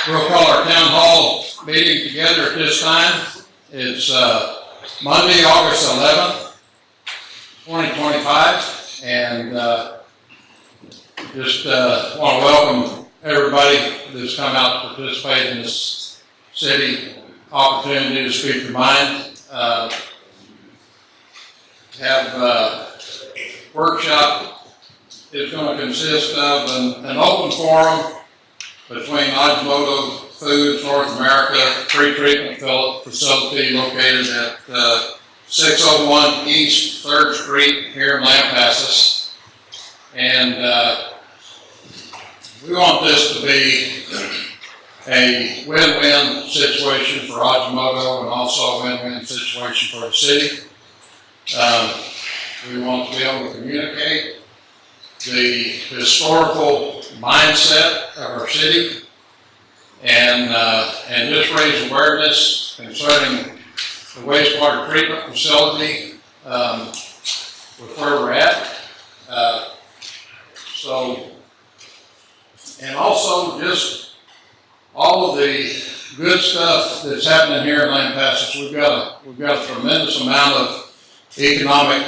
We'll call our town hall meeting together at this time. It's Monday, August 11th, 2025, and just want to welcome everybody that's come out to participate in this city opportunity to speak your mind. Workshop is going to consist of an open forum between Ajinomoto Foods North America pre-treatment facility located at 601 East 3rd Street here in Lampasas. And we want this to be a win-win situation for Ajinomoto and also a win-win situation for the city. We want to be able to communicate the historical mindset of our city and just raise awareness concerning the wastewater treatment facility with where we're at. And also just all of the good stuff that's happening here in Lampasas. We've got a tremendous amount of economic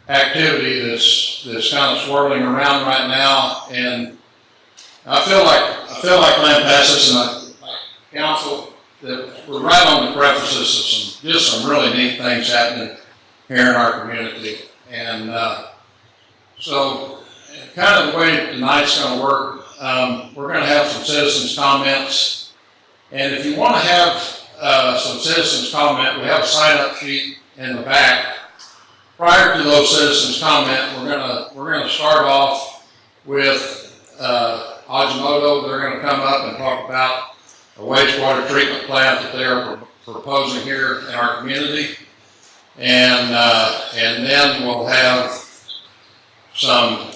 activity that's kind of swirling around right now, and I feel like Lampasas and my council that we're right on the precipice of some really neat things happening here in our community. And so kind of the way tonight's going to work, we're going to have some citizens' comments, and if you want to have some citizens' comment, we have a sign-up sheet in the back. Prior to those citizens' comment, we're gonna start off with Ajinomoto. They're going to come up and talk about a wastewater treatment plant that they are proposing here in our community, and then we'll have some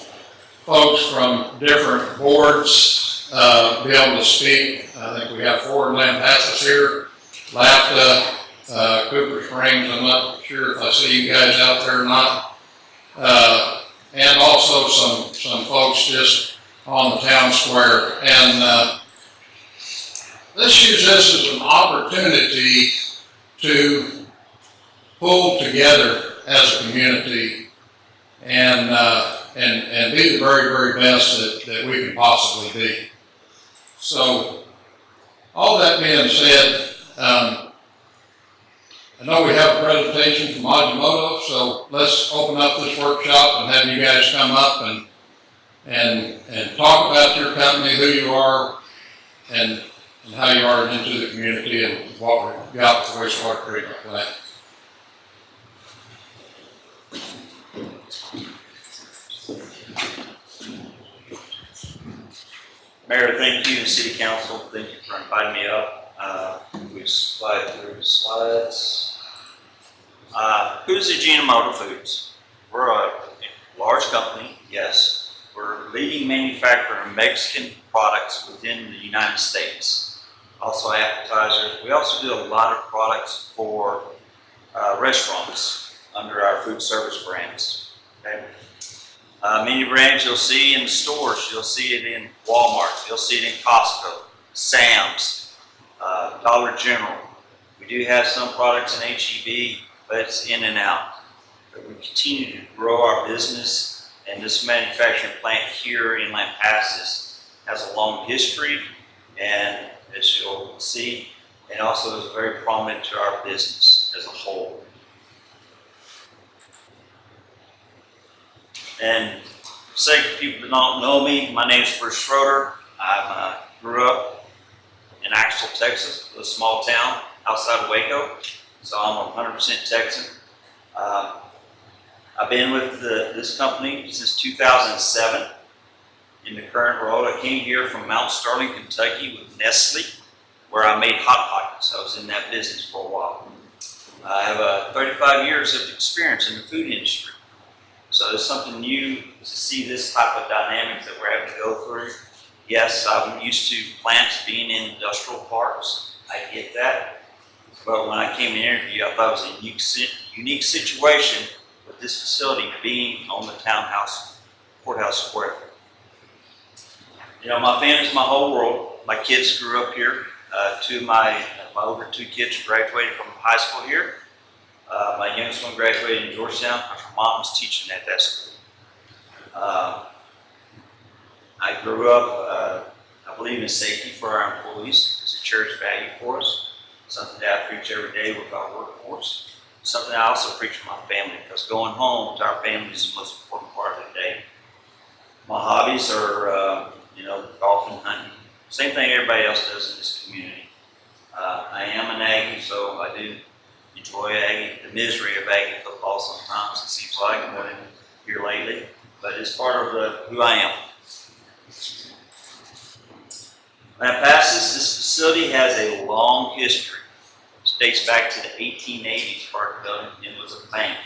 folks from different boards be able to speak. I think we have 4 Lampasas here, LAFTA, Cooper Springs. I'm not sure if I see you guys out there or not. And also some folks just on the town square. And let's use this as an opportunity to pull together as a community and be the very, very best that we can possibly be. So, all that being said, I know we have a presentation from Ajinomoto, so let's open up this workshop and have you guys come up and talk about your company, who you are, and how you are into the community and what we've got with the wastewater treatment plant. Mayor, thank you, and City Council, thank you for inviting me up. We slide through the slides. Who's Ajinomoto Foods? We're a large company, yes. We're a leading manufacturer of Mexican products within the United States. Also appetizers. We also do a lot of products for restaurants under our food service brands. Okay? Many brands you'll see in the stores. You'll see it in Walmart. You'll see it in Costco, Sam's, Dollar General. We do have some products in H-E-B, but it's in and out. But we continue to grow our business, and this manufacturing plant here in Lampasas has a long history, and as you'll see, and also is very prominent to our business as a whole. And for the sake of people that don't know me, my name is Bruce Schroeder. I grew up in Axel, Texas, a small town outside of Waco. So I'm 100% Texan. I've been with this company since 2007 in the current role. I came here from Mount Sterling, Kentucky with Nestle, where I made Hot Pockets. I was in that business for a while. I have 35 years of experience in the food industry. So it's something new to see this type of dynamics that we're having to go through. Yes, I'm used to plants being in industrial parks. I get that. But when I came to interview, I thought it was a unique situation with this facility being on the courthouse square. You know, my family's my whole world. My kids grew up here. My older two kids graduated from high school here. My youngest one graduated in Georgetown. Her mom was teaching at that school. I grew up, I believe in safety for our employees. It's a cherished value for us. Something that I preach every day with our workforce. Something I also preach for my family, because going home to our family is the most important part of the day. My hobbies are, golfing, hunting. Same thing everybody else does in this community. I am an Aggie, so I do enjoy Aggie, the misery of Aggie football sometimes, it seems like, more than here lately. But it's part of who I am. Lampasas, this facility has a long history. It dates back to the 1880s, part of the building, and it was a bank.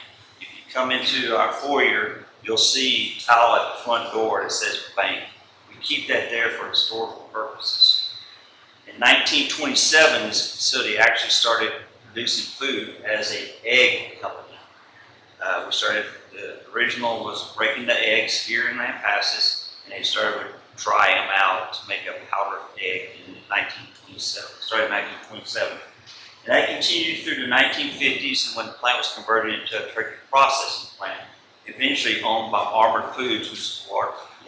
If you come into our foyer, you'll see a tile at the front door that says bank. We keep that there for historical purposes. In 1927, this facility actually started producing food as an egg company. The original was breaking the eggs here in Lampasas, and they started to dry them out to make a powdered egg in 1927. Started in 1927. And that continued through the 1950s, and when the plant was converted into a turkey processing plant, eventually owned by Armored Foods, which is a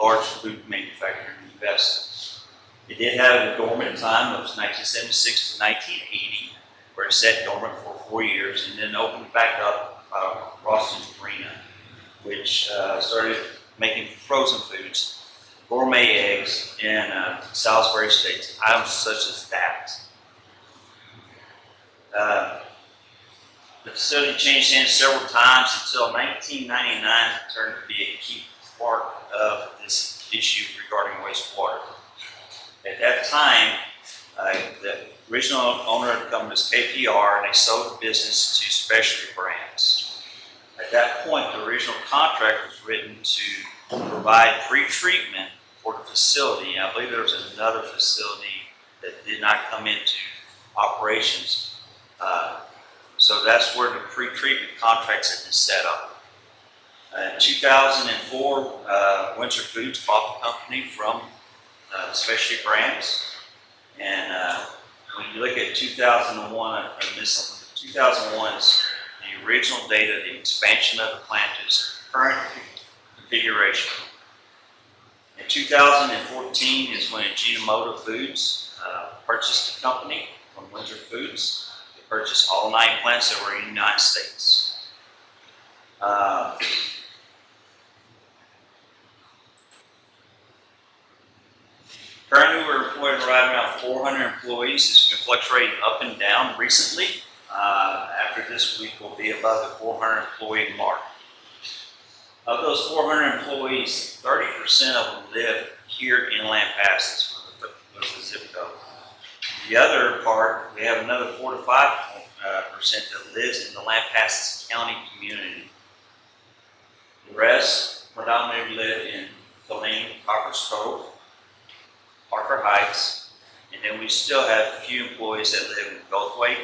large food manufacturer in the U.S. It did have a dormant time of 1976 to 1980, where it sat dormant for 4 years, and then opened back up Roston's Arena, which started making frozen foods, gourmet eggs, and Salisbury steaks, items such as that. The facility changed hands several times until 1999 it turned to be a key part of this issue regarding wastewater. At that time, the original owner of the company was KPR, and they sold the business to specialty brands. At that point, the original contract was written to provide pre-treatment for the facility. And I believe there was another facility that did not come into operations. So that's where the pre-treatment contracts had been set up. In 2004, Windsor Foods bought the company from Specialty Brands. And when you look at 2001, I missed something. 2001 is the original date of the expansion of the plant to its current configuration. In 2014 is when Ajinomoto Foods purchased the company from Windsor Foods. They purchased all 9 plants that were in the United States. Currently, we're employing right around 400 employees. It's been fluctuating up and down recently. After this week, we'll be above the 400 employee mark. Of those 400 employees, 30% of them live here in Lampasas, with the zip code. The other part, we have another 4 to 5% that lives in the Lampasas County community. The rest predominantly live in Killeen, Coppers Cove, Parker Heights, and then we still have a few employees that live in Goldthwaite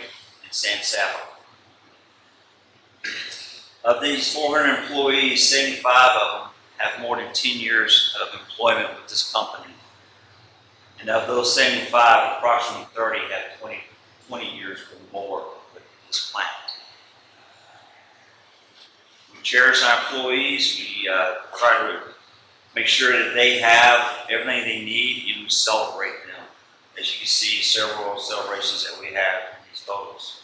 and San Saba. Of these 400 employees, 75 of them have more than 10 years of employment with this company. And of those 75, approximately 30 have 20 years or more with this plant. We cherish our employees. We try to make sure that they have everything they need, and we celebrate them. As you can see, several celebrations that we have in these photos.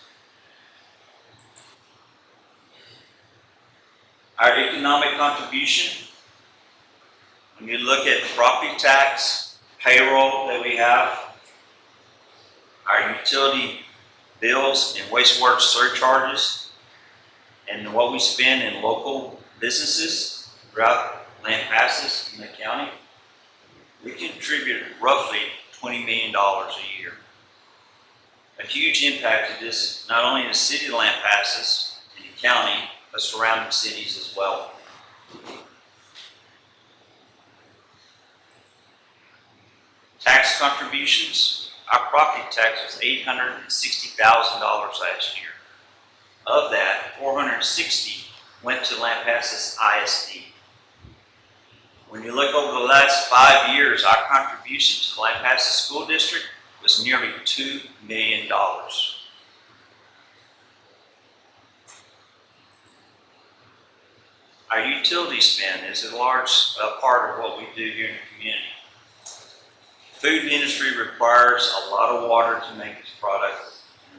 Our economic contribution, when you look at property tax, payroll that we have, our utility bills and wastewater surcharges, and what we spend in local businesses throughout Lampasas in the county, we contribute roughly $20 million a year. A huge impact to this, not only in the city of Lampasas and the county, but surrounding cities as well. Tax contributions, our property tax was $860,000 last year. Of that, $460,000 went to Lampasas ISD. When you look over the last 5 years, our contribution to the Lampasas School District was nearly $2 million. Our utility spend is a large part of what we do here in the community. Food industry requires a lot of water to make this product.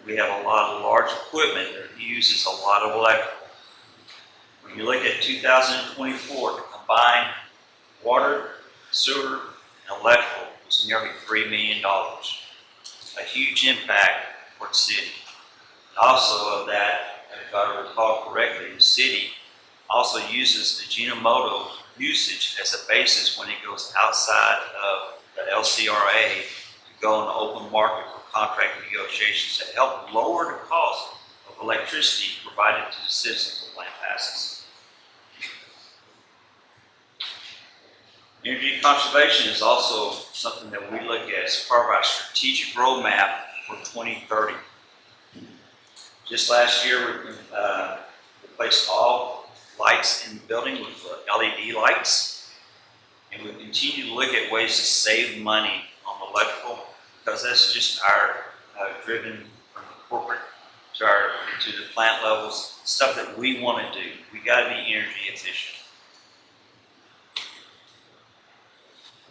We have a lot of large equipment that uses a lot of electrical. When you look at 2024, the combined water, sewer, and electrical was nearly $3 million. A huge impact for the city. Also of that, if I recall correctly, the city also uses the Ajinomoto usage as a basis when it goes outside of the LCRA to go in the open market for contract negotiations to help lower the cost of electricity provided to the citizens of Lampasas. Energy conservation is also something that we look at as part of our strategic roadmap for 2030. Just last year, we replaced all lights in the building with LED lights, and we continue to look at ways to save money on electrical, because that's just our driven from the corporate to the plant levels, stuff that we want to do. We got to be energy efficient.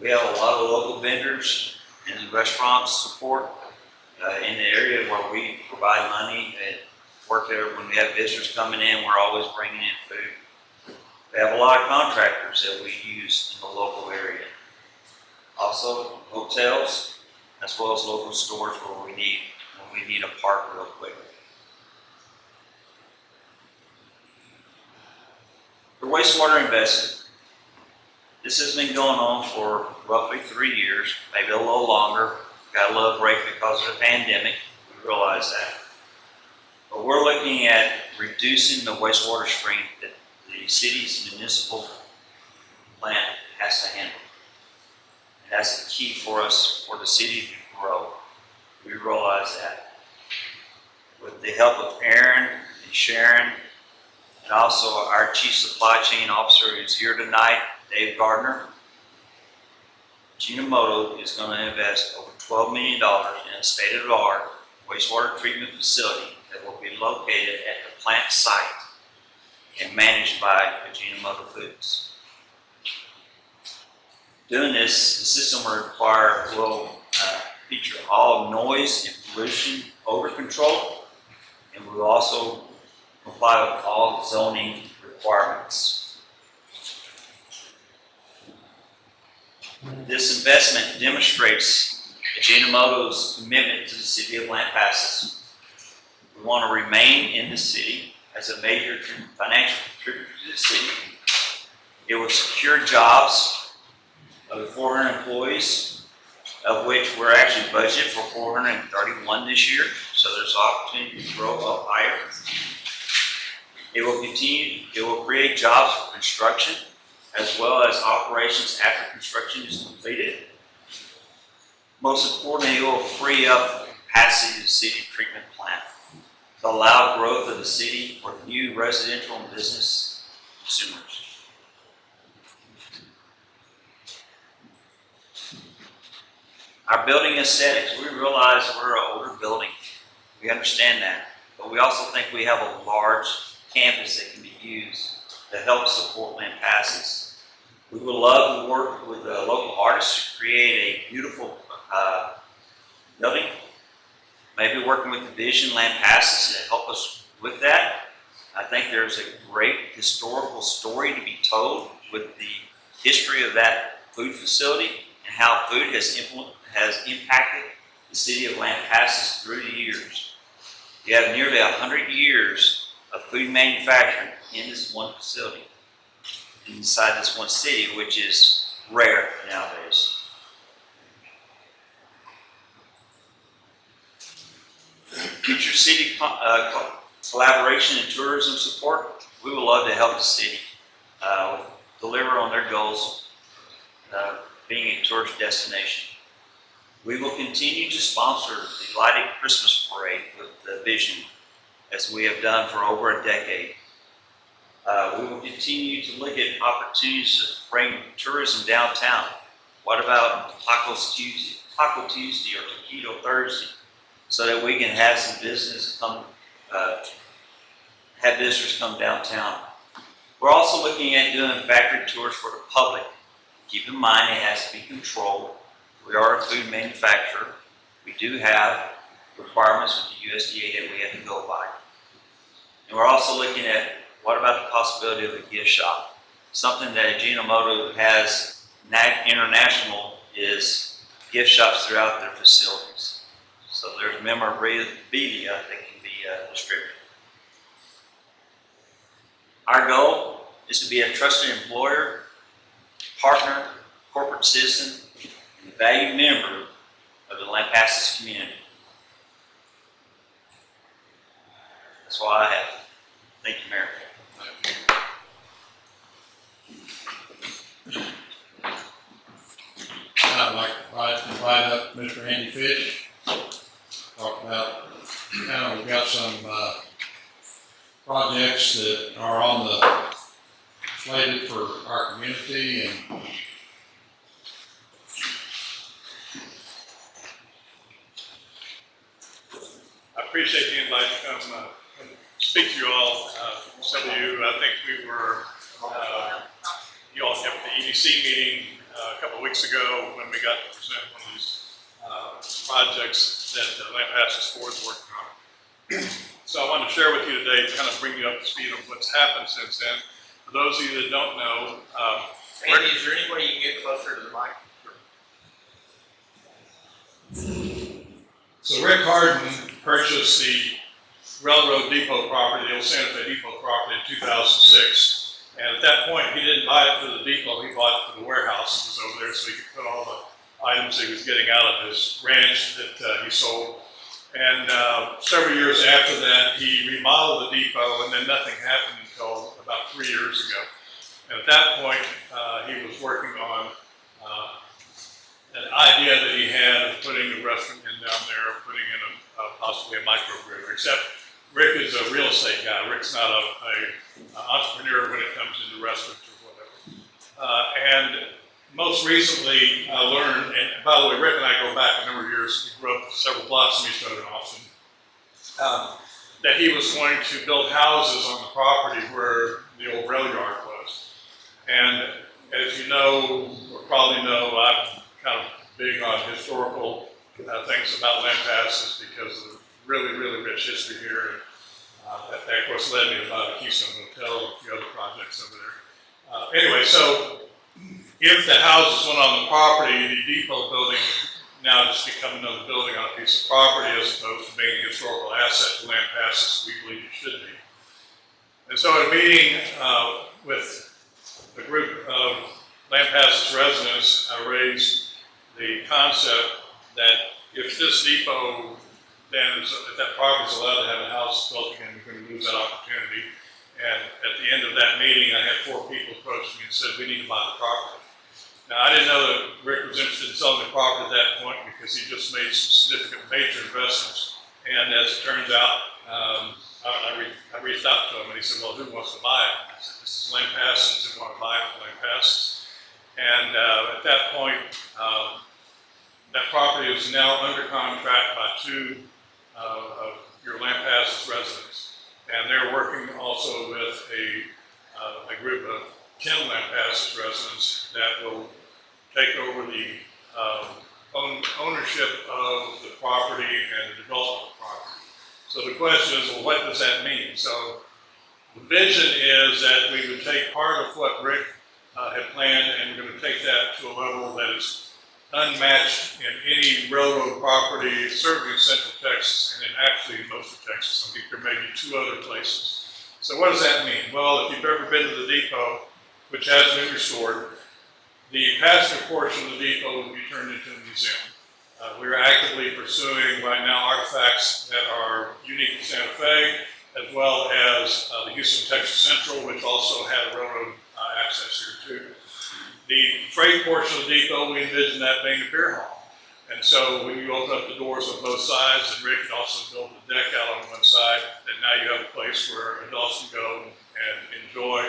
We have a lot of local vendors and restaurants support in the area where we provide money and work there. When we have visitors coming in, we're always bringing in food. We have a lot of contractors that we use in the local area. Also, hotels, as well as local stores when we need a park real quick. The wastewater investment. This has been going on for roughly 3 years, maybe a little longer. Got a little break because of the pandemic. We realize that. But we're looking at reducing the wastewater stream that the city's municipal plant has to handle. And that's the key for us, for the city to grow. We realize that. With the help of Aaron and Sharon, and also our Chief Supply Chain Officer who's here tonight, Dave Gardner, Ajinomoto is going to invest over $12 million in a state-of-the-art wastewater treatment facility that will be located at the plant site and managed by Ajinomoto Foods. Doing this, the system will feature all noise and pollution over control, and will also comply with all zoning requirements. This investment demonstrates Ajinomoto's commitment to the city of Lampasas. We want to remain in the city as a major financial contributor to the city. It will secure jobs of 400 employees, of which we're actually budgeted for 431 this year, so there's opportunity to grow up higher. It will create jobs for construction, as well as operations after construction is completed. Most importantly, it will free up capacity of the city treatment plant to allow growth of the city for new residential and business consumers. Our building aesthetics, we realize we're an older building. We understand that, but we also think we have a large campus that can be used to help support Lampasas. We would love to work with a local artist to create a beautiful building. Maybe working with the Vision Lampasas to help us with that. I think there's a great historical story to be told with the history of that food facility and how food has impacted the city of Lampasas through the years. You have nearly 100 years of food manufacturing in this one facility, inside this one city, which is rare nowadays. Future city collaboration and tourism support, we would love to help the city deliver on their goals, being a tourist destination. We will continue to sponsor the lighted Christmas parade with the Vision, as we have done for over a decade. We will continue to look at opportunities to bring tourism downtown. What about Taco Tuesday or Taquito Thursday, so that we can have some business come, have visitors come downtown. We're also looking at doing factory tours for the public. Keep in mind, it has to be controlled. We are a food manufacturer. We do have requirements with the USDA that we have to go by. And we're also looking at what about the possibility of a gift shop? Something that Ajinomoto has international is gift shops throughout their facilities. So there's memorabilia that can be distributed. Our goal is to be a trusted employer, partner, corporate citizen, and a valued member of the Lampasas community. That's all I have. Thank you, Mayor. I'd like to invite up Mr. Andy Fish, talk about, we've got some projects that are on the slated for our community, and I appreciate the invite to come speak to you all. Some of you, I think we were, you all kept the EDC meeting a couple of weeks ago when we got to present one of these projects that Lampasas Board is working on. So I wanted to share with you today to kind of bring you up to speed on what's happened since then. For those of you that don't know, Andy, is there any way you can get closer to the mic? so Rick Harden purchased the Railroad Depot property, the old Santa Fe Depot property in 2006. And at that point, he didn't buy it for the depot, he bought it for the warehouse that was over there so he could put all the items he was getting out of his ranch that he sold. And several years after that, he remodeled the depot, and then nothing happened until about 3 years ago. And at that point, he was working on an idea that he had of putting a restaurant in down there, putting in possibly a microbrewery, except Rick is a real estate guy. Rick's not an entrepreneur when it comes into restaurants or whatever. And most recently, I learned, and by the way, Rick and I go back a number of years. We grew up several blocks from each other in Austin. That he was going to build houses on the property where the old rail yard was. And as you know, or probably know, I'm kind of big on historical things about Lampasas because of the really, really rich history here. And that, of course, led me to buy the Keystone Hotel and a few other projects over there. Anyway, so if the houses went on the property, the depot building would now just become another building on a piece of property as opposed to being a historical asset to Lampasas, we believe it should be. And so at a meeting with a group of Lampasas residents, I raised the concept that if this depot then is, if that property is allowed to have a house built again, we're going to lose that opportunity. And at the end of that meeting, I had 4 people approach me and said, we need to buy the property. Now, I didn't know that Rick was interested in selling the property at that point because he just made some significant major investments. And as it turns out, I reached out to him and he said, well, who wants to buy it? And I said, this is Lampasas, who want to buy it from Lampasas. And at that point, that property is now under contract by 2 of your Lampasas residents. And they're working also with a group of 10 Lampasas residents that will take over the ownership of the property and the development of the property. So the question is, well, what does that mean? So the vision is that we would take part of what Rick had planned and we're going to take that to a level that is unmatched in any railroad property, certainly in Central Texas and actually in most of Texas. I think there may be 2 other places. So what does that mean? Well, if you've ever been to the depot, which has been restored, the passenger portion of the depot will be turned into a museum. We're actively pursuing right now artifacts that are unique to Santa Fe, as well as the Houston, Texas Central, which also had a railroad access here too. The freight portion of the depot, we envision that being a beer hall. And so when you open up the doors on both sides, and Rick can also build a deck out on one side, and now you have a place where adults can go and enjoy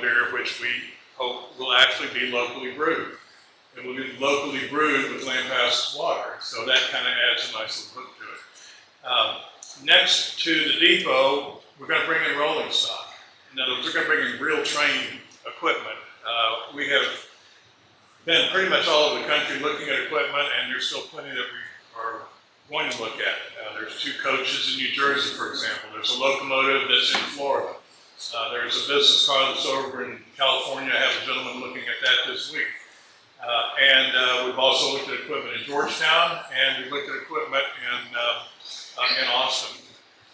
beer, which we hope will actually be locally brewed. It will be locally brewed with Lampasas water, so that kind of adds a nice little look to it. Next to the depot, we're going to bring in rolling stock. In other words, we're going to bring in real train equipment. We have been pretty much all over the country looking at equipment, and there's still plenty that we are going to look at. There's 2 coaches in New Jersey, for example. There's a locomotive that's in Florida. There's a business car that's over in California. I have a gentleman looking at that this week. We've also looked at equipment in Georgetown, and we've looked at equipment in Austin.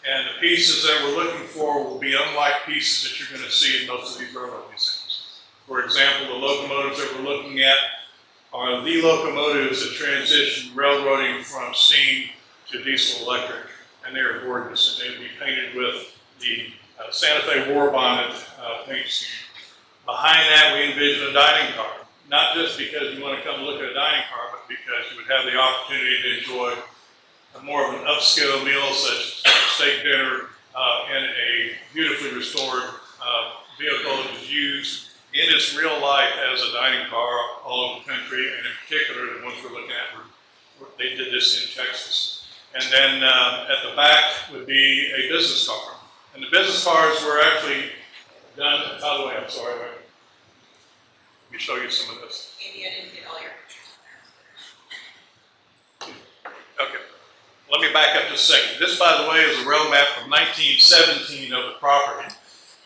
And the pieces that we're looking for will be unlike pieces that you're going to see in most of these railroad museums. For example, the locomotives that we're looking at are the locomotives that transition railroading from steam to diesel electric, and they're gorgeous, and they'll be painted with the Santa Fe War Bonnet paint scheme. Behind that, we envision a dining car, not just because you want to come look at a dining car, but because you would have the opportunity to enjoy more of an upscale meal, such as a steak dinner in a beautifully restored vehicle that was used in its real life as a dining car all over the country, and in particular, the ones we're looking at, they did this in Texas. And then at the back would be a business car. And the business cars were actually done, by the way, I'm sorry, wait. Let me show you some of this. Maybe I didn't get all your pictures. Okay, let me back up just a second. This, by the way, is a rail map from 1917 of the property.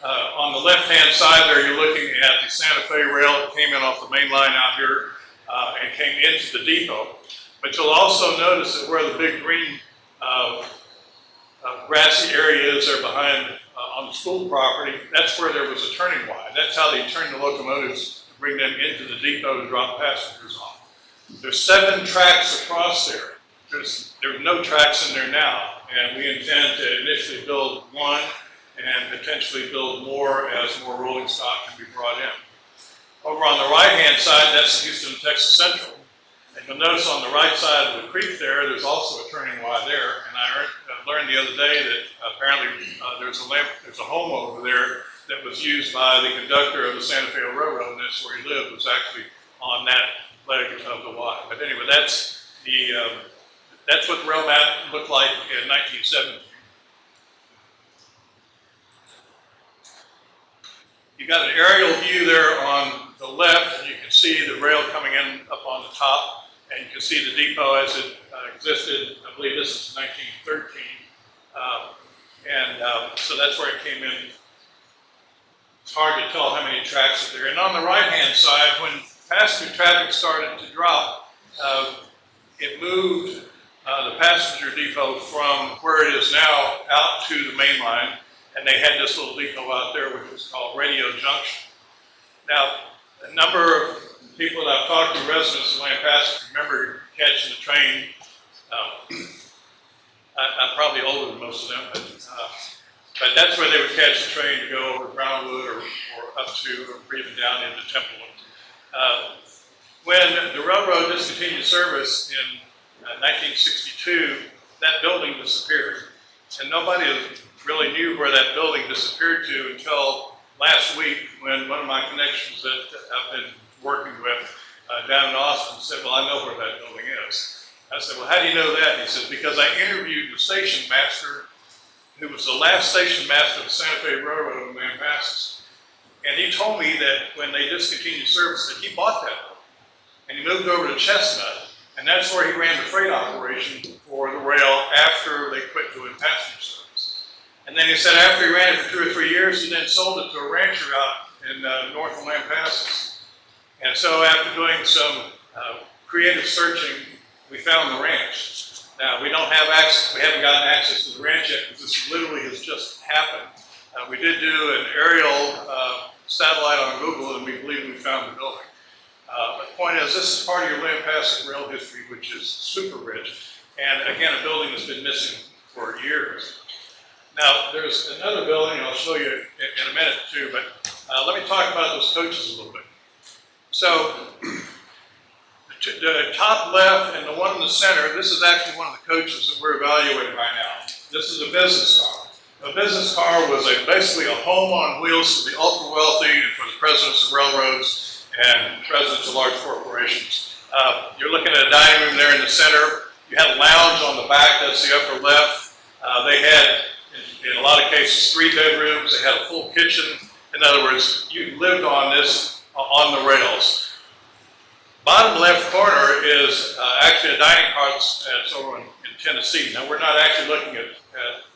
On the left-hand side there, you're looking at the Santa Fe rail that came in off the main line out here and came into the depot. But you'll also notice that where the big green grassy area is there behind on the school property, that's where there was a turning Y. That's how they turned the locomotives to bring them into the depot to drop passengers off. There's 7 tracks across there. There's no tracks in there now, and we intend to initially build 1 and potentially build more as more rolling stock can be brought in. Over on the right-hand side, that's Houston, Texas Central. And you'll notice on the right side of the creek there's also a turning Y there. And I learned the other day that apparently there's a home over there that was used by the conductor of the Santa Fe Railroad, and that's where he lived, was actually on that leg of the Y. But anyway, that's what the rail map looked like in 1917. You got an aerial view there on the left, and you can see the rail coming in up on the top, and you can see the depot as it existed. I believe this is 1913, so that's where it came in. It's hard to tell how many tracks are there. And on the right-hand side, when passenger traffic started to drop, it moved the passenger depot from where it is now out to the main line. And they had this little depot out there, which was called Radio Junction. Now, a number of people that I've talked to, residents of Lampasas, remember catching the train. I'm probably older than most of them, but that's where they would catch the train to go over Brownwood or up to, or even down into Temple. When the railroad discontinued service in 1962, that building disappeared. And nobody really knew where that building disappeared to until last week, when one of my connections that I've been working with down in Austin said, well, I know where that building is. I said, well, how do you know that? He said, because I interviewed the station master, who was the last station master of the Santa Fe Railroad in Lampasas. And he told me that when they discontinued service, that he bought that building. And he moved over to Chestnut, and that's where he ran the freight operation for the rail after they quit doing passenger service. And then he said after he ran it for 2 or 3 years, he then sold it to a rancher out in north of Lampasas. And so after doing some creative searching, we found the ranch. Now, we don't have access, we haven't gotten access to the ranch yet, because this literally has just happened. We did do an aerial satellite on Google, and we believe we found the building. But the point is, this is part of your Lampasas rail history, which is super rich. And again, a building that's been missing for years. Now, there's another building, and I'll show you in a minute too, but let me talk about those coaches a little bit. So, the top left and the one in the center, this is actually one of the coaches that we're evaluating right now. This is a business car. A business car was basically a home on wheels for the ultra wealthy and for the presidents of railroads and presidents of large corporations. You're looking at a dining room there in the center. You had a lounge on the back, that's the upper left. They had, in a lot of cases, 3 bedrooms. They had a full kitchen. In other words, you lived on this, on the rails. Bottom left corner is actually a dining car that's over in Tennessee. Now, we're not actually looking at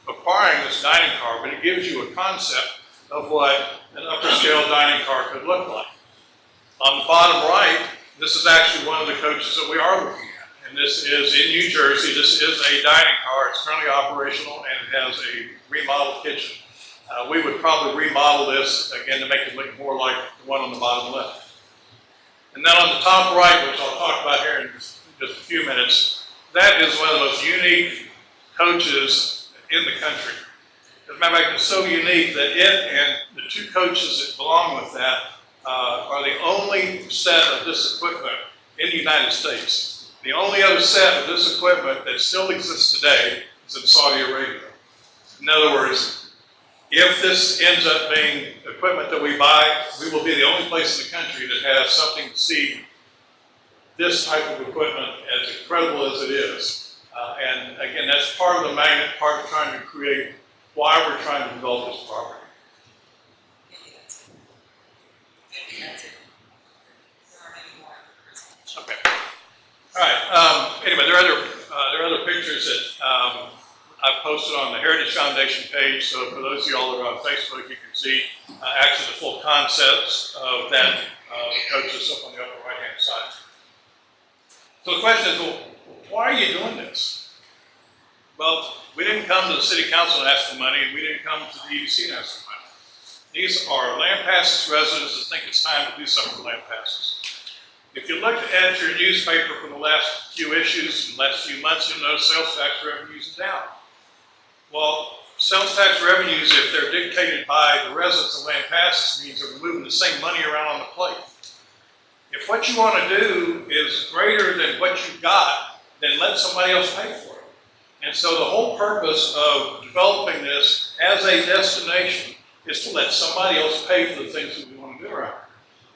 acquiring this dining car, but it gives you a concept of what an upper scale dining car could look like. On the bottom right, this is actually one of the coaches that we are looking at. And this is in New Jersey. This is a dining car. It's currently operational and it has a remodeled kitchen. We would probably remodel this again to make it look more like the one on the bottom left. And then on the top right, which I'll talk about here in just a few minutes, that is one of the most unique coaches in the country. As a matter of fact, it's so unique that it and the 2 coaches that belong with that are the only set of this equipment in the United States. The only other set of this equipment that still exists today is in Saudi Arabia. In other words, if this ends up being equipment that we buy, we will be the only place in the country that has something to see this type of equipment, as incredible as it is. And again, that's part of the magnet, part of trying to create why we're trying to develop this property. Okay. All right. Anyway, there are other pictures that I've posted on the Heritage Foundation page. So for those of y'all that are on Facebook, you can see actually the full concepts of that coaches up on the upper right-hand side. So the question is, well, why are you doing this? Well, we didn't come to the city council and ask for money, and we didn't come to the EDC and ask for money. These are Lampasas residents that think it's time to do something for Lampasas. If you look at your newspaper for the last few issues, the last few months, you'll notice sales tax revenues are down. Well, sales tax revenues, if they're dictated by the residents of Lampasas, means that we're moving the same money around on the plate. If what you want to do is greater than what you've got, then let somebody else pay for it. And so the whole purpose of developing this as a destination is to let somebody else pay for the things that we want to do around here.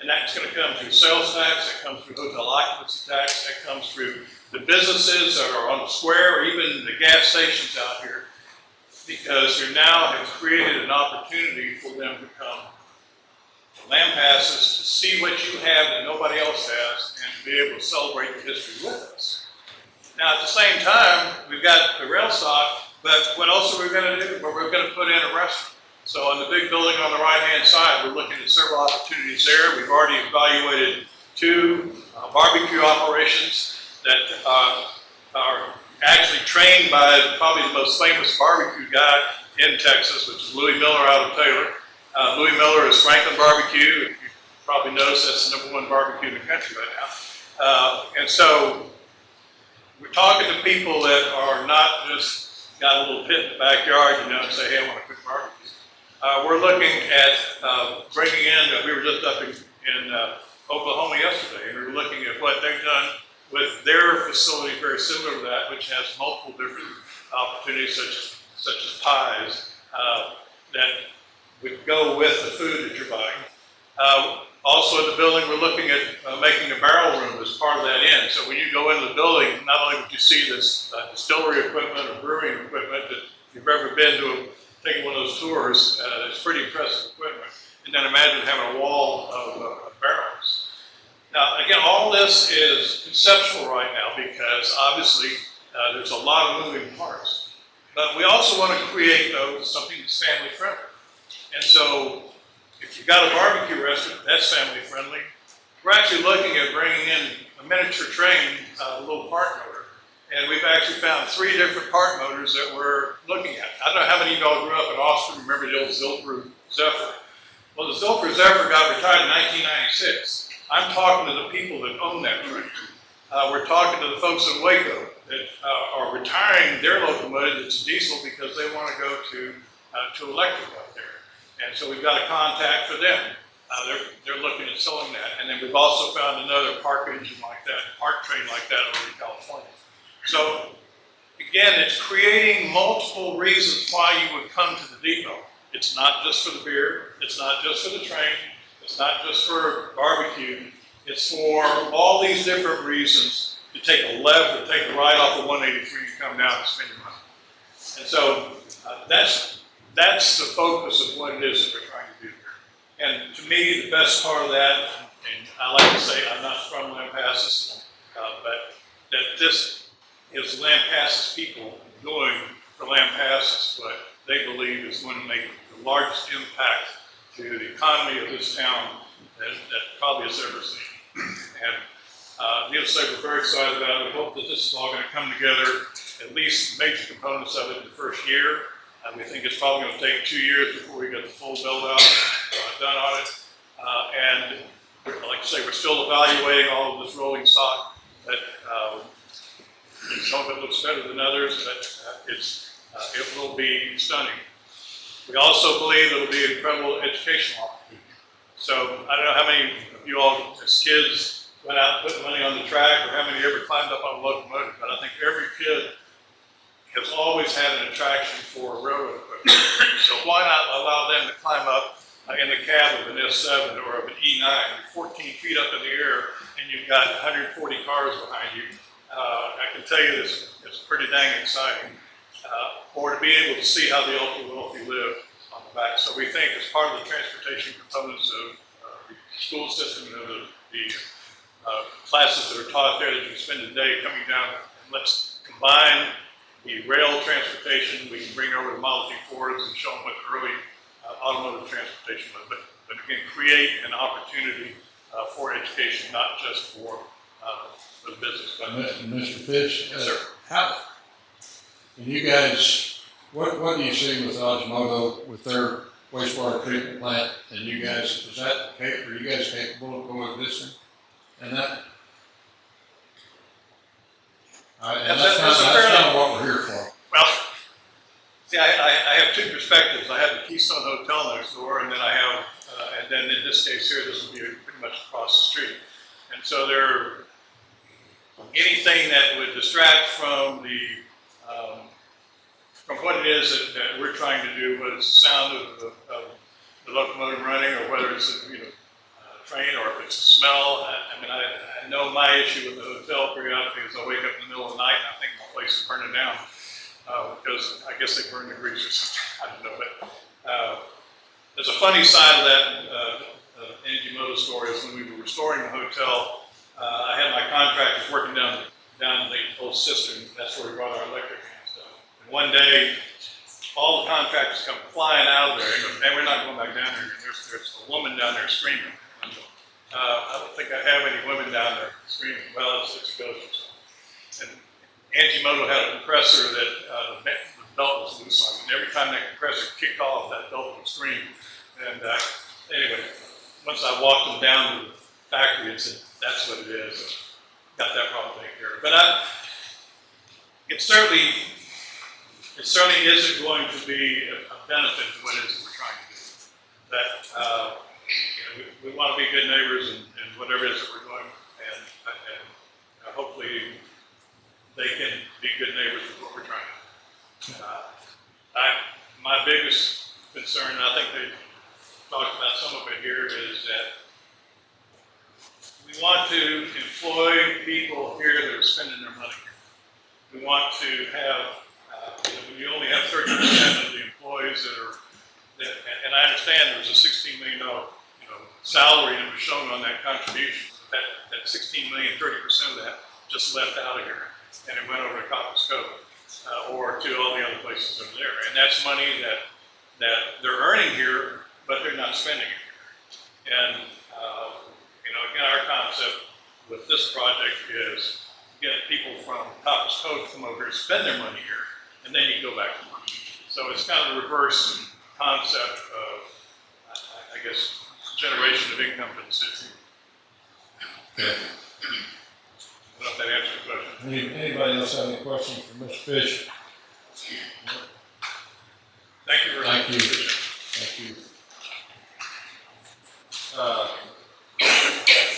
And that's going to come through sales tax, that comes through hotel occupancy tax, that comes through the businesses that are on the square, or even the gas stations out here, because you now have created an opportunity for them to come to Lampasas to see what you have that nobody else has and to be able to celebrate the history with us. Now, at the same time, we've got the rail stock, but what else are we going to do? Well, we're going to put in a restaurant. So on the big building on the right-hand side, we're looking at several opportunities there. We've already evaluated 2 barbecue operations that are actually trained by probably the most famous barbecue guy in Texas, which is Louis Miller out of Taylor. Louis Miller is Franklin Barbecue. You probably notice that's the #1 barbecue in the country right now. And so we're talking to people that are not just got a little pit in the backyard, you know, and say, hey, I want a quick barbecue. We're looking at bringing in, we were just up in Oklahoma yesterday, and we were looking at what they've done with their facility, very similar to that, which has multiple different opportunities, such as pies, that would go with the food that you're buying. Also in the building, we're looking at making a barrel room as part of that end. So when you go into the building, not only would you see this distillery equipment or brewing equipment that if you've ever been to taking one of those tours, it's pretty impressive equipment. And then imagine having a wall of barrels. Now, again, all this is conceptual right now because obviously there's a lot of moving parts. But we also want to create, though, something that's family friendly. And so if you've got a barbecue restaurant, that's family friendly. We're actually looking at bringing in a miniature train, a little park motor. And we've actually found 3 different park motors that we're looking at. I don't know how many of y'all grew up in Austin, remember the old Zilker Zephyr. Well, the Zilker Zephyr got retired in 1996. I'm talking to the people that own that train. We're talking to the folks in Waco that are retiring their locomotive that's a diesel because they want to go to electric out there. And so we've got a contact for them. They're looking at selling that. And then we've also found another park engine like that, park train like that over in California. So again, it's creating multiple reasons why you would come to the depot. It's not just for the beer, it's not just for the train, it's not just for barbecue, it's for all these different reasons to take a left or take a right off the 183 and come down and spend your money. And so that's the focus of what it is that we're trying to do here. And to me, the best part of that, and I like to say I'm not from Lampasas, but that this is Lampasas people doing for Lampasas what they believe is going to make the largest impact to the economy of this town that probably has ever seen. And needless to say, we're very excited about it. We hope that this is all going to come together, at least major components of it in the first year. We think it's probably going to take 2 years before we get the full build out done on it. And like I say, we're still evaluating all of this rolling stock. That some of it looks better than others, but it will be stunning. We also believe it will be an incredible educational opportunity. So I don't know how many of you all, as kids, went out and put money on the track, or how many ever climbed up on a locomotive, but I think every kid has always had an attraction for railroad equipment. So why not allow them to climb up in the cab of an S7 or of an E9, 14 feet up in the air, and you've got 140 cars behind you. I can tell you this, it's pretty dang exciting. Or to be able to see how the ultra wealthy live on the back. So we think as part of the transportation components of the school system and of the classes that are taught there, that you can spend a day coming down, and let's combine the rail transportation. We can bring over the Model T Fords and show them what the early automotive transportation was, but again, create an opportunity for education, not just for the business. But Mr. Fish, yes, sir. How, and you guys, what do you see with Osmodo with their wastewater treatment plant, and you guys, are you guys capable of coexisting? And that, and that's kind of what we're here for. Well, see, I have two perspectives. I have the Keystone Hotel next door, and then I have, and then in this case here, this will be pretty much across the street. And so anything that would distract from from what it is that we're trying to do, whether it's the sound of the locomotive running, or whether it's a train, or if it's a smell. I mean, I know my issue with the hotel periodically is I wake up in the middle of the night and I think my place is burning down because I guess they burn the grease or something. I don't know, but there's a funny side of that Angimoto story is when we were restoring the hotel. I had my contractors working down the old cistern. That's where we brought our electric and stuff. And one day, all the contractors come flying out of there and go, "Man, we're not going back down there." And there's a woman down there screaming. I don't think I have any women down there screaming. Well, it's a ghost or something. And Angimoto had a compressor that the belt was loose on, and every time that compressor kicked off, that belt would scream. And anyway, once I walked them down to the factory and said, "That's what it is," and got that problem taken care of. But it certainly isn't going to be a benefit to what it is that we're trying to do. That we want to be good neighbors and whatever it is that we're doing, and hopefully they can be good neighbors with what we're trying to do. My biggest concern, and I think they talked about some of it here, is that we want to employ people here that are spending their money here. We want to have, when you only have 30% of the employees that are, and I understand there was a $16 million salary that was shown on that contribution. That $16 million, 30% of that just left out of here, and it went over to Copper's Cove or to all the other places over there. And that's money that they're earning here, but they're not spending it here. And again, our concept with this project is get people from Copper's Cove to come over here, spend their money here, and then you go back to work. So it's kind of a reverse concept of, I guess, generation of income for the city. Okay. I don't know if that answers the question. Anybody else have any questions for Mr. Fish? Thank you very much. Thank you. Thank you.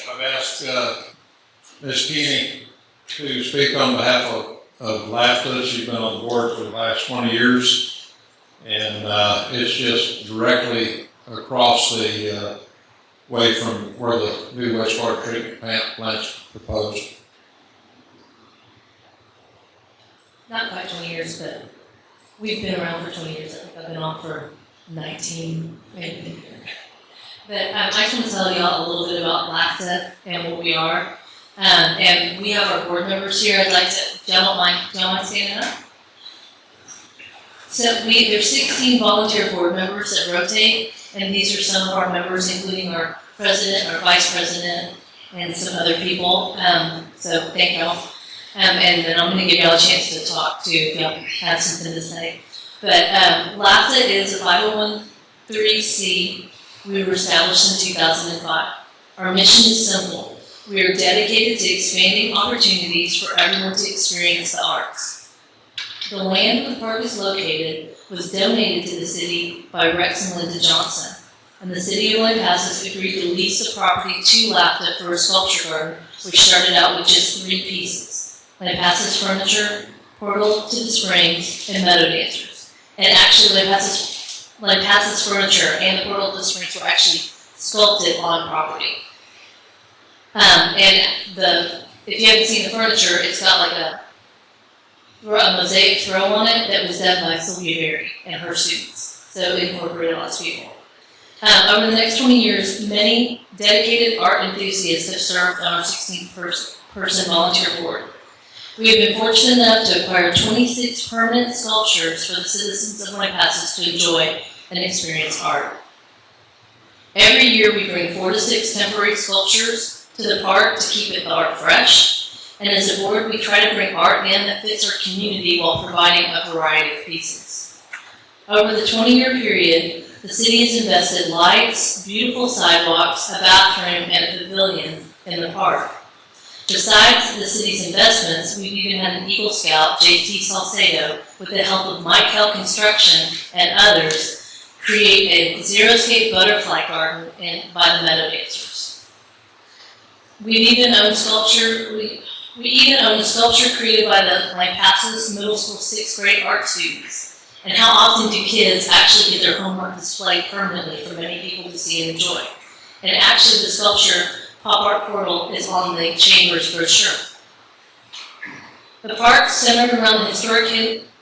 I've asked Ms. Keeney to speak on behalf of of LAFTA. She's been on the board for the last 20 years. And it's just directly across the way from where the new wastewater treatment plant's proposed. Not quite 20 years, but we've been around for 20 years. I think I've been on for 19, maybe. But I just want to tell y'all a little bit about LAFTA and what we are. And we have our board members here. I'd like to, if y'all don't mind standing up? So there's 16 volunteer board members that rotate, and these are some of our members, including our president, our vice president, and some other people. So thank y'all. And then I'm going to give y'all a chance to talk too if y'all have something to say. But LAFTA is a 501(c)(3). We were established in 2005. Our mission is simple. We are dedicated to expanding opportunities for everyone to experience the arts. The land where the park is located was donated to the city by Rex and Linda Johnson, and the city of Lampasas agreed to lease the property to LAFTA for a sculpture garden, which started out with just 3 pieces: Lampasas furniture, portal to the springs, and meadow dancers. And actually, Lampasas furniture and the portal to the springs were actually sculpted on property. If you haven't seen the furniture, it's got like a mosaic throw on it that was done by Sylvia Berry and her students. So it incorporated lots of people. Over the next 20 years, many dedicated art enthusiasts have served on our 16-person volunteer board. We have been fortunate enough to acquire 26 permanent sculptures for the citizens of Lampasas to enjoy and experience art. Every year we bring 4 to 6 temporary sculptures to the park to keep the art fresh. And as a board, we try to bring art in that fits our community while providing a variety of pieces. Over the 20-year period, the city has invested lights, beautiful sidewalks, a bathroom, and a pavilion in the park. Besides the city's investments, we've even had an Eagle Scout, JT Salcedo, with the help of Mike Hell Construction and others, create a xeriscape butterfly garden by the meadow dancers. We even own a sculpture created by the Lampasas Middle School 6th grade art students. And how often do kids actually get their homework displayed permanently for many people to see and enjoy? And actually the sculpture Pop Art Portal is on the Chamber's brochure. The park centered around the historic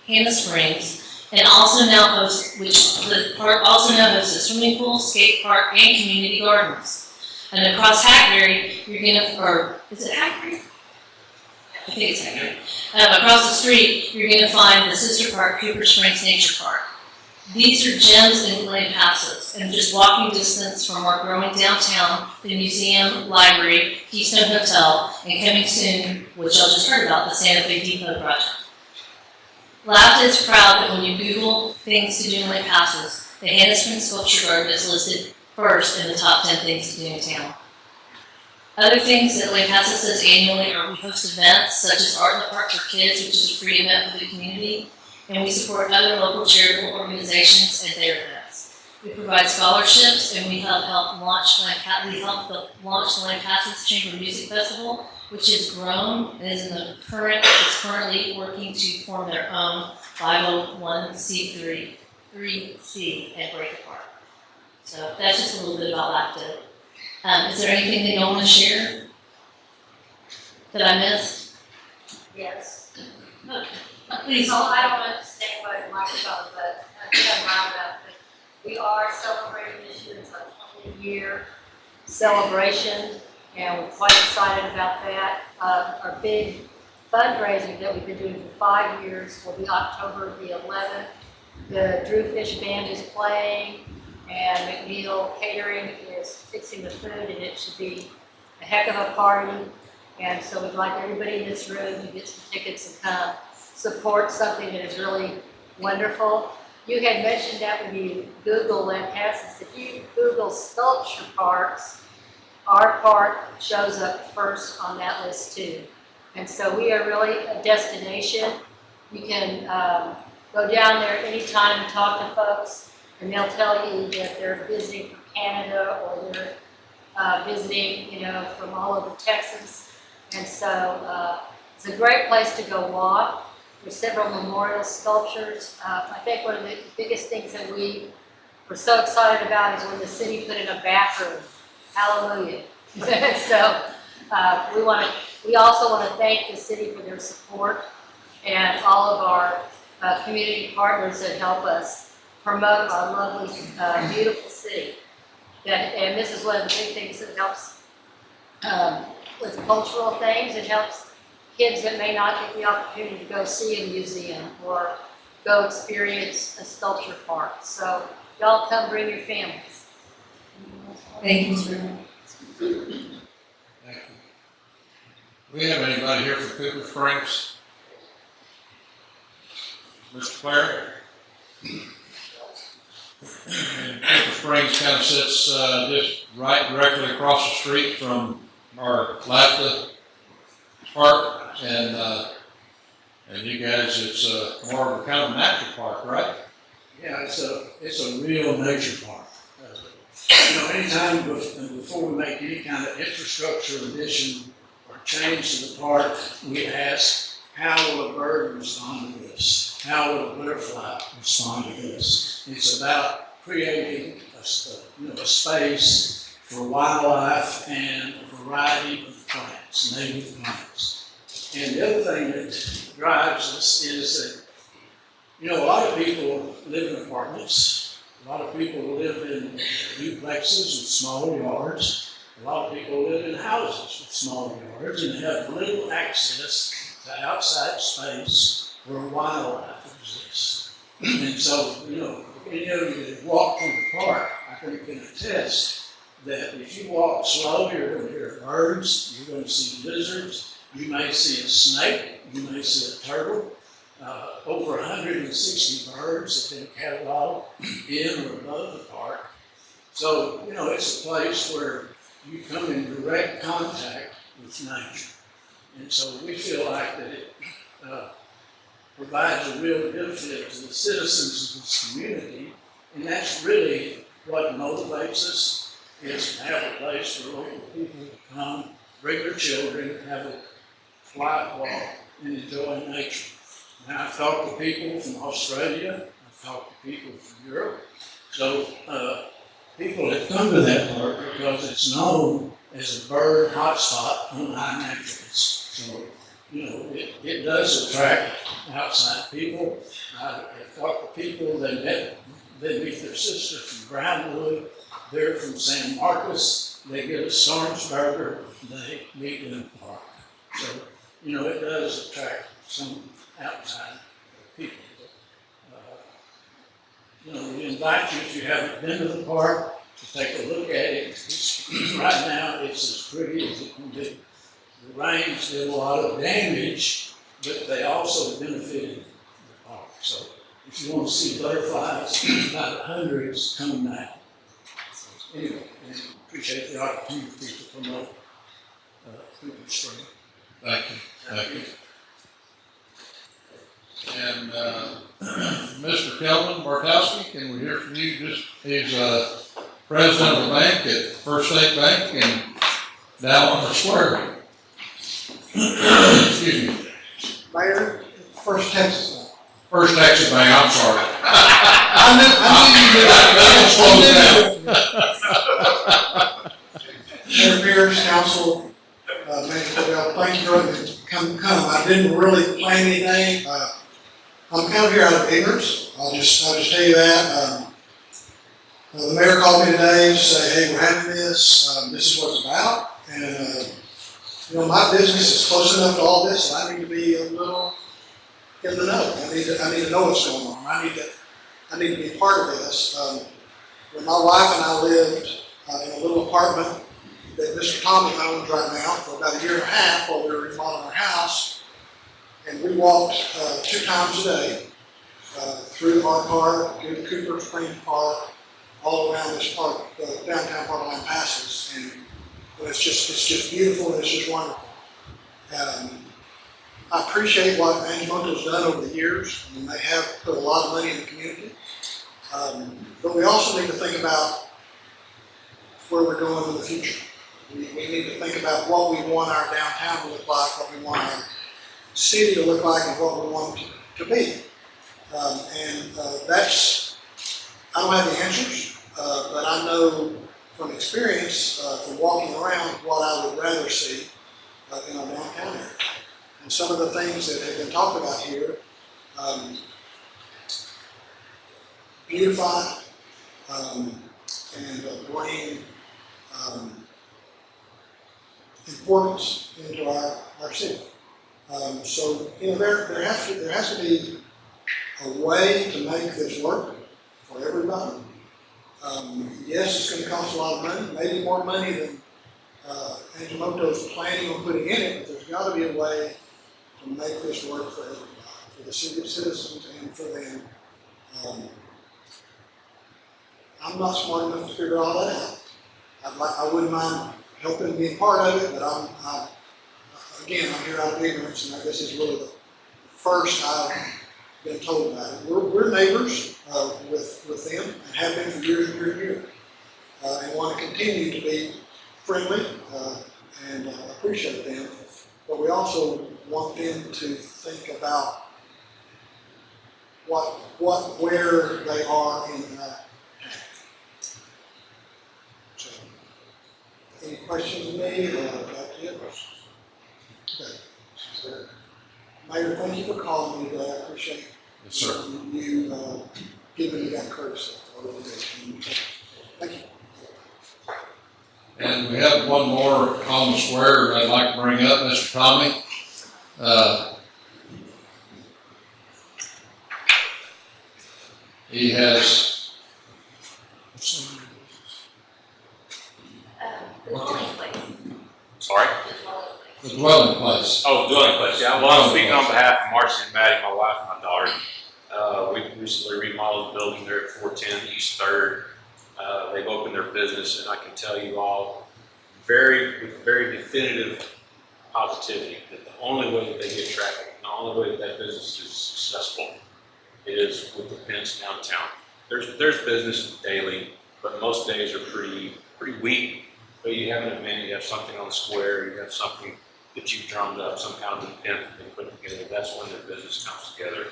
Hannah Springs and also now hosts, the park also now hosts a swimming pool, skate park, and community gardens. And across Hackberry, is it Hackberry? I think it's Hackberry. Across the street, you're going to find the sister park, Cooper Springs Nature Park. These are gems in Lampasas, and just walking distance from our growing downtown, the museum, library, Keystone Hotel, and coming soon, which y'all just heard about, the Santa Fe Depot project. LAFTA is proud that when you Google things to do in Lampasas, the Hannah Springs Sculpture Garden is listed first in the top 10 things to do in town. Other things that Lampasas does annually are we host events such as Art in the Park for Kids, which is a free event for the community, and we support other local charitable organizations and their events. We provide scholarships, and we help launch the Lampasas Chamber Music Festival, which has grown and is currently working to form their own 501c3 and break apart. So that's just a little bit about LAFTA. Is there anything that y'all want to share that I missed? Yes. Please. So I don't want to stay by the microphone, but I'm loud enough. We are celebrating this year. It's our 20-year celebration, and we're quite excited about that. Our big fundraiser that we've been doing for 5 years will be October the 11th. The Drewfish Band is playing, and McNeil Catering is fixing the food, and it should be a heck of a party. And so we'd like everybody in this room to get some tickets and come support something that is really wonderful. You had mentioned that when you Google Lampasas. If you Google sculpture parks, our park shows up first on that list too. And so we are really a destination. You can go down there anytime and talk to folks, and they'll tell you that they're visiting from Canada or they're visiting, from all over Texas. And so it's It's a great place to go walk. There's several memorial sculptures. I think one of the biggest things that we were so excited about is when the city put in a bathroom. Hallelujah. So we also want to thank the city for their support and all of our community partners that help us promote our lovely, beautiful city. And this is one of the big things that helps with cultural things. It helps kids that may not get the opportunity to go see a museum or go experience a sculpture park. So y'all come bring your families. Thank you, Mr. Mayor. Thank you. Do we have anybody here from Cooper Springs? Mr. Clare? And Cooper Springs kind of sits just right directly across the street from our Lampasas Park, and you guys, it's more of a kind of natural park, right? Yeah, it's a real nature park. Anytime before we make any kind of infrastructure addition or change to the park, we ask, how will a bird respond to this? How will a butterfly respond to this? It's about creating a space for wildlife and a variety of plants, native plants. And the other thing that drives us is that, a lot of people live in apartments. A lot of people live in duplexes with small yards. A lot of people live in houses with small yards and have little access to outside space where wildlife exists. And so, any of you that walk through the park, I think can attest that if you walk slow, you're going to hear birds, you're going to see lizards, you may see a snake, you may see a turtle. Over 160 birds have been cataloged in or above the park. So, it's a place where you come in direct contact with nature. And so we feel like that it provides a real benefit to the citizens of this community. And that's really what motivates us, is to have a place for local people to come, bring their children, have a quiet walk, and enjoy nature. Now, I've talked to people from Australia, I've talked to people from Europe, so people have come to that park because it's known as a bird hotspot on I-naturals. So, it does attract outside people. I've talked to people that meet their sister from Brownwood, they're from San Marcos, they get a Storms burger, they meet in the park. So, it does attract some outside people. We invite you, if you haven't been to the park, to take a look at it. Right now, it's as pretty as it can be. The rains did a lot of damage, but they also benefited the park. So if you want to see butterflies, about hundreds come now. Anyway, I appreciate the opportunity to promote Cooper Springs. Thank you. Thank you. And Mr. Kelvin Bartowski, can we hear from you? He's president of the bank at First State Bank in Dallas Square. Excuse me. Mayor, First Texas Bank. First Texas Bank, I'm sorry. Mayor Pierce, Council, Mayor Cordell, thank you for letting me come. I didn't really plan anything. I'm kind of here out of ignorance. I'll just tell you that. The mayor called me today to say, hey, we're having this. This is what it's about. And my business is close enough to all this, and I need to be a little in the know. I need to know what's going on. I need to be part of this. When my wife and I lived in a little apartment that Mr. Tommy owns right now for about a year and a half while we were remodeling our house, and we walked 2 times a day through our park, through the Cooper Springs Park, all around this park, downtown part of Lampasas, and it's just beautiful and it's just wonderful. I appreciate what Angemonto's done over the years. I mean, they have put a lot of money in the community, but we also need to think about where we're going in the future. We need to think about what we want our downtown to look like, what we want city to look like and what we want it to be. That's, I don't have the answers, but I know from experience, from walking around, what I would rather see in our downtown area. And some of the things that have been talked about here, beautify and bring importance into our city. So, there has to be a way to make this work for everybody. Yes, it's gonna cost a lot of money, maybe more money than Angelmoto's planning on putting in it, but there's gotta be a way to make this work for everybody, for the city citizens and for them. I'm not smart enough to figure all that out. I wouldn't mind helping and being part of it, but I'm here out of ignorance, and I guess it's really the first I've been told about it. We're neighbors with them and have been for years and years and years, and want to continue to be friendly and appreciate them. But we also want them to think about where they are in our town. So, any questions of me or about the questions? Okay. Mayor, thank you for calling me today. I appreciate Yes, sir. you giving me that courtesy. Thank you. And we have one more on the square I'd like to bring up, Mr. Tommy. He has, The dwelling place. Sorry? the dwelling place. Oh, dwelling place, yeah. Well, I'm speaking on behalf of Marcy and Maddie, my wife and my daughter. We recently remodeled the building there at 410 East 3rd. They've opened their business, and I can tell you all with very definitive positivity that the only way that they get traffic, the only way that that business is successful is with the fence downtown. There's business daily, but most days are pretty weak. But you have an event, you have something on the square, you have something that you've drummed up, some kind of event that they put together. That's when their business comes together.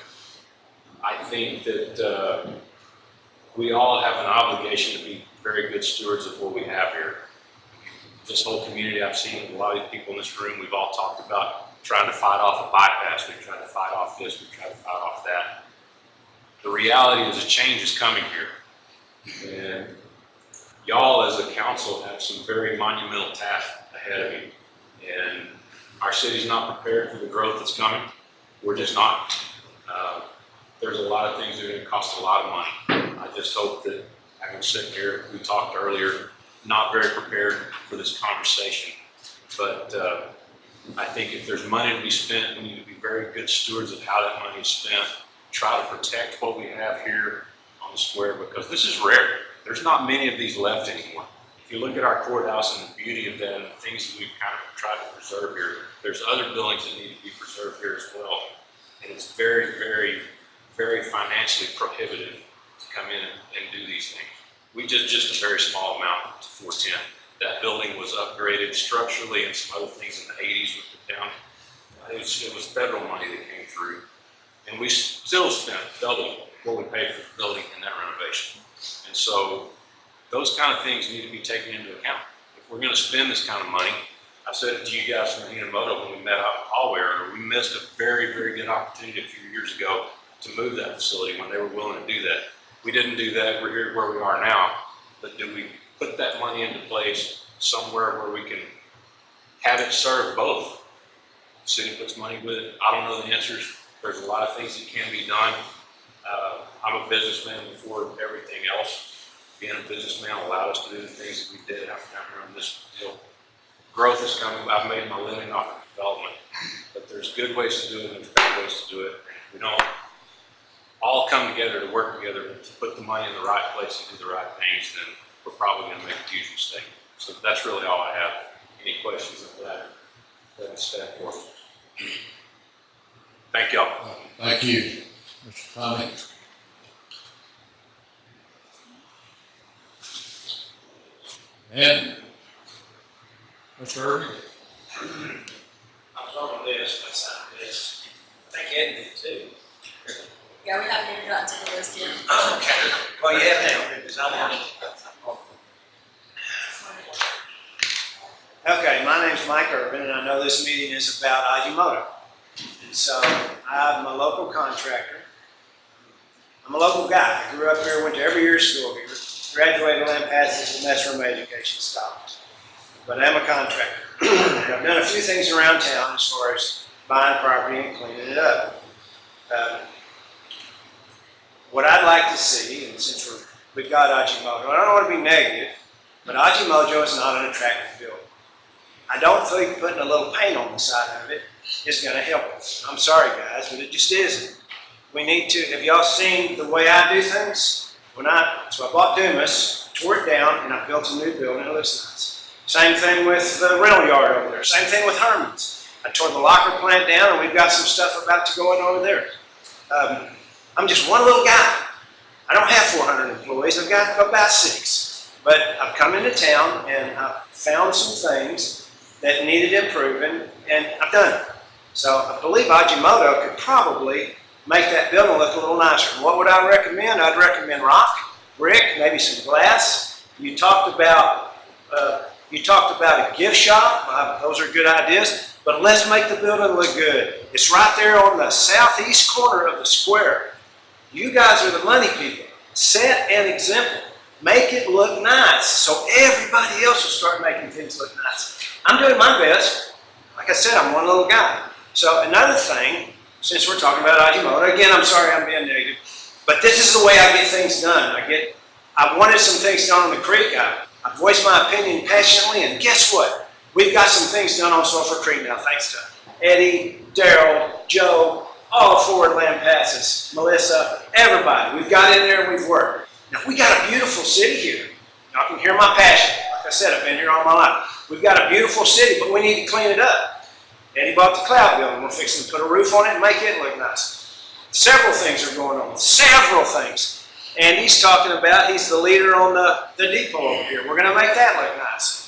I think that we all have an obligation to be very good stewards of what we have here. This whole community, I've seen a lot of people in this room, we've all talked about trying to fight off a bypass, we've tried to fight off this, we've tried to fight off that. The reality is a change is coming here. And y'all as a council have some very monumental tasks ahead of you. And our city's not prepared for the growth that's coming. We're just not. There's a lot of things that are gonna cost a lot of money. I just hope that, having sitting here, we talked earlier, not very prepared for this conversation. But I think if there's money to be spent, we need to be very good stewards of how that money is spent. Try to protect what we have here on the square, because this is rare. There's not many of these left anymore. If you look at our courthouse and the beauty of that and the things that we've kind of tried to preserve here, there's other buildings that need to be preserved here as well. And it's very, very, very financially prohibitive to come in and do these things. We did just a very small amount to 410. That building was upgraded structurally and some other things in the 80s with the town. It was federal money that came through. And we still spent double what we paid for the building in that renovation. And so those kind of things need to be taken into account. If we're gonna spend this kind of money, I said it to you guys from Hinomoto when we met out in the hallway earlier, we missed a very, very good opportunity a few years ago to move that facility when they were willing to do that. We didn't do that, we're here where we are now, but do we put that money into place somewhere where we can have it serve both? The city puts money with it, I don't know the answers. There's a lot of things that can be done. I'm a businessman before everything else. Being a businessman allowed us to do the things that we did after I'm this deal. Growth is coming. I've made my living off of development, but there's good ways to do it and there's bad ways to do it. If we don't all come together to work together to put the money in the right place and do the right things, then we're probably going to make a huge mistake. So that's really all I have. Any questions of that? That stand for. Thank y'all. Thank you, Mr. Tommy. And Mr. Irving? I was on this, I signed this. negative too. Yeah, we haven't even gotten to the list yet. Oh, okay. Well, you have now, because I'm on it. Okay, my name's Mike Urban, and I know this meeting is about Ajimoto. And so I'm a local contractor. I'm a local guy. I grew up here, went to every year of school here, graduated Lampasas, and that's where my education stopped. But I'm a contractor. And I've done a few things around town as far as buying property and cleaning it up. What I'd like to see, and since we've got Ajimoto, I don't want to be negative, but Ajimoto is not an attractive building. I don't think putting a little paint on the side of it is going to help us. I'm sorry, guys, but it just isn't. We need to, have y'all seen the way I do things? So I bought Dumas, tore it down, and I built a new building. It looks nice. Same thing with the rental yard over there. Same thing with Herman's. I tore the locker plant down, and we've got some stuff about to go in over there. I'm just one little guy. I don't have 400 employees. I've got about 6. But I've come into town, and I've found some things that needed improving, and I've done it. So I believe Ajimoto could probably make that building look a little nicer. What would I recommend? I'd recommend rock, brick, maybe some glass. You talked about a gift shop. Those are good ideas. But let's make the building look good. It's right there on the southeast corner of the square. You guys are the money people. Set an example. Make it look nice so everybody else will start making things look nice. I'm doing my best. Like I said, I'm one little guy. So another thing, since we're talking about Ajimoto, again, I'm sorry I'm being negative, but this is the way I get things done. I wanted some things done on the creek. I voiced my opinion passionately, and guess what? We've got some things done on Sulphur Creek now, thanks to Eddie, Daryl, Joe, all 4 Lampasas, Melissa, everybody. We've got in there and we've worked. Now, we got a beautiful city here. Y'all can hear my passion. Like I said, I've been here all my life. We've got a beautiful city, but we need to clean it up. Eddie bought the Cloud building. We're fixing to put a roof on it and make it look nice. Several things are going on. Several things. And he's talking about, he's the leader on the depot over here. We're going to make that look nice.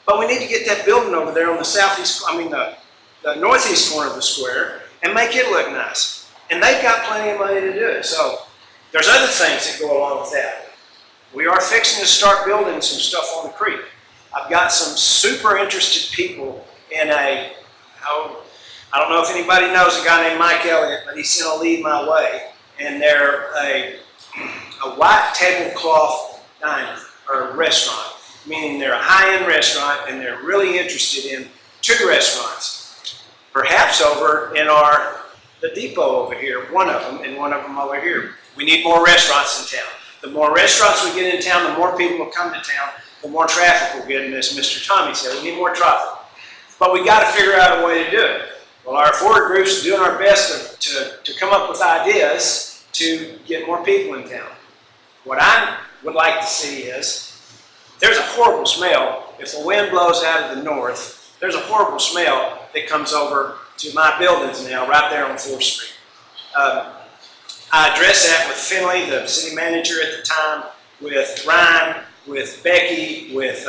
But we need to get that building over there on the the northeast corner of the square and make it look nice. And they've got plenty of money to do it. So there's other things that go along with that. We are fixing to start building some stuff on the creek. I've got some super interested people in I don't know if anybody knows a guy named Mike Elliott, but he sent a lead my way. And they're a white tablecloth diner or restaurant, meaning they're a high-end restaurant and they're really interested in 2 restaurants. Perhaps over in the depot over here, one of them, and one of them over here. We need more restaurants in town. The more restaurants we get in town, the more people will come to town, the more traffic we'll get, and as Mr. Tommy said, we need more traffic. But we got to figure out a way to do it. Well, our forward group's doing our best to come up with ideas to get more people in town. What I would like to see is, there's a horrible smell. If the wind blows out of the north, there's a horrible smell that comes over to my buildings now, right there on 4th Street. I addressed that with Finley, the city manager at the time, with Ryan, with Becky, with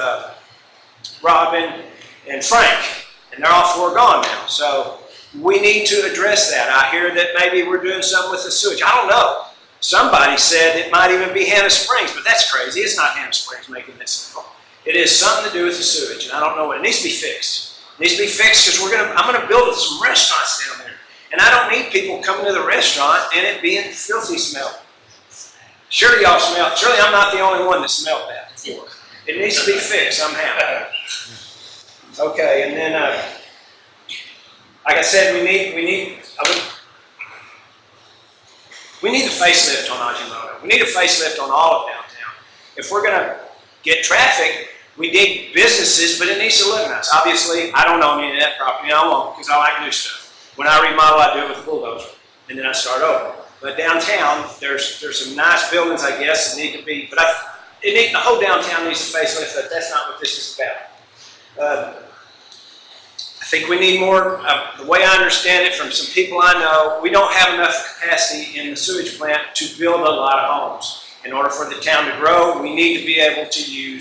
Robin, and Frank. And they're all 4 gone now. So we need to address that. I hear that maybe we're doing something with the sewage. I don't know. Somebody said it might even be Hannah Springs, but that's crazy. It's not Hannah Springs making this simple. It is something to do with the sewage, and I don't know what. It needs to be fixed. It needs to be fixed because I'm going to build some restaurants down there. And I don't need people coming to the restaurant and it being filthy smell. Surely y'all smell it. Surely I'm not the only one that smelled that before. It needs to be fixed somehow. Okay, and then, like I said, we need a facelift on Ajimoto. We need a facelift on all of downtown. If we're going to get traffic, we need businesses, but it needs to look nice. Obviously, I don't own any of that property. I won't, because I like new stuff. When I remodel, I do it with a bulldozer, and then I start over. But downtown, there's some nice buildings, I guess, that need to be, but the whole downtown needs a facelift, but that's not what this is about. I think we need more, the way I understand it from some people I know, we don't have enough capacity in the sewage plant to build a lot of homes. In order for the town to grow, we need to be able to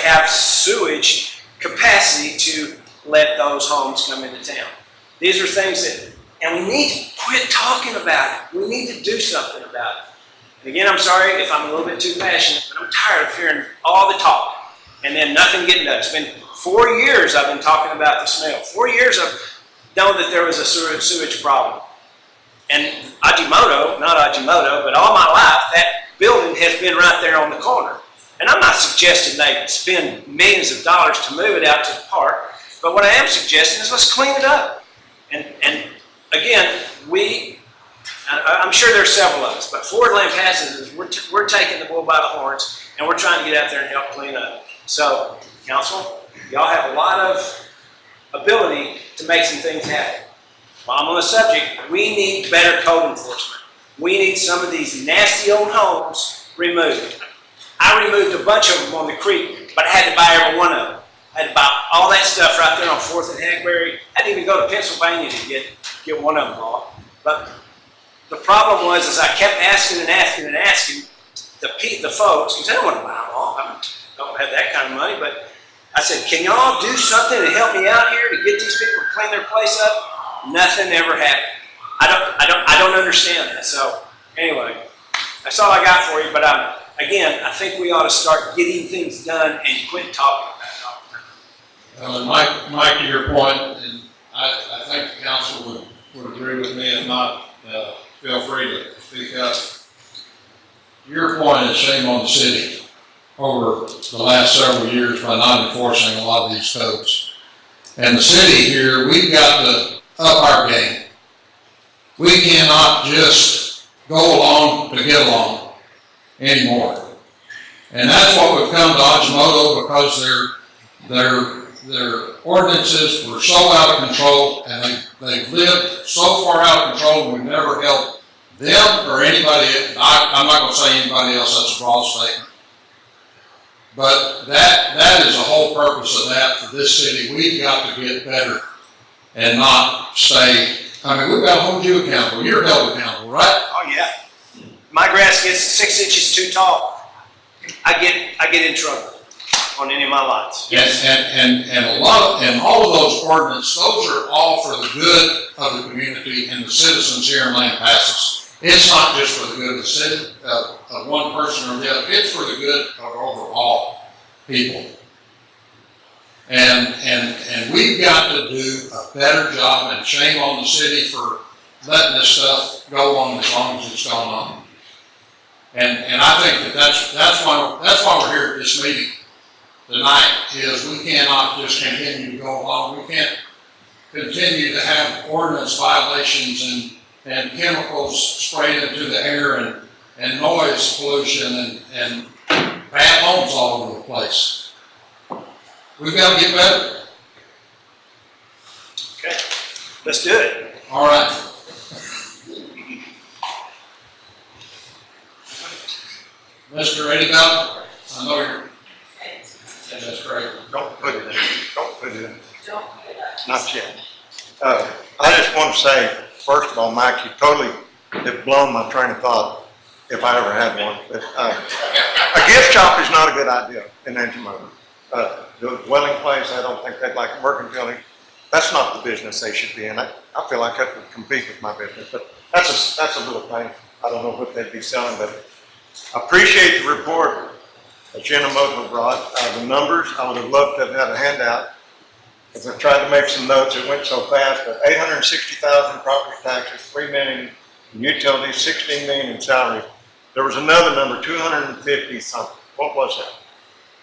have sewage capacity to let those homes come into town. These are things that And we need to quit talking about it. We need to do something about it. And again, I'm sorry if I'm a little bit too passionate, but I'm tired of hearing all the talk and then nothing getting done. It's been 4 years I've been talking about the smell. 4 years I've known that there was a sewage problem. And Ajimoto, not Ajimoto, but all my life, that building has been right there on the corner. And I'm not suggesting they spend millions of dollars to move it out to the park, but what I am suggesting is let's clean it up. And again, I'm sure there's several of us, but Ford Lampasas, we're taking the bull by the horns, and we're trying to get out there and help clean up. So, council, y'all have a lot of ability to make some things happen. While I'm on the subject, we need better code enforcement. We need some of these nasty old homes removed. I removed a bunch of them on the creek, but I had to buy every one of them. I had to buy all that stuff right there on 4th and Hagberry. I didn't even go to Pennsylvania to get one of them bought. But the problem was, is I kept asking and asking and asking the folks, because they don't want to buy them all. I don't have that kind of money, but I said, can y'all do something to help me out here to get these people to clean their place up? Nothing ever happened. I don't understand that. So anyway, that's all I got for you. But again, I think we ought to start getting things done and quit talking about it all the time. Mike, to your point, and I think the council would agree with me. If not, feel free to speak up. Your point is shame on the city over the last several years by not enforcing a lot of these codes. And the city here, we've got to up our game. We cannot just go along to get along anymore. And that's what we've come to Ajimoto, because their ordinances were so out of control, and they've lived so far out of control, and we've never helped them or anybody. I'm not going to say anybody else, that's a broad statement. But that is the whole purpose of that for this city. We've got to get better and not stay. I mean, we've got to hold you accountable. You're held accountable, right? Oh yeah. My grass gets 6 inches too tall, I get in trouble on any of my lots. Yes. And all of those ordinances, those are all for the good of the community and the citizens here in Lampasas. It's not just for the good of the city, of one person or the other. It's for the good of overall people. And we've got to do a better job, and shame on the city for letting this stuff go on as long as it's gone on. And I think that's why we're here at this meeting tonight, is we cannot just continue to go along. We can't continue to have ordinance violations and chemicals sprayed into the air and noise pollution and bad homes all over the place. We've got to get better. Okay, let's do it. All right. Mr. Eddie Bell, I know you're. That's great. Don't put it in. Don't put it in. Not yet. I just want to say, first of all, Mike, you totally have blown my train of thought, if I ever had one. But a gift shop is not a good idea in Ajimoto. The dwelling place, I don't think they'd like a mercantile. That's not the business they should be in. I feel like that would compete with my business, but that's a little thing. I don't know what they'd be selling, but I appreciate the report that Ajimoto brought. The numbers, I would have loved to have had a handout, because I tried to make some notes. It went so fast, but 860,000 property taxes, 3 million in utilities, 16 million in salaries. There was another number, 250 something. What was that?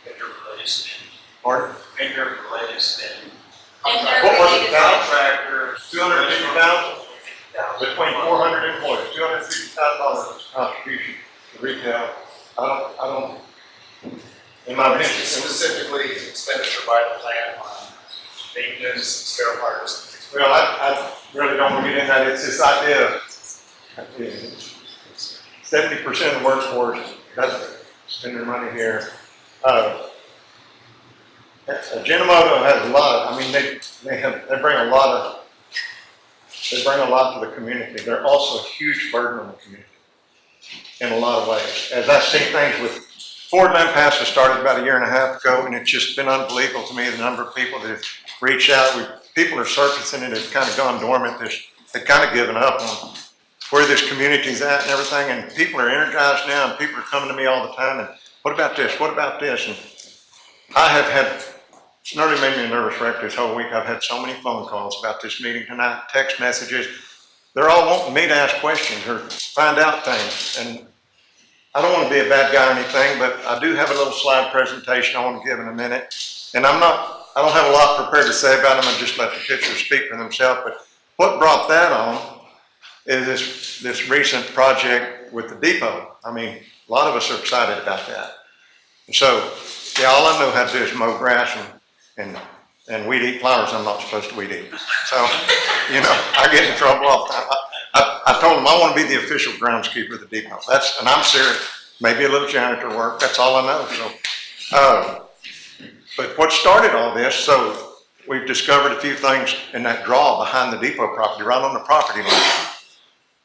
Vendor-related spending. Pardon? Vendor-related spending. What was it, Contractor. 250,000? Between 400 employees, $250,000 contribution to retail. I don't, in my opinion. Specifically expenditure by the plant on maintenance, spare parts. Well, I really don't want to get into that. It's this idea of 70% of the workforce doesn't spend their money here. Ajimoto has a lot of, I mean, they bring a lot to the community. They're also a huge burden on the community in a lot of ways. As I see things with Ford Lampasas started about 1.5 years ago, and it's just been unbelievable to me the number of people that have reached out. People are surfacing it. It's kind of gone dormant, this had kind of given up on where this community's at and everything, and people are energized now, and people are coming to me all the time, and what about this, what about this? And I have had, it's nearly made me a nervous wreck this whole week. I've had so many phone calls about this meeting tonight, text messages. They're all wanting me to ask questions or find out things, and I don't want to be a bad guy or anything, but I do have a little slide presentation I want to give in a minute, and I don't have a lot prepared to say about them. I just let the pictures speak for themselves, but what brought that on is this recent project with the depot. I mean, a lot of us are excited about that. So, yeah, all I know how to do is mow grass and weed eat flowers I'm not supposed to weed eat. So, you know, I get in trouble all the time. I told them I want to be the official groundskeeper of the depot. And I'm serious. Maybe a little janitor work. That's all I know. So, but what started all this, so we've discovered a few things in that draw behind the depot property, right on the property line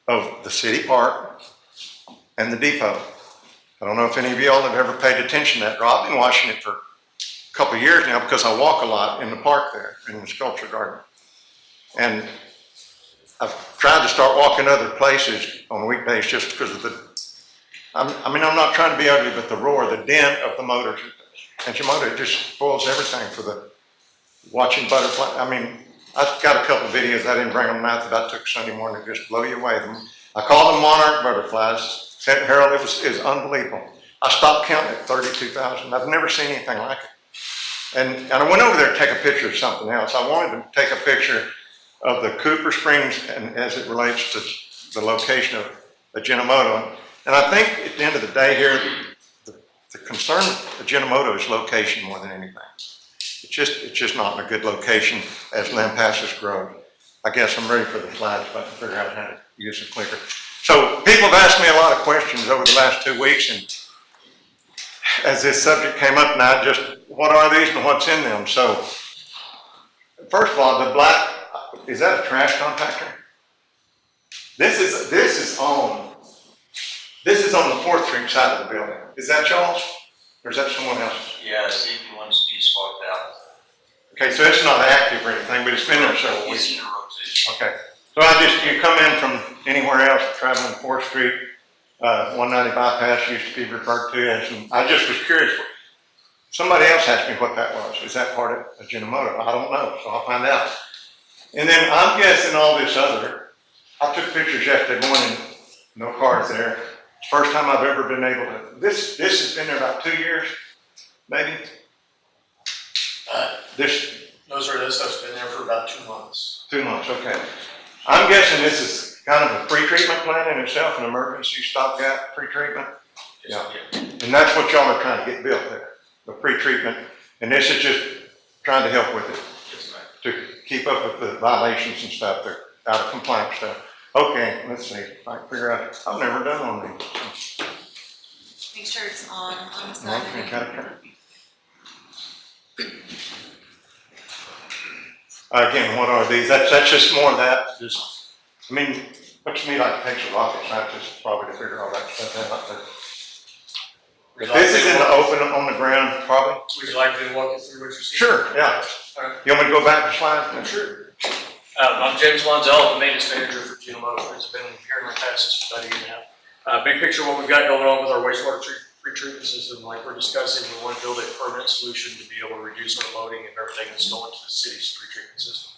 of the city park and the depot. I don't know if any of y'all have ever paid attention to that draw. I've been watching it for a couple of years now because I walk a lot in the park there, in the sculpture garden. And I've tried to start walking other places on weekdays just because of I'm not trying to be ugly, but the roar, the din of the motors. And your motor just spoils everything for the watching butterfly. I mean, I've got a couple of videos, I didn't bring them out, that I took Sunday morning to just blow you away. I call them monarch butterflies. St. Harold, it was unbelievable. I stopped counting at 32,000. I've never seen anything like it. And I went over there to take a picture of something else. I wanted to take a picture of the Cooper Springs and as it relates to the location of Ajinomoto. And I think at the end of the day here, the concern of Ajinomoto is location more than anything. It's just not in a good location as Lampasas grows. I guess I'm ready for the slides, but I can figure out how to use the clicker. So people have asked me a lot of questions over the last 2 weeks, and as this subject came up now, just what are these and what's in them? So first of all, the black, is that a trash compactor? This is on the 4th Street side of the building. Is that y'all's? Or is that someone else's? Yeah, see if you want to be swapped out. Okay, so it's not active or anything, but it's been there several weeks. It's in a rotation. Okay, so you come in from anywhere else, traveling 4th Street, 190 bypass used to be referred to as, and I just was curious. Somebody else asked me what that was. Is that part of Ajinomoto? I don't know, so I'll find out. And then I'm guessing all this other, I took pictures yesterday morning, no cars there. First time I've ever been able to, this has been there about 2 years, maybe? This stuff's been there for about 2 months. 2 months, okay. I'm guessing this is kind of a pre-treatment plant in itself, an emergency stopgap pre-treatment? Yeah. And that's what y'all are trying to get built there, the pre-treatment. And this is just trying to help with it, to keep up with the violations and stuff, the out of compliance stuff. Okay, let's see if I can figure out. I've never done one of these. Make sure it's on the side. Okay, got it. Again, what are these? That's just more of that. Just, I mean, looks to me like it takes a rocket scientist probably to figure all that stuff out. But this is in the open on the ground, probably. Would you like me to walk you through what you're seeing? Sure, yeah. All right. You want me to go back to slides? Sure. I'm James Lonzell, the maintenance manager for Ajinomoto Foods. I've been here in Lampasas for about a year now. Big picture, what we've got going on with our wastewater pre-treatment system, like we're discussing, we want to build a permanent solution to be able to reduce our loading of everything that's going to the city's pre-treatment system.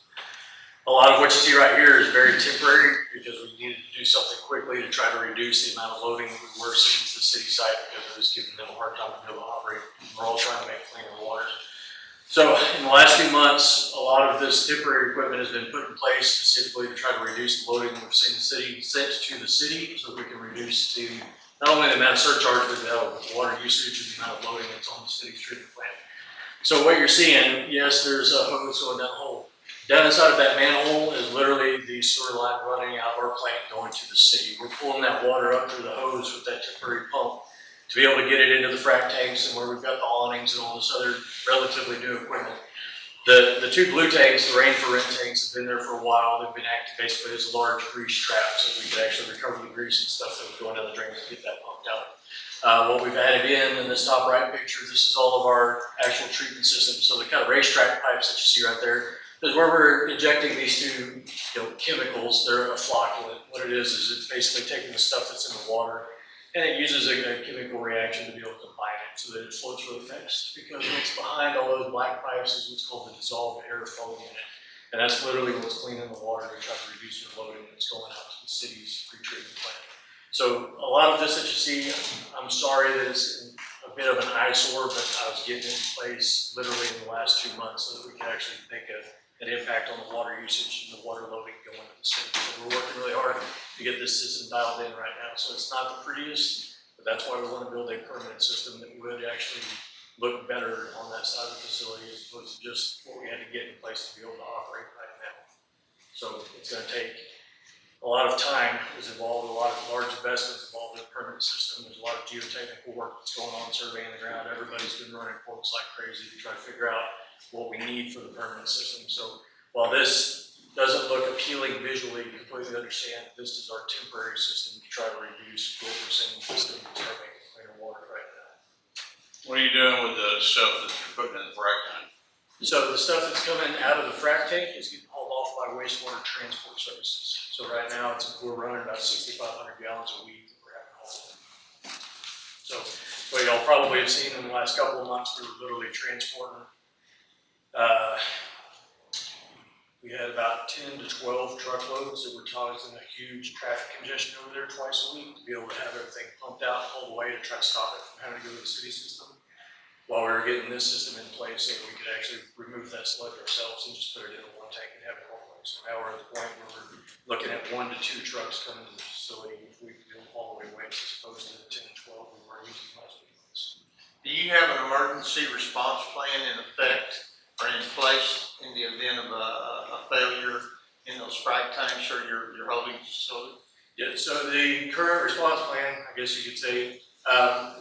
A lot of what you see right here is very temporary because we needed to do something quickly to try to reduce the amount of loading we were sending to the city site because it was giving them a hard time to be able to operate. We're all trying to make cleaner water. So in the last few months, a lot of this temporary equipment has been put in place specifically to try to reduce the loading we've seen the city sent to the city so we can reduce not only the amount of surcharge, but the amount of water usage and the amount of loading that's on the city's treatment plant. So what you're seeing, yes, there's a hose going down the hole. Down inside of that manhole is literally the sewer line running out of our plant going to the city. We're pulling that water up through the hose with that temporary pump to be able to get it into the frac tanks and where we've got the awnings and all this other relatively new equipment. The 2 blue tanks, the rain for rent tanks, have been there for a while. They've been active basically as a large grease trap so we could actually recover the grease and stuff that was going down the drain to get that pumped out. What we've added in this top right picture, this is all of our actual treatment systems. So the kind of racetrack pipes that you see right there, Because where we're injecting these two, chemicals, they're a flocculant. What it is it's basically taking the stuff that's in the water and it uses a chemical reaction to be able to combine it so that it floats really fast. Because what's behind all those black pipes is what's called the dissolved air foam in it. And that's literally what's cleaning the water to try to reduce your loading that's going out to the city's pre-treatment plant. So a lot of this that you see, I'm sorry that it's a bit of an eyesore, but I was getting it in place literally in the last 2 months so that we can actually make an impact on the water usage and the water loading going to the city. So we're working really hard to get this system dialed in right now. So it's not the prettiest, but that's why we want to build a permanent system that would actually look better on that side of the facility as opposed to just what we had to get in place to be able to operate right now. So it's going to take a lot of time, is involved, a lot of large investments involved in the permanent system. There's a lot of geotechnical work that's going on, surveying the ground. Everybody's been running quotes like crazy to try to figure out what we need for the permanent system. So while this doesn't look appealing visually, you completely understand that this is our temporary system to try to reduce what we're seeing in the city and start making cleaner water right now. What are you doing with the stuff that you're putting in the frac tank? So the stuff that's coming out of the frac tank is getting hauled off by wastewater transport services. So right now we're running about 6,500 gallons a week that we're having hauled. So what y'all probably have seen in the last couple of months, we were literally transporting. We had about 10 to 12 truckloads that were causing a huge traffic congestion over there twice a week to be able to have everything pumped out all the way to try to stop it from having to go to the city system. While we were getting this system in place so that we could actually remove that sludge ourselves and just put it in one tank and have it all away. So now we're at the point where we're looking at 1 to 2 trucks coming to the facility if we can do them all the way away as opposed to the 10 to 12 we were using last week. Do you have an emergency response plan in effect or in place in the event of a failure in those frac tanks or your holding facility? Yeah, so the current response plan, I guess you could say,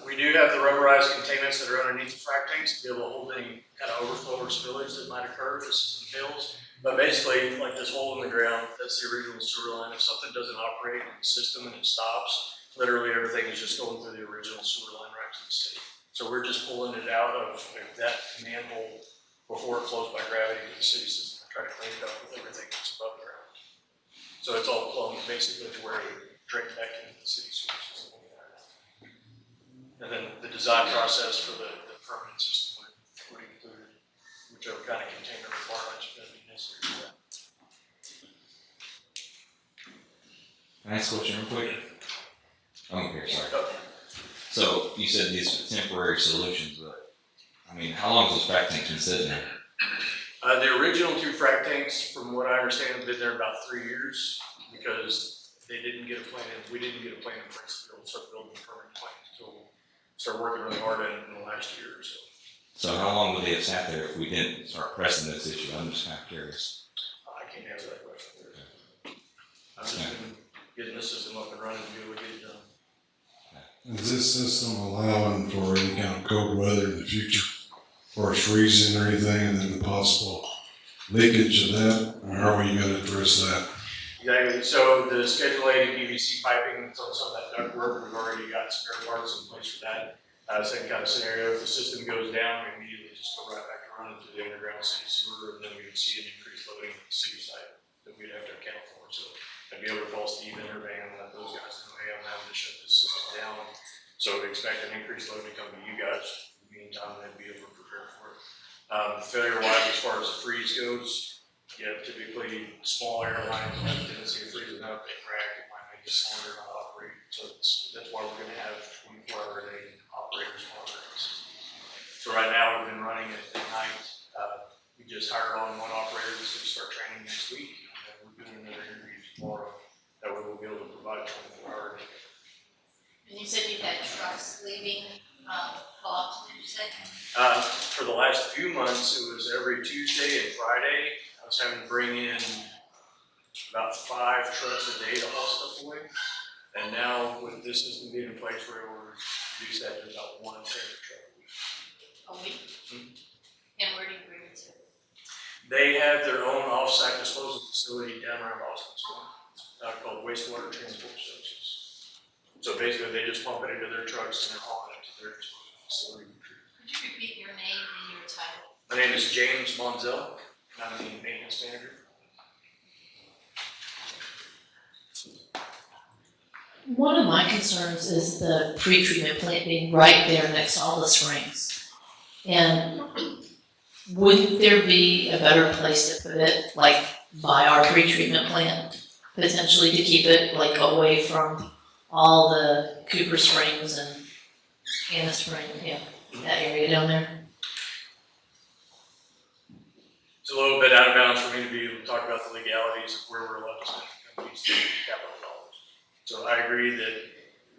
we do have the rubberized containments that are underneath the frac tanks to be able to hold any kind of overflow or spillage that might occur if the system fails. But basically, like this hole in the ground, that's the original sewer line. If something doesn't operate in the system and it stops, literally everything is just going through the original sewer line right to the city. So we're just pulling it out of that manhole before it flows by gravity to the city system and try to clean it up with everything that's above ground. So it's all plumbed basically to where it drains back into the city sewer system. And then the design process for the permanent system would include whichever kind of container requirements are going to be necessary for that. Can I ask a question real quick? I'm here, sorry. So you said these are temporary solutions, but I mean, how long has this frac tank been sitting there? The original 2 frac tanks, from what I understand, have been there about 3 years because they didn't get a plan in. We didn't get a plan in place to start building a permanent plant until we started working really hard at it in the last year or so. So how long would they have sat there if we didn't start pressing this issue? I'm just kind of curious. I can't answer that question. I've just been getting this system up and running to be able to get it done. Is this system allowing for any kind of cold weather in the future, or freezing or anything, and then the possible leakage of that? Or how are you going to address that? Exactly. So the Schedule A PVC piping that's on some of that ductwork, we've already got spare parts in place for that. Same kind of scenario. If the system goes down, we immediately just go right back to running through the underground city sewer, and then we would see an increased loading at the city site that we'd have to account for. So I'd be able to call Steve Intervan and let those guys know, hey, I'm having to shut this system down. So we expect an increased load to come to you guys. In the meantime, they'd be able to prepare for it. Failure-wise, as far as the freeze goes, yeah, typically small airlines have a tendency of freezing up, they crack, it might make the cylinder not operate. So that's why we're going to have 24-hour-a-day operators monitoring the system. So right now, we've been running it at night. We just hired on 1 operator that's going to start training next week. And we're doing another interview tomorrow. That way we'll be able to provide 24 hours. And you said you had trucks leaving, how often did you say? For the last few months, it was every Tuesday and Friday. I was having to bring in about 5 trucks a day to haul stuff away. And now with this system being in place, we're able to reduce that to about 1 trailer truck a week. A week? And where do you bring it to? They have their own off-site disposal facility down around Austin called Wastewater Transport Services. So basically, they just pump it into their trucks and they're hauling it to their disposal facility. Could you repeat your name and your title? My name is James Monzel. nominating maintenance manager. One of my concerns is the pre-treatment plant being right there next to all the springs. And wouldn't there be a better place to put it, like by our pre-treatment plant? Potentially to keep it like away from all the Cooper Springs and Anna Spring, yeah, that area down there. It's a little bit out of bounds for me to be able to talk about the legalities of where we're allowed to spend these capital dollars. So I agree that it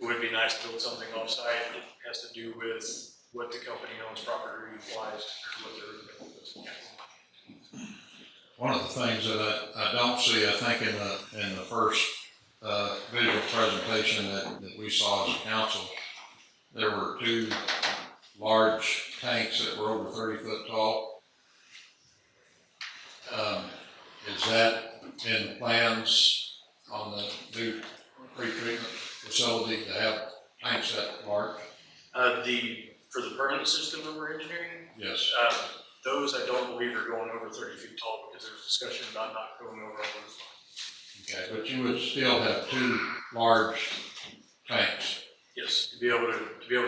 would be nice to build something off-site. It has to do with what the company owns property wise compared to what they're doing. One of the things that I don't see, I think in the first, visual presentation that we saw as a council, there were 2 large tanks that were over 30 foot tall. Is that in plans on the new pre-treatment facility to have tanks that large? For the permanent system that we're engineering, Yes. those I don't believe are going over 30 feet tall because there's discussion about not going over all those. Okay, but you would still have 2 large tanks. Yes, to be able to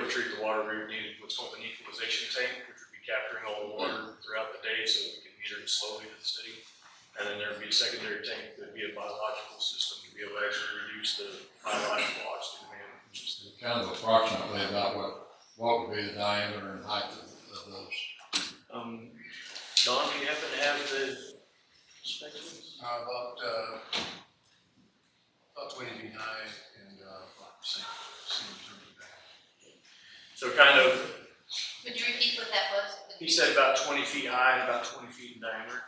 treat the water, we would need what's called an equalization tank, which would be capturing all the water throughout the day so we can meter it slowly to the city. And then there would be a secondary tank that would be a biological system to be able to actually reduce the biological oxygen demand, which is Kind of approximately about what would be the diameter and height of those? Don, do you happen to have the specs? About 20 feet high and, same So kind of, Would you repeat what that was? he said about 20 feet high and about 20 feet in diameter.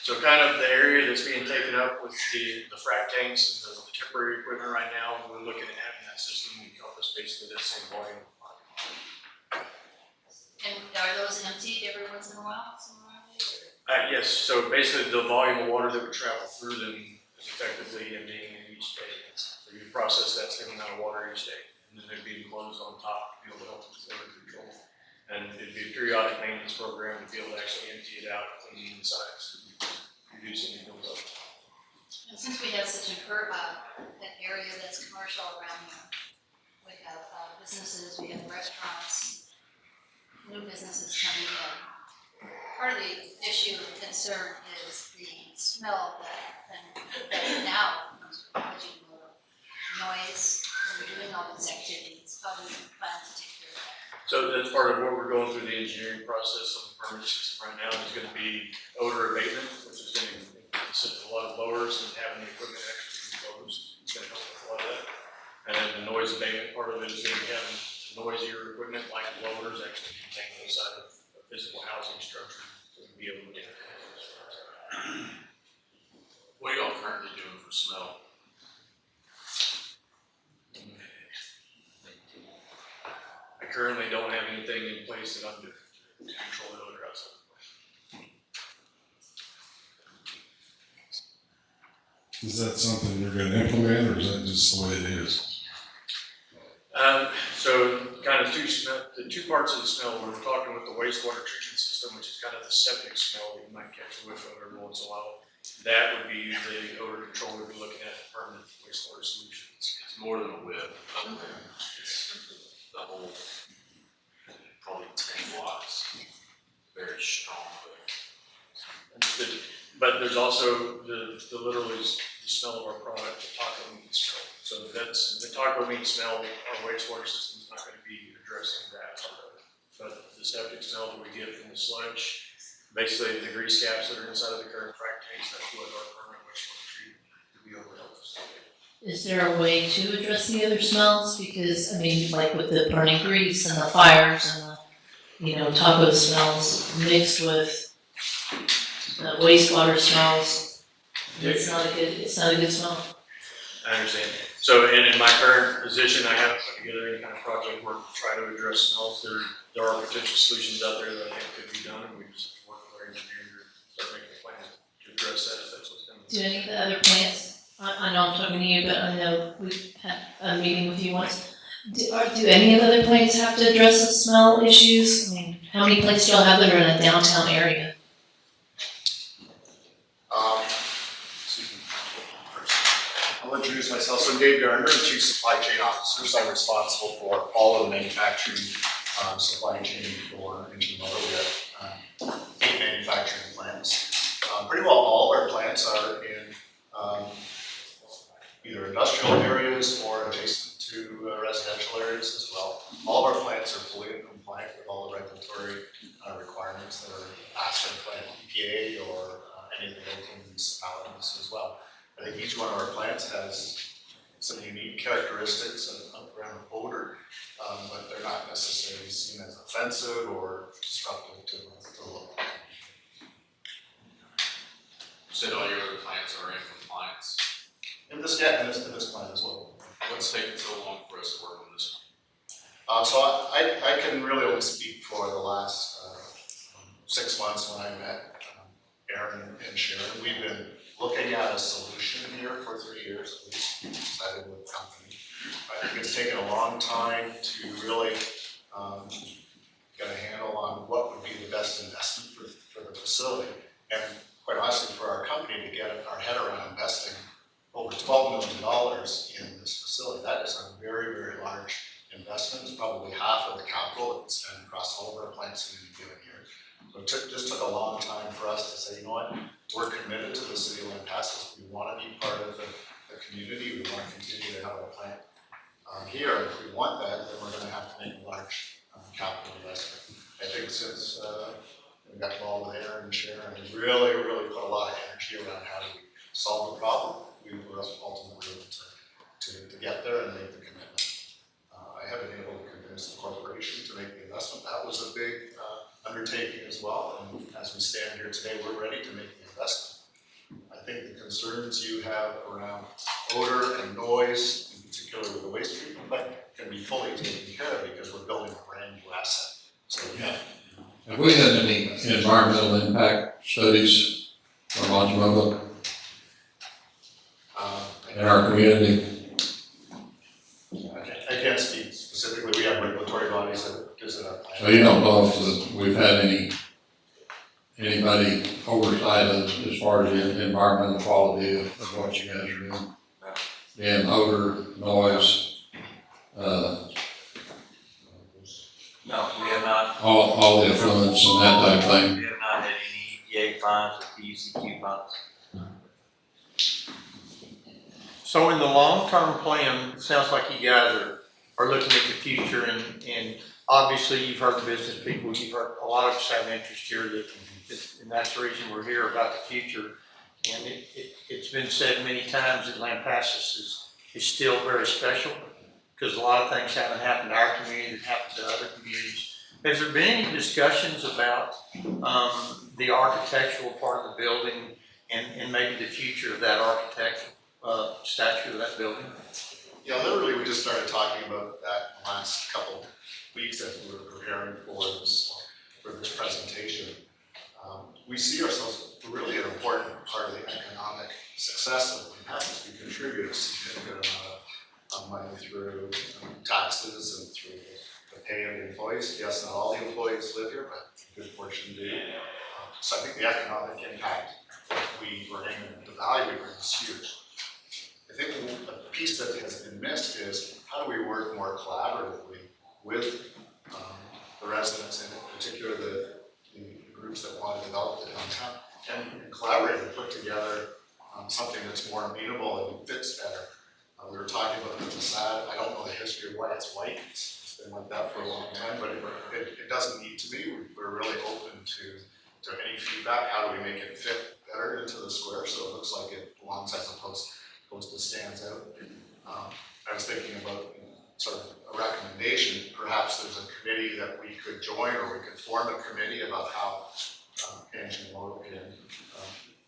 So kind of the area that's being taken up with the frac tanks and the temporary equipment right now, we're looking at having that system encompass basically that same volume. And are those emptied every once in a while, somewhere? Yes, so basically the volume of water that would travel through them is effectively emptying in each day. So you process that same amount of water each day, and then they'd be enclosed on top to be able to help with fluid control. And it'd be a periodic maintenance program to be able to actually empty it out, clean the sides, reducing the buildup. And since we have such an area that's commercial around here, we have businesses, we have restaurants, new businesses coming in. Part of the issue and concern is the smell that now comes from Hajimoto. Noise, when we're doing all these activities, how do we plan to take care of that? So that's part of what we're going through the engineering process of the permit system right now is going to be odor abatement, which is going to consist of a lot of blowers and having the equipment actually be closed. It's going to help with a lot of that. And then the noise abatement part of it is going to be having noisier equipment like blowers actually contained inside of a physical housing structure to be able to get it. What are y'all currently doing for smell? I currently don't have anything in place that I'm doing to control the odor outside. Is that something you're gonna implement, or is that just the way it is? So kind of the 2 parts of the smell, we're talking with the wastewater treatment system, which is kind of the septic smell that you might catch a whiff of every once in a while. That would be the odor control we'd be looking at, permanent wastewater solutions. It's more than a whip up there. It's the whole, probably 10 watts. Very strong, But there's also the literally the smell of our product, the taco meat smell. So that's the taco meat smell, our wastewater system is not going to be addressing that. But the septic smell that we get from the sludge, basically the grease caps that are inside of the current frac tanks, that's what our permanent wastewater treatment to be able to help us. Is there a way to address the other smells? Because, I mean, like with the burning grease and the fires and the, taco smells mixed with the wastewater smells, it's not a good smell. I understand. So in my current position, I haven't put together any kind of project work to try to address smells. There are potential solutions out there that I think could be done, and we just have to work with our engineer to start making a plan to address that if that's what's coming. Do any of the other plants, I know I'm talking to you, but I know we've had a meeting with you once. Do any of the other plants have to address the smell issues? I mean, how many plants do y'all have that are in a downtown area? I'll introduce myself. So Dave Gardner, Chief Supply Chain Officer. I'm responsible for all of the manufacturing supply chain for Ingimoto. We have 8 manufacturing plants. Pretty well all of our plants are in either industrial areas or adjacent to residential areas as well. All of our plants are fully compliant with all the regulatory requirements that are asked of by EPA or any of the local municipalities as well. I think each one of our plants has some unique characteristics around odor, but they're not necessarily seen as offensive or disruptive to the local. You said all your other plants are in compliance. In this plant as well. What's taking so long for us to work on this So I can really only speak for the last 6 months when I met Aaron and Sharon. We've been looking at a solution here for 3 years at least, decided with the company. I think it's taken a long time to really get a handle on what would be the best investment for the facility. And quite honestly, for our company to get our head around investing over $12 million in this facility, that is a very, very large investment. It's probably half of the capital that we spend across all of our plants in any given year. So it just took a long time for us to say, you know what, we're committed to the city of Lampasas. We want to be part of the community. We want to continue to have a plant here. And if we want that, then we're going to have to make a large capital investment. I think since we got involved with Aaron and Sharon, we really, really put a lot of energy around how do we solve the problem. We were ultimately able to get there and make the commitment. I have been able to convince the corporation to make the investment. That was a big undertaking as well, and as we stand here today, we're ready to make the investment. I think the concerns you have around odor and noise, in particular with the waste treatment plant, can be fully taken care of because we're building a brand new asset. So Yeah. Have we had any environmental impact studies from Ajimoto in our community? I can't speak specifically. We have regulatory bodies that visit our plant. So you don't know if we've had anybody oversight as far as the environmental quality of what you guys are doing? And odor, noise, No, we have not. all the influence and that type of thing. We have not had any EPA fines or PUCQ fines. So in the long-term plan, it sounds like you guys are looking at the future and obviously you've heard the business people, you've heard a lot of us have interest here and that's the reason we're here about the future. And it's been said many times that Lampasas is still very special because a lot of things haven't happened to our community that happened to other communities. Has there been any discussions about the architectural part of the building and maybe the future of that architectural statue of that building? Yeah, literally, we just started talking about that in the last couple weeks as we were preparing for this presentation. We see ourselves really an important part of the economic success of Lampasas. We contribute a significant amount of money through taxes and through the pay of the employees. Yes, not all the employees live here, but a good portion do. So I think the economic impact that we bring and the value we bring is huge. I think a piece that has been missed is how do we work more collaboratively with the residents and in particular the groups that want to develop the downtown and collaborate and put together something that's more amenable and fits better. We were talking about the facade. I don't know the history of why it's white. It's been like that for a long time, but it doesn't need to be. We're really open to any feedback. How do we make it fit better into the square so it looks like it belongs as opposed to stands out. I was thinking about sort of a recommendation. Perhaps there's a committee that we could join, or we could form a committee about how Angelo can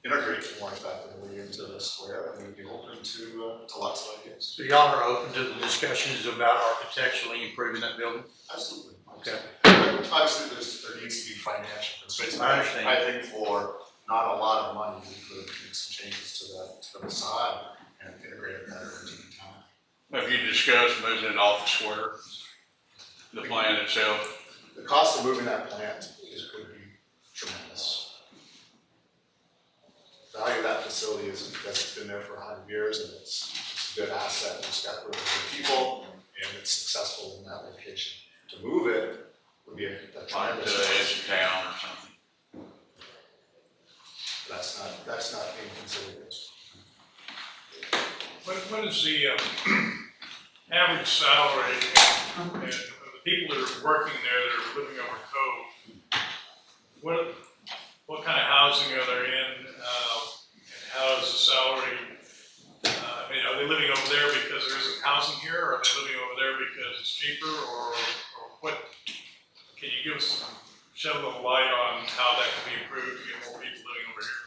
integrate more effectively into the square, and we'd be open to lots of ideas. So y'all are open to the discussions about architecturally improving that building? Absolutely. Okay. But obviously, there needs to be financial constraints. I understand. I think for not a lot of money, we could make some changes to the facade and integrate it better into the town. Have you discussed moving it off the square, the plan itself? The cost of moving that plant could be tremendous. The value of that facility is because it's been there for 100 years and it's it's a good asset, it's got really good people, and it's successful in that location. To move it would be a tremendous. To the edge of town or something. That's not being considered. What is the average salary and the people that are working there that are living over code? What kind of housing are they in? And how is the salary? I mean, are they living over there because there isn't housing here, or are they living over there because it's cheaper, or what? Can you give us shed a little light on how that can be improved to get more people living over here?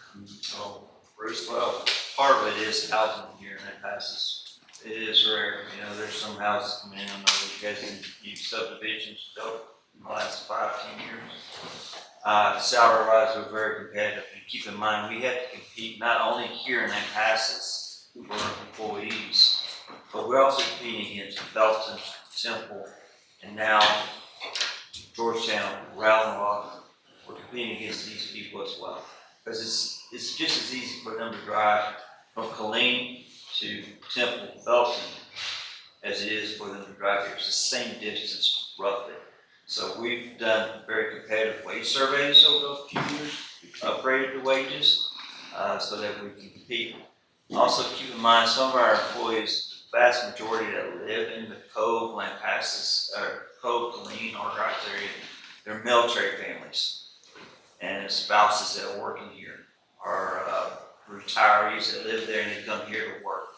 Oh, Bruce, well, part of it is housing here in Lampasas. It is rare, you know, there's some houses coming in, I know that you guys can use subdivisions built in the last 5-10 years. Salary wise, we're very competitive, and keep in mind, we have to compete not only here in Lampasas for employees, but we're also competing against Belton, Temple, and now Georgetown, Round Rock. We're competing against these people as well. Because it's just as easy for them to drive from Killeen to Temple, Belton, as it is for them to drive here. It's the same distance roughly. So we've done very competitive wage surveys over a few years. We've upgraded the wages so that we can compete. Also keep in mind, some of our employees, the vast majority that live in the Cove, Lampasas, or Cove, Killeen, or right area, they're military families. And spouses that are working here, or retirees that live there and they come here to work.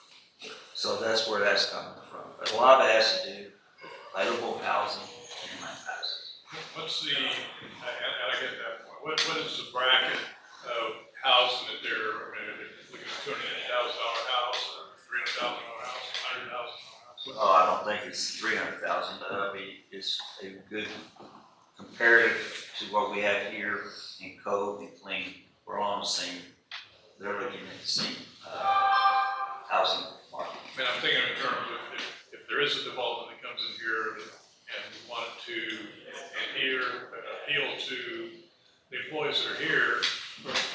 So that's where that's coming from. But a lot of it has to do with available housing in Lampasas. What's the, and I get that point, what is the bracket of housing that they're, I mean, are they looking at $280,000 house, or $300,000 house, $100,000 house? Oh, I don't think it's 300,000, but I mean, it's a good comparative to what we have here in Cove and Killeen. We're on the same, they're looking at the same housing market. I mean, I'm thinking in terms of if there is a development that comes in here and we wanted to appeal to the employees that are here,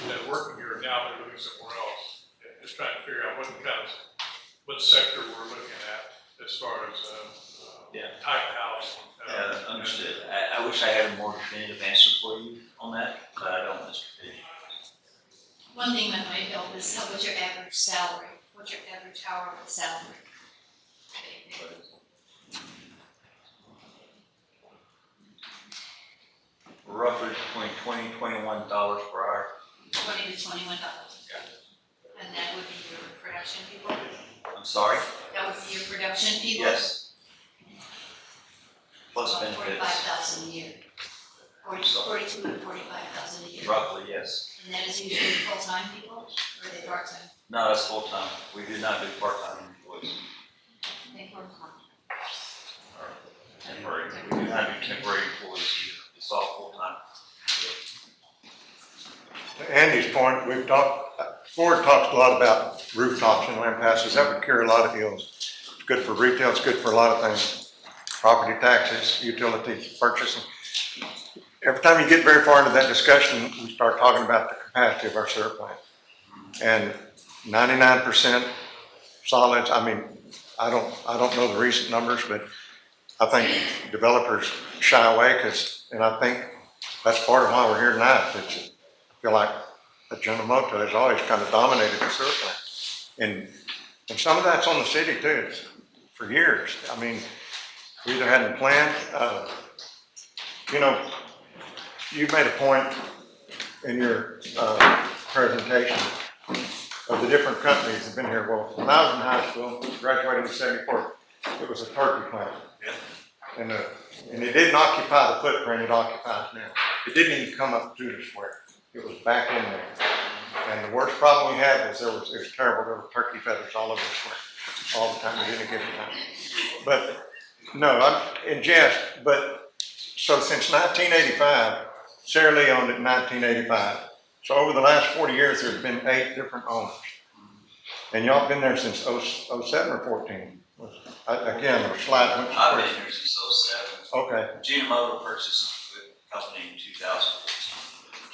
that are working here now, they're living somewhere else. And just trying to figure out what sector we're looking at as far as type of house. Understood. I wish I had a more definitive answer for you on that, but I don't, Mr. Fish. One thing that might help is what's your average salary? What's your average hourly salary? Roughly between $20 and $21 per hour. $20 to $21. And that would be your production people? I'm sorry? That would be your production people? Yes. Plus About benefits. $45,000 a year. 42 to 45,000 a year. Roughly, yes. And that is usually full-time people, or are they part-time? No, that's full-time. We do not do part-time employees. They part-time. Temporary. We do not do temporary employees either. It's all full-time. To Andy's point, we've talked, Ford talks a lot about rooftops in Lampasas. That would cure a lot of ills. It's good for retail, it's good for a lot of things. Property taxes, utilities, purchasing. Every time you get very far into that discussion, we start talking about the capacity of our sewer plant. And 99% solids, I mean, I don't know the recent numbers, but I think developers shy away and I think that's part of why we're here tonight. I feel like that General Motors has always kind of dominated the sewer plant. And some of that's on the city too, for years. I mean, we either hadn't planned, you know, you made a point in your presentation of the different companies that have been here. Well, when I was in high school, graduating in '74, it was a turkey plant. And it didn't occupy the footprint it occupies now. It didn't even come up to the square. It was back in there. And the worst problem we had was it was terrible. There were turkey feathers all over the square, all the time. We didn't get it done. But no, I'm in jest. But so since 1985, Sarah Lee owned it in 1985. So over the last 40 years, there's been 8 different owners. And y'all been there since 07 or 14? Again, the slide went. I've been here since 07. Okay. Gina Motor purchased the company in 2014.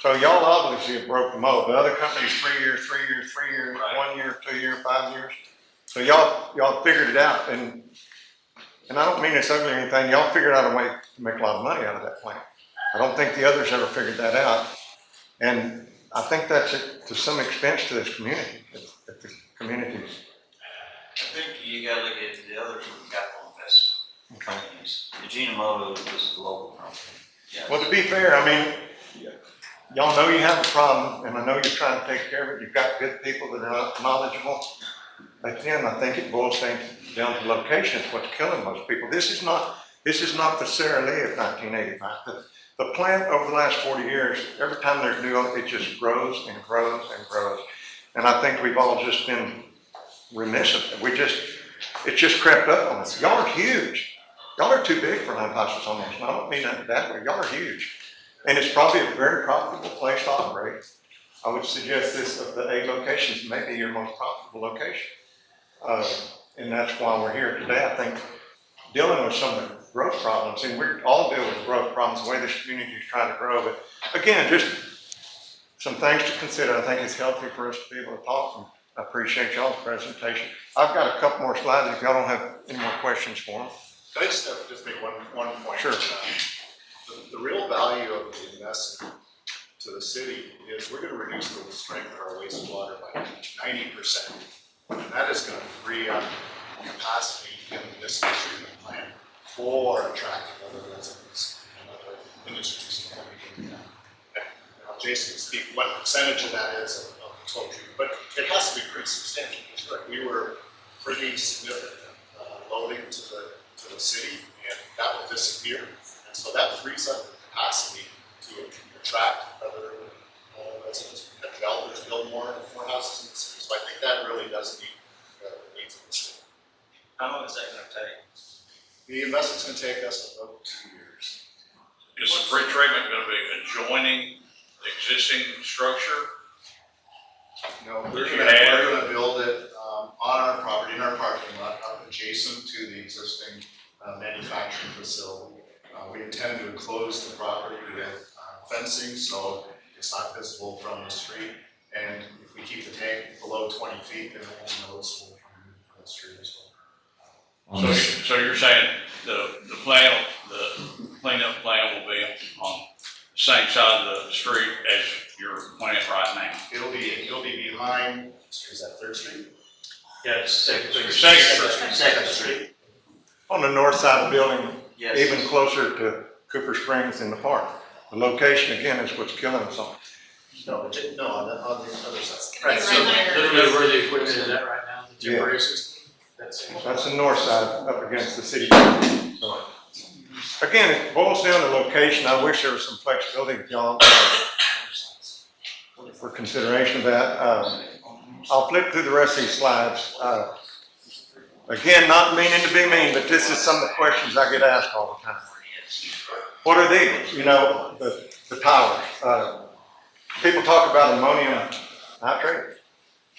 So y'all obviously have broke the mold. The other companies, 3 years, 3 years, 3 years, Right. 1 year, 2 years, 5 years. So y'all figured it out, and I don't mean this ugly or anything, y'all figured out a way to make a lot of money out of that plant. I don't think the others ever figured that out. And I think that's to some expense to this community, that the communities. I think you gotta look at the others with capital investment. Okay. The Ajinomoto was a local company. Yeah. Well, to be fair, I mean, y'all know you have a problem, and I know you're trying to take care of it. You've got good people that are knowledgeable. Again, I think it boils down to location. It's what's killing most people. This is not the Sara Lee of 1985. The plant over the last 40 years, every time there's new, it just grows and grows and grows. And I think we've all just been remiss of it. It's just crept up on us. Y'all are huge. Y'all are too big for Lampasas almost. And I don't mean that bad way. Y'all are huge. And it's probably a very profitable place to operate. I would suggest this of the 8 locations may be your most profitable location. And that's why we're here today. I think dealing with some of the growth problems, and we all deal with growth problems, the way this community is trying to grow. But again, just some things to consider. I think it's healthy for us to be able to talk, and I appreciate y'all's presentation. I've got a couple more slides if y'all don't have any more questions for them. Can I just make one point? Sure. The real value of the investment to the city is we're gonna reduce the strength of our wastewater by 90%. And that is gonna free up capacity in this treatment plant for attracting other residents and other industries coming in. Now, Jason can speak what percentage of that is of the total treatment, but it has to be pretty substantial. Like we were pretty significant loading to the city, and that will disappear. And so that frees up the capacity to attract other residents and developers, build more houses in the city. So I think that really does meet the needs of the city. How long is that gonna take? The investment's gonna take us about 2 years. Is the pre-treatment gonna be adjoining the existing structure? No, That we're you gonna, have? we're gonna build it on our property, in our parking lot, up adjacent to the existing manufacturing facility. We intend to enclose the property with fencing, so it's not visible from the street. And if we keep the tank below 20 feet, then it won't be noticeable from the street as well. So you're saying the cleanup plan will be on the same side of the street as your plant right now? It'll be behind, is that Third Street? Yeah, it's Second Street. Second Street. On the north side of the building, Yes. even closer to Cooper Springs in the park. The location, again, is what's killing us all. No, on the other side. Right, so Literally where the equipment is at right now, the temporary system. That's the north side up against the city. So, again, it boils down to location. I wish there was some flexibility with y'all for consideration of that. I'll flip through the rest of these slides. Again, not meaning to be mean, but this is some of the questions I get asked all the time. What are these? You know, the towers. People talk about ammonium nitrate.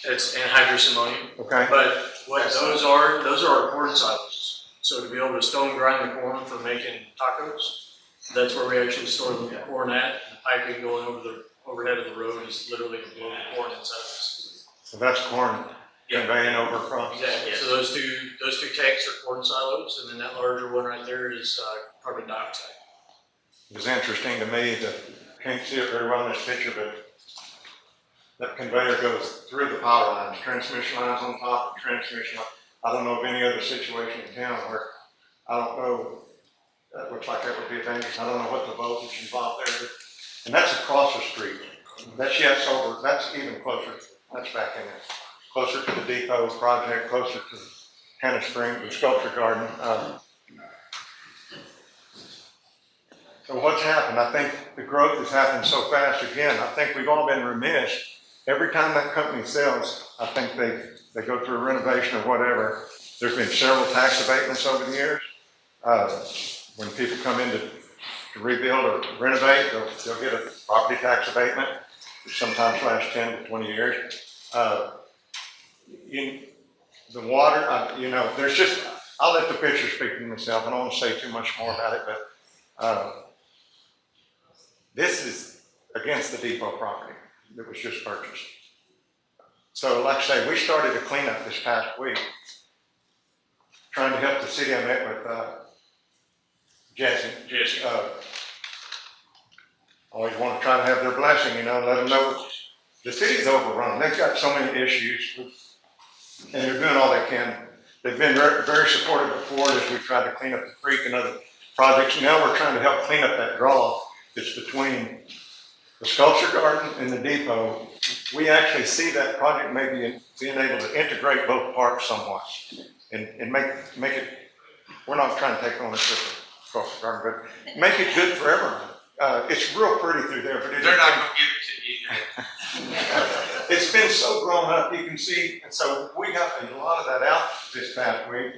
It's anhydrous ammonium. Okay. But what those are our corn silos. So to be able to stone grind the corn for making tacos, that's where we actually store the corn at. The piping going over the overhead of the road is literally to blow the corn inside this. So that's corn conveying over across. Exactly. So those two tanks are corn silos, and then that larger one right there is carbon dioxide. It was interesting to me that, can't see it very well in this picture, but that conveyor goes through the power lines, transmission lines on top of transmission line. I don't know of any other situation in town where, I don't know, that looks like that would be dangerous. I don't know what the voltage involved there, and that's across the street. That's over, that's even closer, that's back in there. Closer to the depot project, closer to Hannah Spring, the sculpture garden. So what's happened? I think the growth has happened so fast again. I think we've all been remiss. Every time that company sells, I think they go through a renovation or whatever. There's been several tax abatements over the years. When people come in to rebuild or renovate, they'll get a property tax abatement, which sometimes lasts 10 to 20 years. The water, there's just, I'll let the picture speak for themselves. I don't want to say too much more about it, but this is against the depot property that was just purchased. So like I say, we started a cleanup this past week. trying to help the city. I met with, Jesse. Always want to try to have their blessing, you know, let them know the city's overrun. They've got so many issues, and they're doing all they can. They've been very, very supportive before as we tried to clean up the creek and other projects. Now we're trying to help clean up that draw that's between the sculpture garden and the depot. We actually see that project maybe being able to integrate both parks somewhat and make it, we're not trying to take ownership of sculpture garden, but make it good for everyone. It's real pretty through there, but They're not gonna give it to you either. it's been so grown up, you can see, and so we got a lot of that out this past week.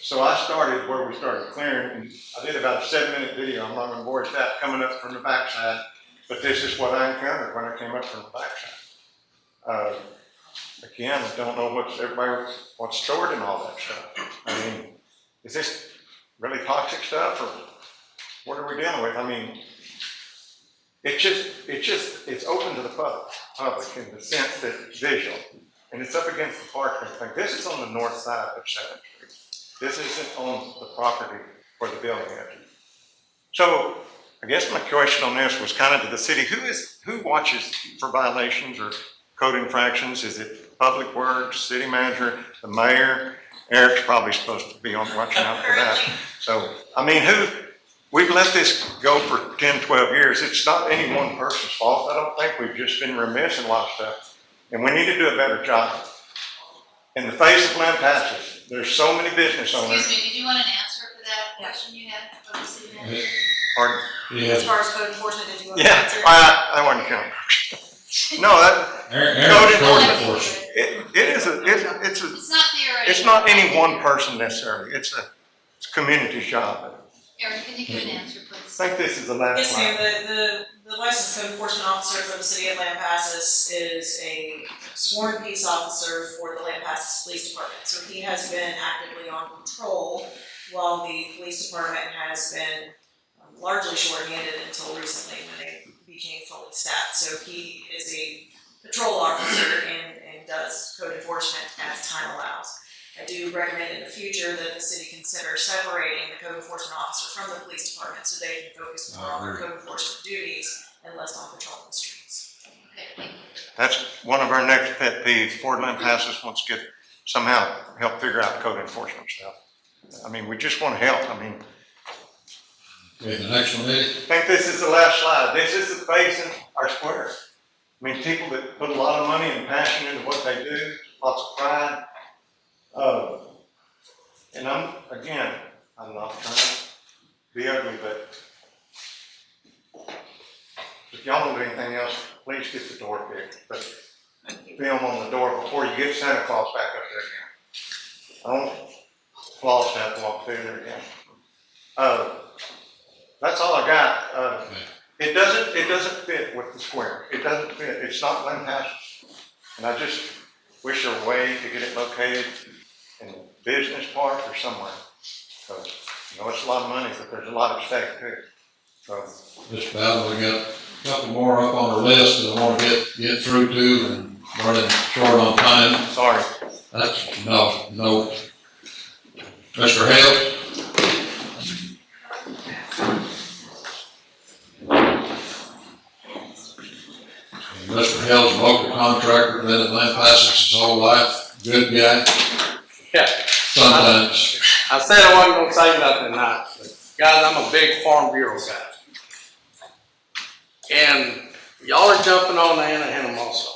So I started where we started clearing, and I did about a 7-minute video. I'm not gonna bore you with that coming up from the backside, but this is what I encountered when I came up from the backside. Again, I don't know what's stored in all that stuff. I mean, is this really toxic stuff, or what are we dealing with? I mean, it's open to the public in the sense that it's visual, and it's up against the park and everything. This is on the north side of 7th Street. This isn't on the property where the building is. So I guess my question on this was kind of to the city, who watches for violations or code infractions? Is it Public Works, city manager, the mayor? Eric's probably supposed to be on watching out for that. So, I mean, we've let this go for 10, 12 years. It's not any one person's fault. I don't think we've just been remiss in a lot of stuff. And we need to do a better job. In the face of Lampasas, there's so many business owners. Excuse me, did you want an answer for that question you had for the city manager? Pardon? As far as code enforcement, did you want an Yeah, answer? I wasn't counting. No, code enforcement. It's not theoretical. It's not any one person necessarily. It's a community job. Erin, can you give an answer, please? I think this is the last Yes, slide. ma'am. The licensed code enforcement officer for the city of Lampasas is a sworn peace officer for the Lampasas Police Department. So he has been actively on patrol while the police department has been largely shorthanded until recently when they became fully staffed. So he is a patrol officer and does code enforcement as time allows. I do recommend in the future that the city consider separating the code enforcement officer from the police department so they can focus more on their code enforcement duties and less on patrolling the streets. Okay, thank you. That's one of our next pet peeves. Fort Lampasas wants to somehow help figure out code enforcement stuff. I mean, we just want to help. I mean, Okay, the next one, Eddie. I think this is the last slide. This is the face in our square. I mean, people that put a lot of money and passion into what they do, lots of pride. And I'm not trying to be ugly, but if y'all don't do anything else, please get the door fixed. But film on the door before you get Santa Claus back up there again. I don't Claus have to walk through there again. That's all I got. It doesn't fit with the square. It doesn't fit. It's not Lampasas. And I just wish there were a way to get it located in the business park or somewhere. So, you know, it's a lot of money, but there's a lot at stake too. So, Mr. Bowden, we got a couple more up on our list that I want to get through to and running short on time. sorry. That's, no. Mr. Hale? Mr. Hale's a local contractor, been at Lampasas his whole life, good guy. Yeah. Sometimes. I said I wasn't gonna say nothing tonight, but guys, I'm a big Farm Bureau guy. And y'all are jumping on the Anaheim also.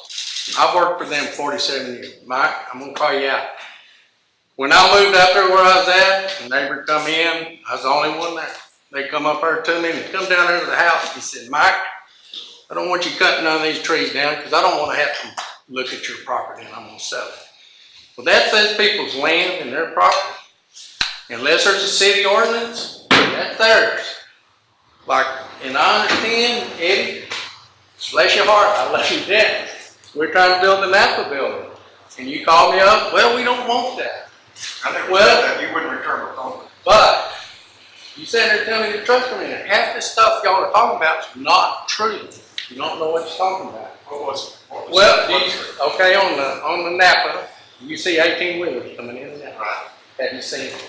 I've worked for them 47 years. Mike, I'm gonna call you out. When I moved out there where I was at, a neighbor come in, I was the only one there. They come up there to me and come down there to the house. He said, Mike, I don't want you cutting none of these trees down because I don't want to have to look at your property and I'm gonna sell it. Well, that's those people's land and their property. Unless there's a city ordinance, that's theirs. Like, and I understand, Eddie, bless your heart, I love you down. We're trying to build the Napa building. And you call me up, well, we don't want that. I never said that. You wouldn't return my phone. But you sitting there telling me the truck's coming in. Half the stuff y'all are talking about is not true. You don't know what you're talking about. What was it? Well, okay, on the Napa, you see 18 wheelers coming in and out. Right. Have you seen them?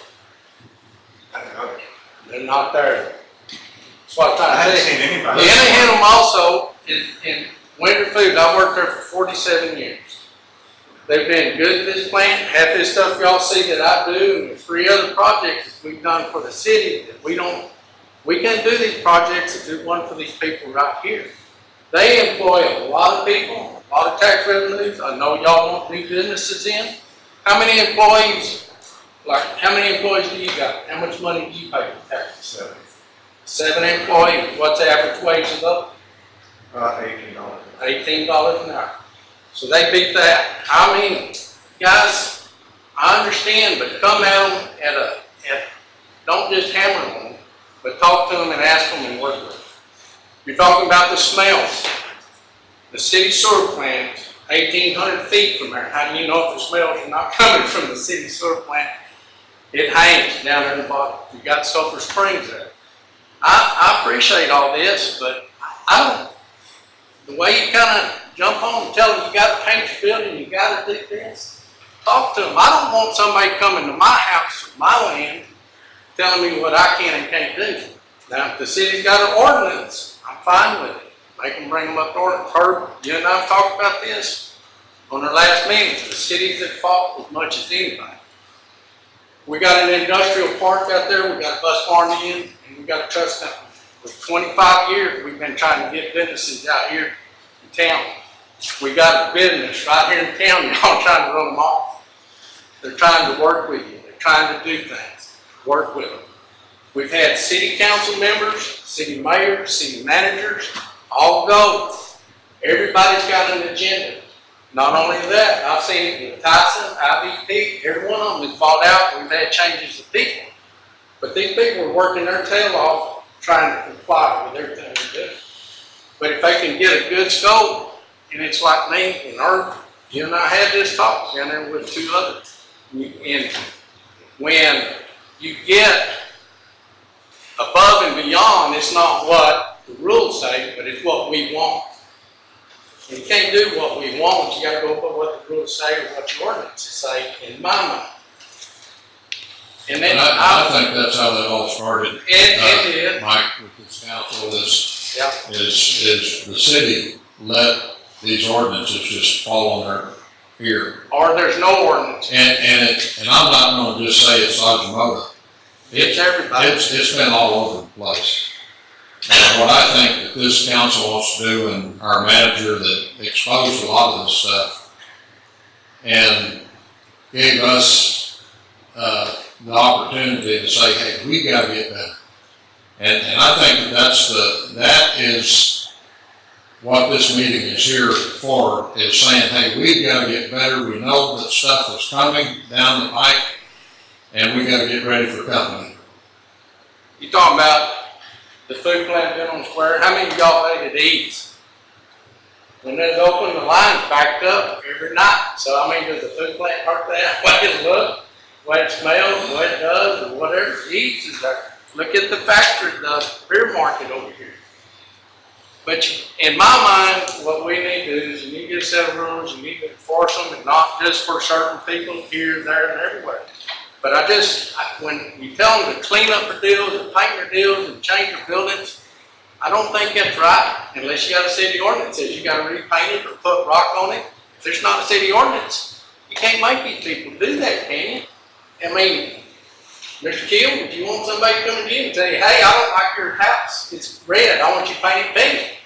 They're not there. That's what I'm trying to I tell haven't you. seen anybody. The Interim also in Winter Food, I worked there for 47 years. They've been good to this plant. Half this stuff y'all see that I do, and the 3 other projects that we've done for the city that we can't do these projects if it wasn't for these people right here. They employ a lot of people, a lot of tax revenues. I know y'all want new businesses in. How many employees, how many employees do you got? How much money do you pay for taxes? 7 employees. What's the average wage of those? $18. $18 an hour. So they beat that. I mean, guys, I understand, but come at them don't just hammer on them, but talk to them and ask them and work with them. You're talking about the smells. The city sewer plant, 1,800 feet from there. How do you know if the smells are not coming from the city sewer plant? It hangs down there in the bottom. You got Sulphur Springs there. I appreciate all this, but the way you kind of jump on and tell them you got to paint your building, you got to do this, talk to them. I don't want somebody coming to my house or my land telling me what I can and can't do. Now, if the city's got an ordinance, I'm fine with it. Make them bring them up to ordinance. Herb, you and I have talked about this on our last meetings. The city's at fault as much as anybody. We got an industrial park out there, we got a bus barn in, and we got a trust company. For 25 years, we've been trying to get businesses out here in town. We got a business right here in town, y'all trying to run them off. They're trying to work with you. They're trying to do things. Work with them. We've had city council members, city mayors, city managers, all go. Everybody's got an agenda. Not only that, I've seen it with Tyson, IVP, every one of them has bought out. We've had changes of people. But these people are working their tail off trying to comply with everything we do. But if they can get a good scope, and it's like me and Herb, you and I had this talk down there with 2 others. And when you get above and beyond, it's not what the rules say, but it's what we want. And you can't do what we want, you gotta go by what the rules say or what your ordinances say, in my mind. And then I think that's how that all started. It did. Mike, with this council, is Yep. the city let these ordinances just fall on their ear. Or there's no ordinance. And I'm not gonna just say it's Ajimoto. It's everybody. It's been all over the place. And what I think that this council wants to do, and our manager that exposed a lot of this stuff and gave us the opportunity to say, hey, we got to get better. And I think that is what this meeting is here for, is saying, hey, we've got to get better. We know that stuff is coming down the pike, and we got to get ready for company. You talking about the food plant down on the square? How many of y'all ate at Eats? When it's open, the line's backed up every night. So I mean, does the food plant hurt that? Way it look, way it smells, way it does, or whatever. Eats is there. Look at the factory, the beer market over here. But in my mind, what we need to do is you need to get a set of rules, you need to enforce them, and not just for certain people here, there, and everywhere. But when you tell them to clean up their deals and paint their deals and change their buildings, I don't think that's right. Unless you got a city ordinance that says you got to repaint it or put rock on it. If there's not a city ordinance, you can't make these people do that, can you? I mean, Mr. Keel, would you want somebody coming to you and say, hey, I don't like your house. It's red. I want you painted pink.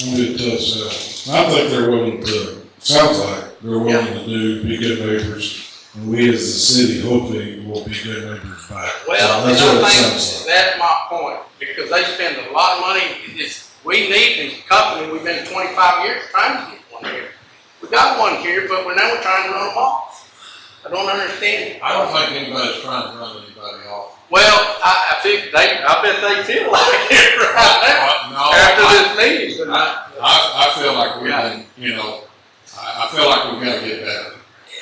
I mean, it does, I think they're willing to, sounds like they're willing to be good neighbors. And we as the city hopefully will be good neighbors back. Well, that's and what it I sounds think like. that's my point, because they spend a lot of money. We need this company. We've been 25 years trying to get one here. We got one here, but now we're trying to run them off. I don't understand it. I don't think anybody's trying to run anybody off. Well, I bet they feel like it right now after this meeting. But I feel like we've been, I feel like we've got to get better.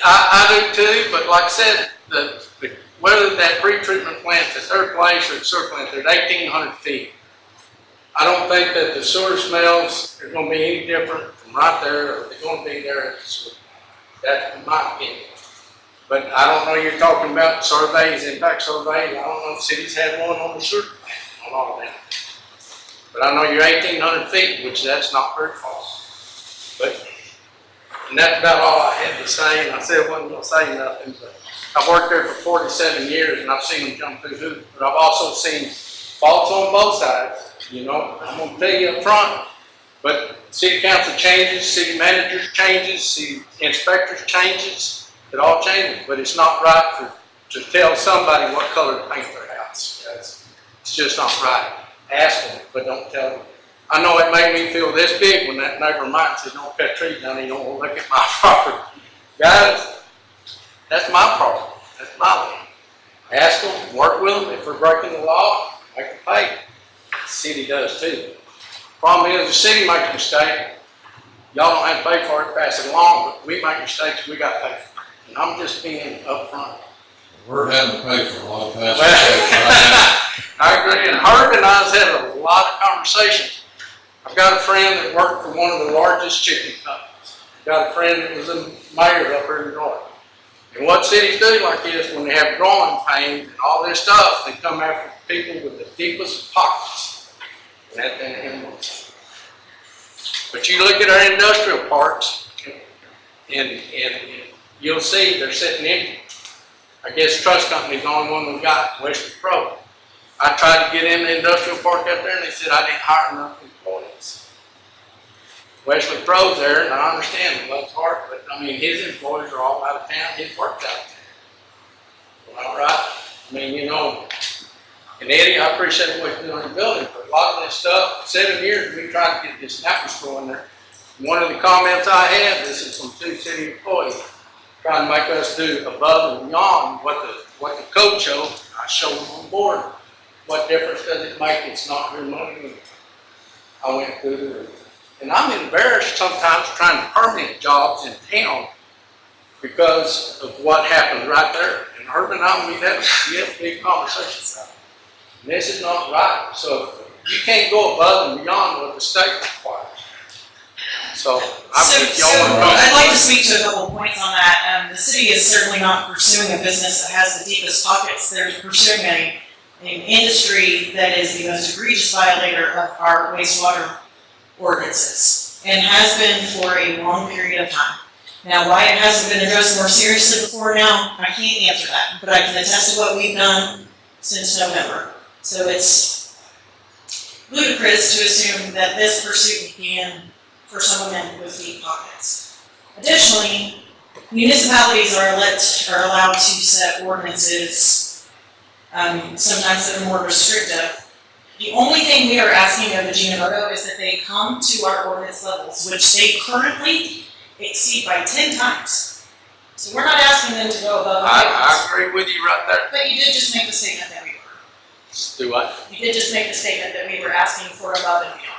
I do too, but like I said, whether that pre-treatment plant's at their place or the sewer plant, they're at 1,800 feet. I don't think that the sewer smells are going to be any different from right there, or they're going to be there at the sewer. That's my opinion. But I don't know, you're talking about surveys, impact surveys, I don't know if cities had one on the sewer plant, on all of that. But I know you're 1,800 feet, which that's not very far. But, and that's about all I had to say, and I said I wasn't gonna say nothing, but I've worked there for 47 years and I've seen them jump through hoops, but I've also seen faults on both sides, you know, I'm gonna tell you up front. But city council changes, city managers changes, city inspectors changes, it all changes, but it's not right to tell somebody what color to paint their house. It's just not right. Ask them, but don't tell them. I know it made me feel this big when that neighbor of mine said, don't cut trees down, you don't want to look at my property. Guys, that's my problem, that's my land. Ask them, work with them, if they're breaking the law, make them pay. The city does too. Problem is, the city makes a mistake, y'all don't have to pay for it, pass it along, but we make mistakes, we got to pay for it. And I'm just being upfront. We're having to pay for a lot of past mistakes right now. I agree, and Herb and I have had a lot of conversations. I've got a friend that worked for one of the largest chicken companies. I've got a friend that was a mayor up here in Georgia. And what cities do like this, when they have growing pains and all this stuff, they come after people with the deepest pockets. And that ain't him. But you look at our industrial parks, and you'll see they're sitting empty. I guess Trust Company's the only one we got, Wesley Pro. I tried to get in the industrial park up there and they said I didn't hire enough employees. Wesley Pro's there, and I understand he loves hard, but I mean his employees are all out of town, his work's out there. Well, all right. I mean, you know, and Eddie, I appreciate what you're doing in the building, but a lot of this stuff, 7 years we tried to get this snapper store in there. One of the comments I had, this is from 2 city employees, trying to make us do above and beyond what the code showed. I showed them on board. What difference does it make? It's not your money. I went through it. And I'm embarrassed sometimes trying to permit jobs in town because of what happened right there. And Herb and I, we've had a big conversation about it. And this is not right. So you can't go above and beyond what the state requires. So I'd like to speak to a couple of points on that. The city is certainly not pursuing a business that has the deepest pockets. They're pursuing an industry that is the most egregious violator of our wastewater ordinances and has been for a long period of time. Now, why it hasn't been addressed more seriously before now, I can't answer that, but I can attest to what we've done since November. So it's ludicrous to assume that this pursuit began for someone with deep pockets. Additionally, municipalities are allowed to set ordinances, sometimes that are more restrictive. The only thing we are asking of the Ajinomoto is that they come to our ordinance levels, which they currently exceed by 10 times. So we're not asking them to go above and beyond. I agree with you right there. But you did just make the statement that we were. Do what? You did just make the statement that we were asking for above and beyond.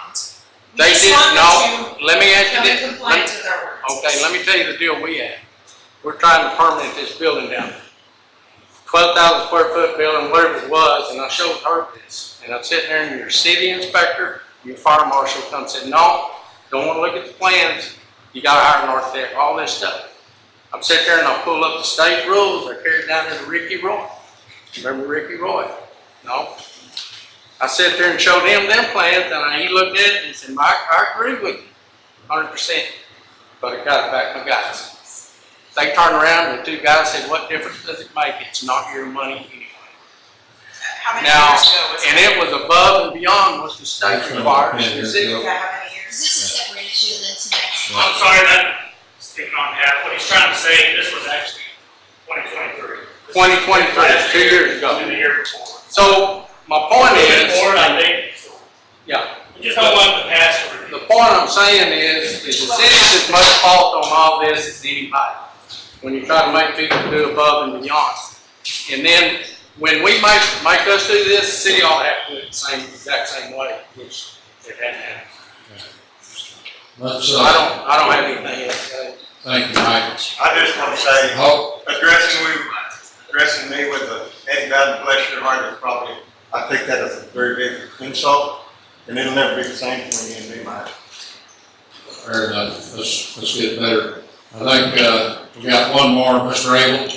They didn't know. Let me ask you Come this. in compliance with our ordinances. Okay, let me tell you the deal we have. We're trying to permit this building down there. 12,000 square foot building, whatever it was, and I showed her this. And I'm sitting there and your city inspector, your fire marshal comes and said, no, don't want to look at the plans. You got to hire an architect, all this stuff. I'm sitting there and I pull up the state rules. They're carried down there to Ricky Roy. Remember Ricky Roy? No. I sat there and showed him them plans, and he looked at it and said, Mike, I agree with you, 100%. But I got to back my guys. They turned around and the 2 guys said, what difference does it make? It's not your money anyway. How many Now, years ago was and it was above and beyond what the state requires. You see? that? How many years? This is a separate issue than tonight's. I'm sorry, that, speaking on behalf, what he's trying to say, this was actually 2023. 2023, 2 years ago. And the year before. So, my point is. Before, I think, so. Yeah. We just don't want the past to repeat. The point I'm saying is the city's as much fault on all this as anybody. When you try to make people do above and beyond. And then, when we make us do this, the city ought to have to do it the exact same way, which it hadn't happened. So I don't have anything else to say. Thank you, Mike. I just want to say, addressing me with the head God bless your heart is probably, I think that is a very big insult, and it'll never be the same for me and me, Mike. Fair enough. Let's get better. I think we got one more, Mr. Abel.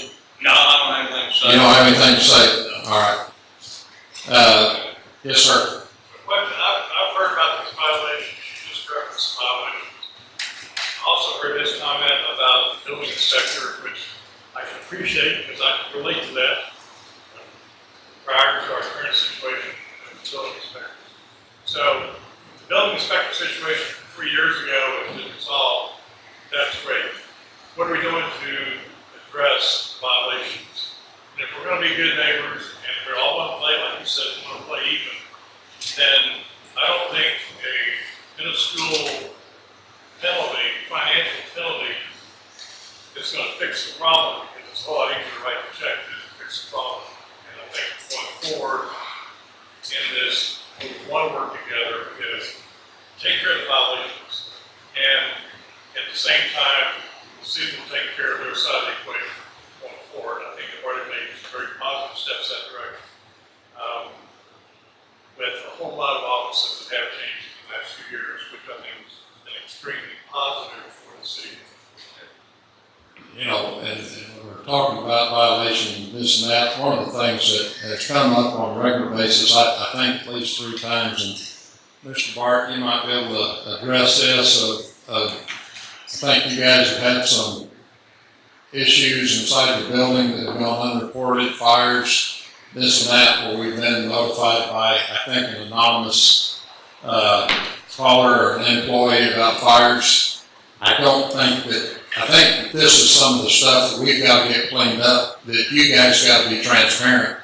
No, I don't have anything to say. You don't have anything to say? All right. Yes, sir. Question, I've heard about these violations, you just referenced violations. I also heard his comment about the building inspector, which I can appreciate because I can relate to that prior to our current situation with the building inspector. So, the building inspector situation 3 years ago has been resolved. That's great. What are we doing to address violations? And if we're gonna be good neighbors and we're all gonna play, like you said, we wanna play even, then I don't think a minuscule penalty, financial penalty, is gonna fix the problem, because it's a lot easier to write the check than to fix the problem. And I think going forward in this, we wanna work together, is take care of the violations, and at the same time, the city will take care of their side of the equation going forward. I think they've already made some very positive steps that direction. With a whole lot of offices that have changed in the last few years, which I think has been extremely positive for the city. You know, and we're talking about violations, this and that. One of the things that has come up on a regular basis, I think at least 3 times, and Mr. Bart, you might be able to address this, I think you guys have had some issues inside the building that have gone unreported, fires, this and that, where we've been notified by, I think, an anonymous caller or an employee about fires. I think this is some of the stuff that we've got to get cleaned up, that you guys got to be transparent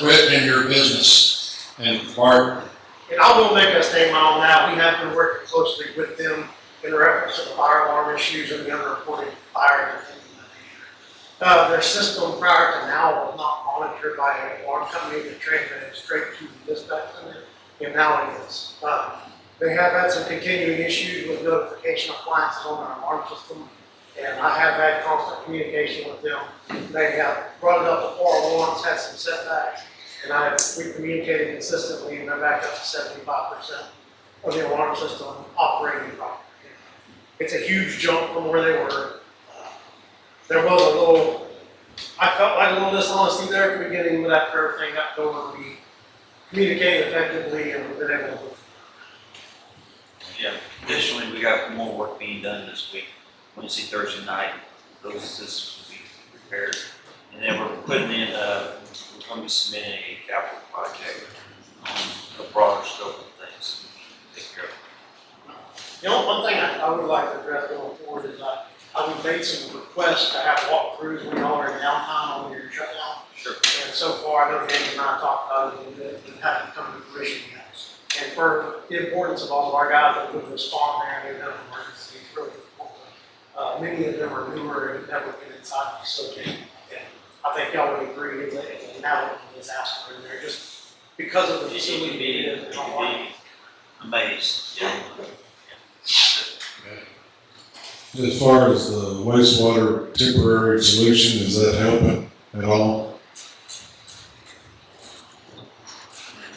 with in your business. And Bart? And I will make a statement on that. We have been working closely with them in reference to the fire alarm issues and the unreported fires and things of that nature. Their system prior to now was not monitored by an alarm company that transmitted straight to the dispatch center, and now it is. They have had some continuing issues with notification appliances on their alarm system, and I have had constant communication with them. They have brought it up before once, had some setbacks, and we communicated consistently, and they're back up to 75% of the alarm system operating properly. It's a huge jump from where they were. There was I felt like a little dishonesty there at the beginning, but that curve thing got going. We communicated effectively, and we've been able to. Yeah, additionally, we got more work being done this week. Wednesday, Thursday night, those systems will be repaired. And then we're putting in, we're going to be submitting a capital project on a broader scope of things. Take care of it. You know, one thing I would like to address going forward is I've made some requests to have walkthroughs when y'all are in downtime on your shutdown. Sure. And so far, I know James and I talked about it a little bit, but haven't come to fruition yet. And for the importance of all of our guys that would respond there and they've done emergencies, it's really important. Many of them are newer and have never been inside the facility. And I think y'all would agree if they now look at this aspirin in there, just because of the facility it is. You can be amazed. Yeah. As far as the wastewater temporary solution, is that helping at all?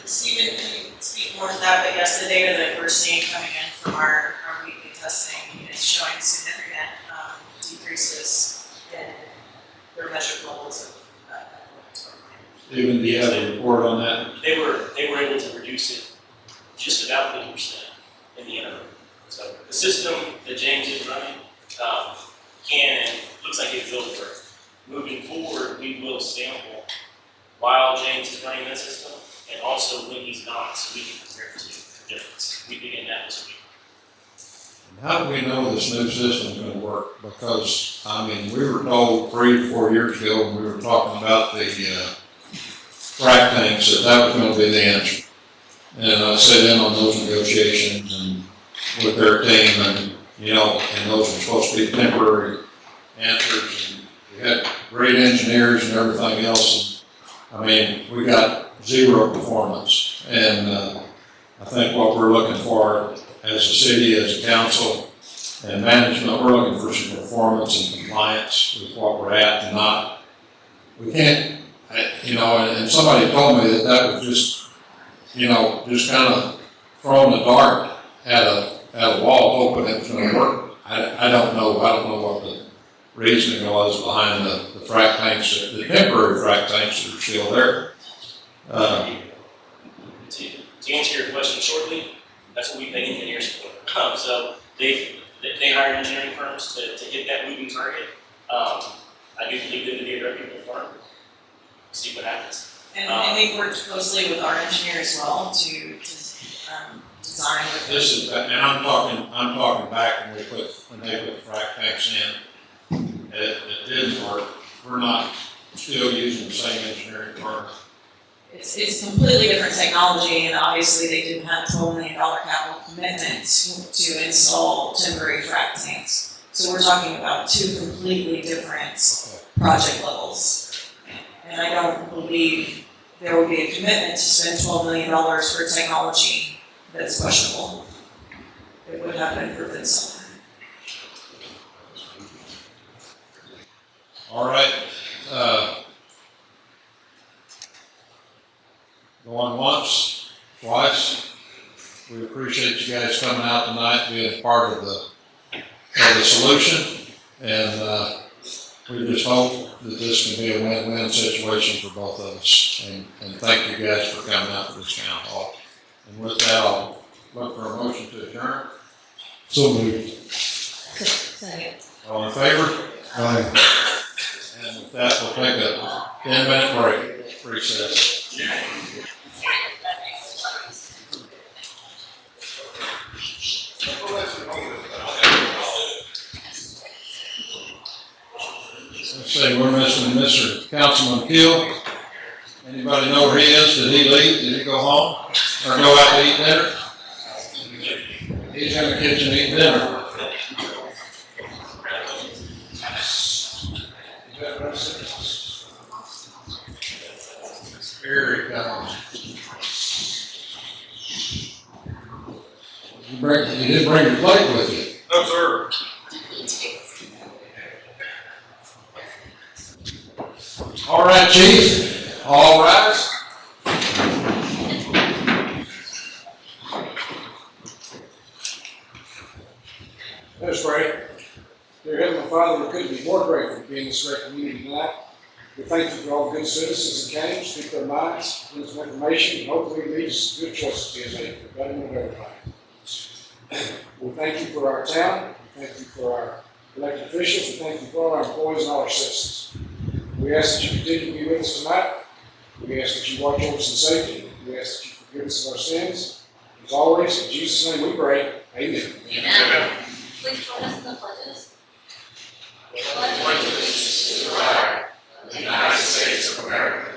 Stephen, can you speak more to that? But yes, the data that we're seeing coming in from our weekly testing is showing significant decreases in their measured levels of Stephen, do you have a report on that? They were able to reduce it just about 50% in the interim. So the system that James is running can and looks like it's built for it. Moving forward, we will sample while James is running that system and also when he's not, so we can compare the difference. We begin that this week. How do we know this new system is going to work? Because, I mean, we were told 3 to 4 years ago when we were talking about the frac tanks that was going to be the answer. And I sat in on those negotiations and with their team, and and those were supposed to be temporary answers. And we had great engineers and everything else. And, I mean, we got 0 performance. And I think what we're looking for as a city, as a council, and management, we're looking for some performance and compliance with what we're at and not. We can't, and somebody told me that was just, just kind of throwing a dart at a wall hoping it was going to work. I don't know what reasoning was behind the frac tanks, the temporary frac tanks that are still there. To answer your question shortly, that's what we pay engineers for. So they hire engineering firms to get that moving target. I do believe them to be a reputable firm. See what happens. And we've worked closely with our engineer as well to design. This is, and I'm talking back when they put frac tanks in. It did work. We're not still using the same engineering firm. It's completely different technology, and obviously they didn't have $12 million capital commitment to install temporary frac tanks. So we're talking about two completely different project levels. And I don't believe there will be a commitment to spend $12 million for technology that's questionable. It would have been proven somewhere. All right. Going once, twice. We appreciate you guys coming out tonight, being part of the solution, and we just hope that this can be a win-win situation for both of us. And thank you guys for coming out to this town hall. And with that, I'll look for a motion to adjourn. So moved. Second. All in favor? Aye. And with that, we'll take a 10-minute break, recess. Let's see, we're missing Mr. Councilman Keel. Anybody know where he is? Did he leave? Did he go home? Or go out to eat dinner? He's in the kitchen eating dinner. Here he comes. You didn't bring your plate with you. No, sir. All right, Chief. All rise. Let us pray. Dear Heavenly Father, we couldn't be more grateful to be in this great community tonight. We thank you for all the good citizens that came, speak their minds, give us some information, and hopefully lead us to good choices to be made for the betterment of everybody. We thank you for our town. We thank you for our elected officials. We thank you for all our employees and all our citizens. We ask that you continue to be with us tonight. We ask that you watch over us in safety. We ask that you forgive us of our sins. As always, in Jesus' name we pray. Amen. Amen. Please join us in the pledges. Allegiance to the flag of the United States of America,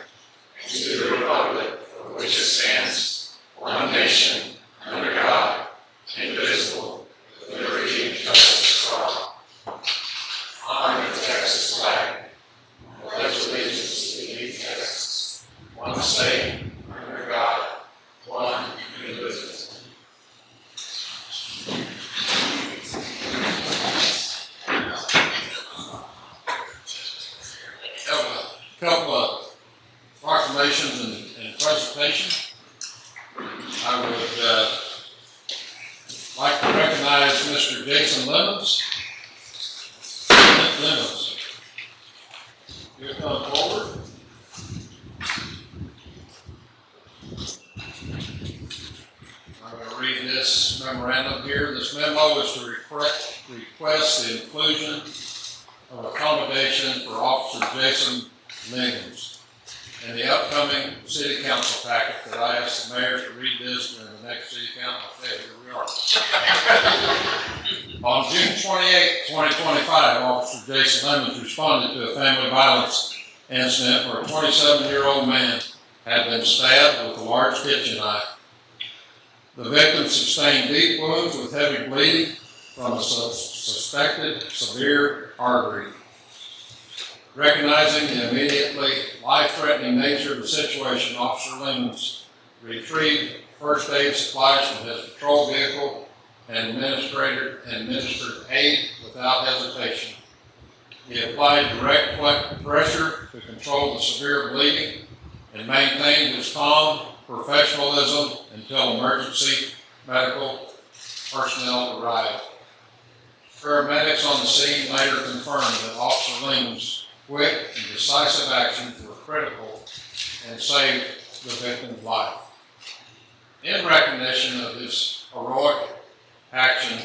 and to the republic for which it stands, one nation, under God, indivisible, with liberty and justice for all. Honor the Texas flag. Pledge allegiance to the Texas, one state, under God, one indivisible. Have a couple of proclamations and presentation. I would like to recognize Mr. Jason Lemons. You come forward. I'm going to read this memorandum here. This memo is to request the inclusion of accommodation for Officer Jason Lemons in the upcoming city council packet that I asked the mayor to read this during the next city council. Okay, here we are. On June 28, 2025, Officer Jason Lemons responded to a family violence incident where a 27-year-old man had been stabbed with a large kitchen knife. The victim sustained deep wounds with heavy bleeding from a suspected severe artery. Recognizing the immediately life-threatening nature of the situation, Officer Lemons retrieved first aid supplies from his patrol vehicle and administered aid without hesitation. He applied direct pressure to control the severe bleeding and maintained his calm professionalism until emergency medical personnel arrived. Paramedics on the scene later confirmed that Officer Lehman's quick and decisive actions were critical and saved the victim's life. In recognition of his heroic action,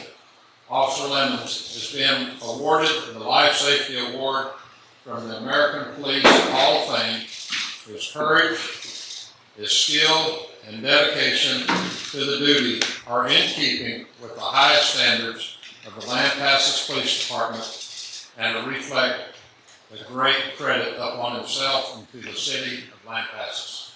Officer Lemons has been awarded the Life Safety Award from the American Police Hall of Fame. His courage, his skill, and dedication to the duty are in keeping with the highest standards of the Lampasas Police Department and reflect the great credit upon himself and to the city of Lampasas.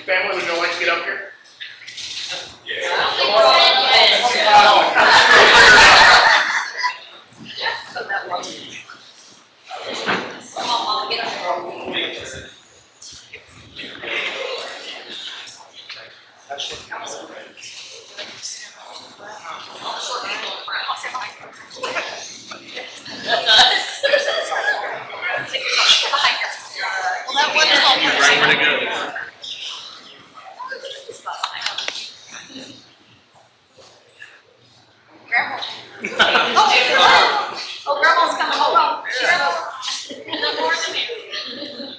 Family, would you like to get up here? Oh, grandma's coming home. The more the merrier.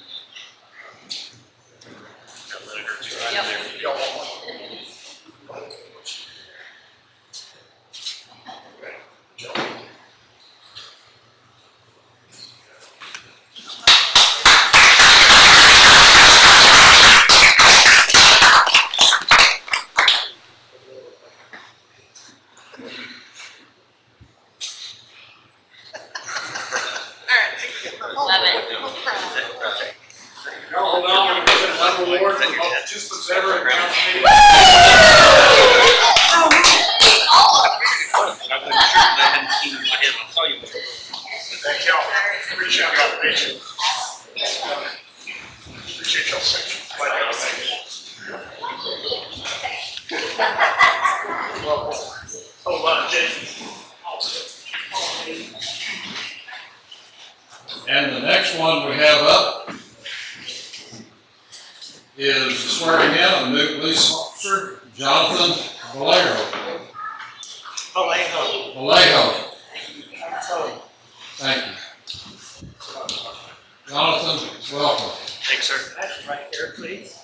Hold on, we're going to present another award for the most participants ever in council meeting. Thank y'all. Appreciate y'all patience. Appreciate y'all patience. Oh, Jason. And the next one we have up is swearing in a new police officer, Jonathan Vallejo. Vallejo. Thank you. Jonathan, welcome. Thanks, sir. That's right there, please.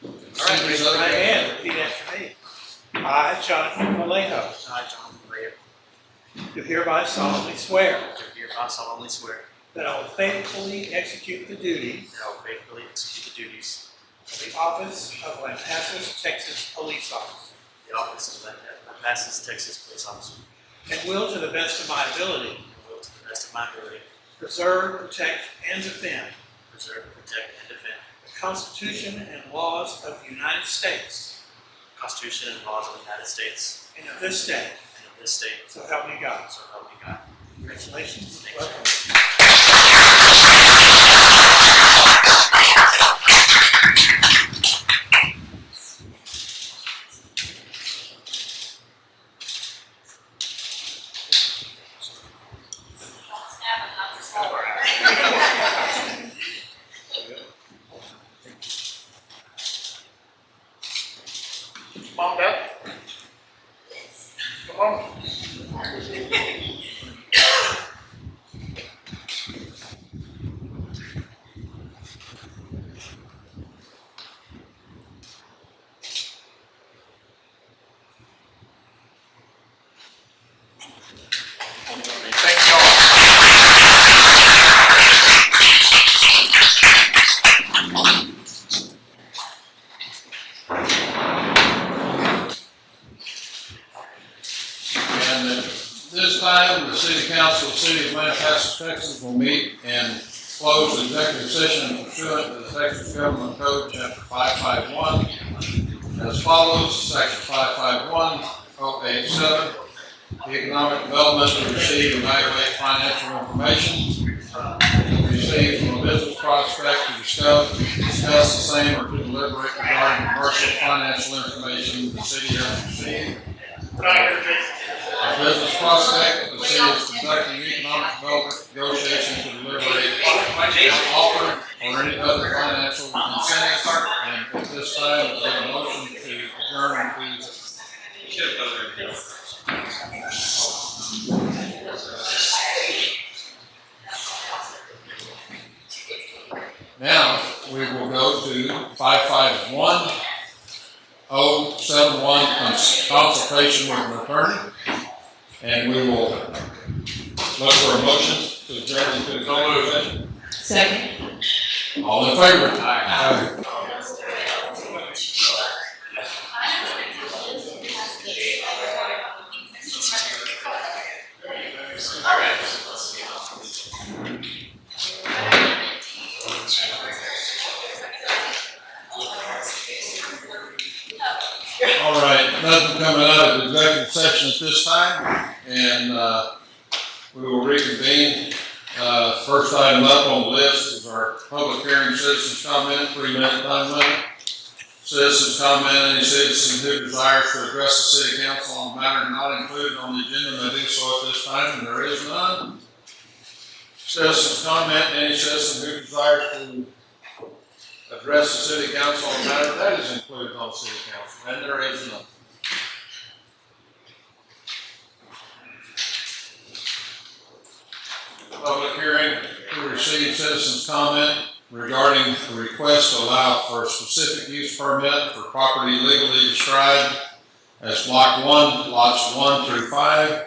All right, raise your right hand, repeat after me. I, Jonathan Vallejo. I, Jonathan Vallejo, Do hereby solemnly swear do hereby solemnly swear that I will faithfully execute the duties that I will faithfully execute the duties of the office of Lampasas, Texas Police Officer, of the office of Lampasas, Texas Police Officer, and will to the best of my ability and will to the best of my ability preserve, protect, and defend preserve, protect, and defend the Constitution and laws of the United States the Constitution and laws of the United States and of this state. and of this state. So help me God. So help me God. Congratulations. Thanks, Welcome. Come on, Beth. Come on. Thank y'all. And at this time, the City Council of the City of Lampasas, Texas will meet and close the executive session pursuant to the Texas Government Code, Chapter 551, as follows. Section 551087, the economic development to receive and evaluate financial information, received from a business prospect to discuss the same or to deliberate regarding commercial financial information the city has received. A business prospect conducting economic development negotiations to deliberate an offer or any other financial incentives. And at this time, we'll get a motion to adjourn to. Now, we will go to 551-071, consultation with an attorney. And we will look for a motion to adjourn into executive session. Second. All in favor? Aye. All right, nothing coming out of executive session at this time, and we will reconvene. First item up on the list is our public hearing citizens comment, 3-minute time limit. Citizens comment, any citizen who desires to address the city council on matters not included on the agenda may do so at this time, and there is none. Citizens comment, any citizen who desires to address the city council on a matter that is included on the city council, and there is none. Public hearing to receive citizens' comment regarding the request to allow for a specific use permit for property legally described as Block 1, Lots 1 through 5,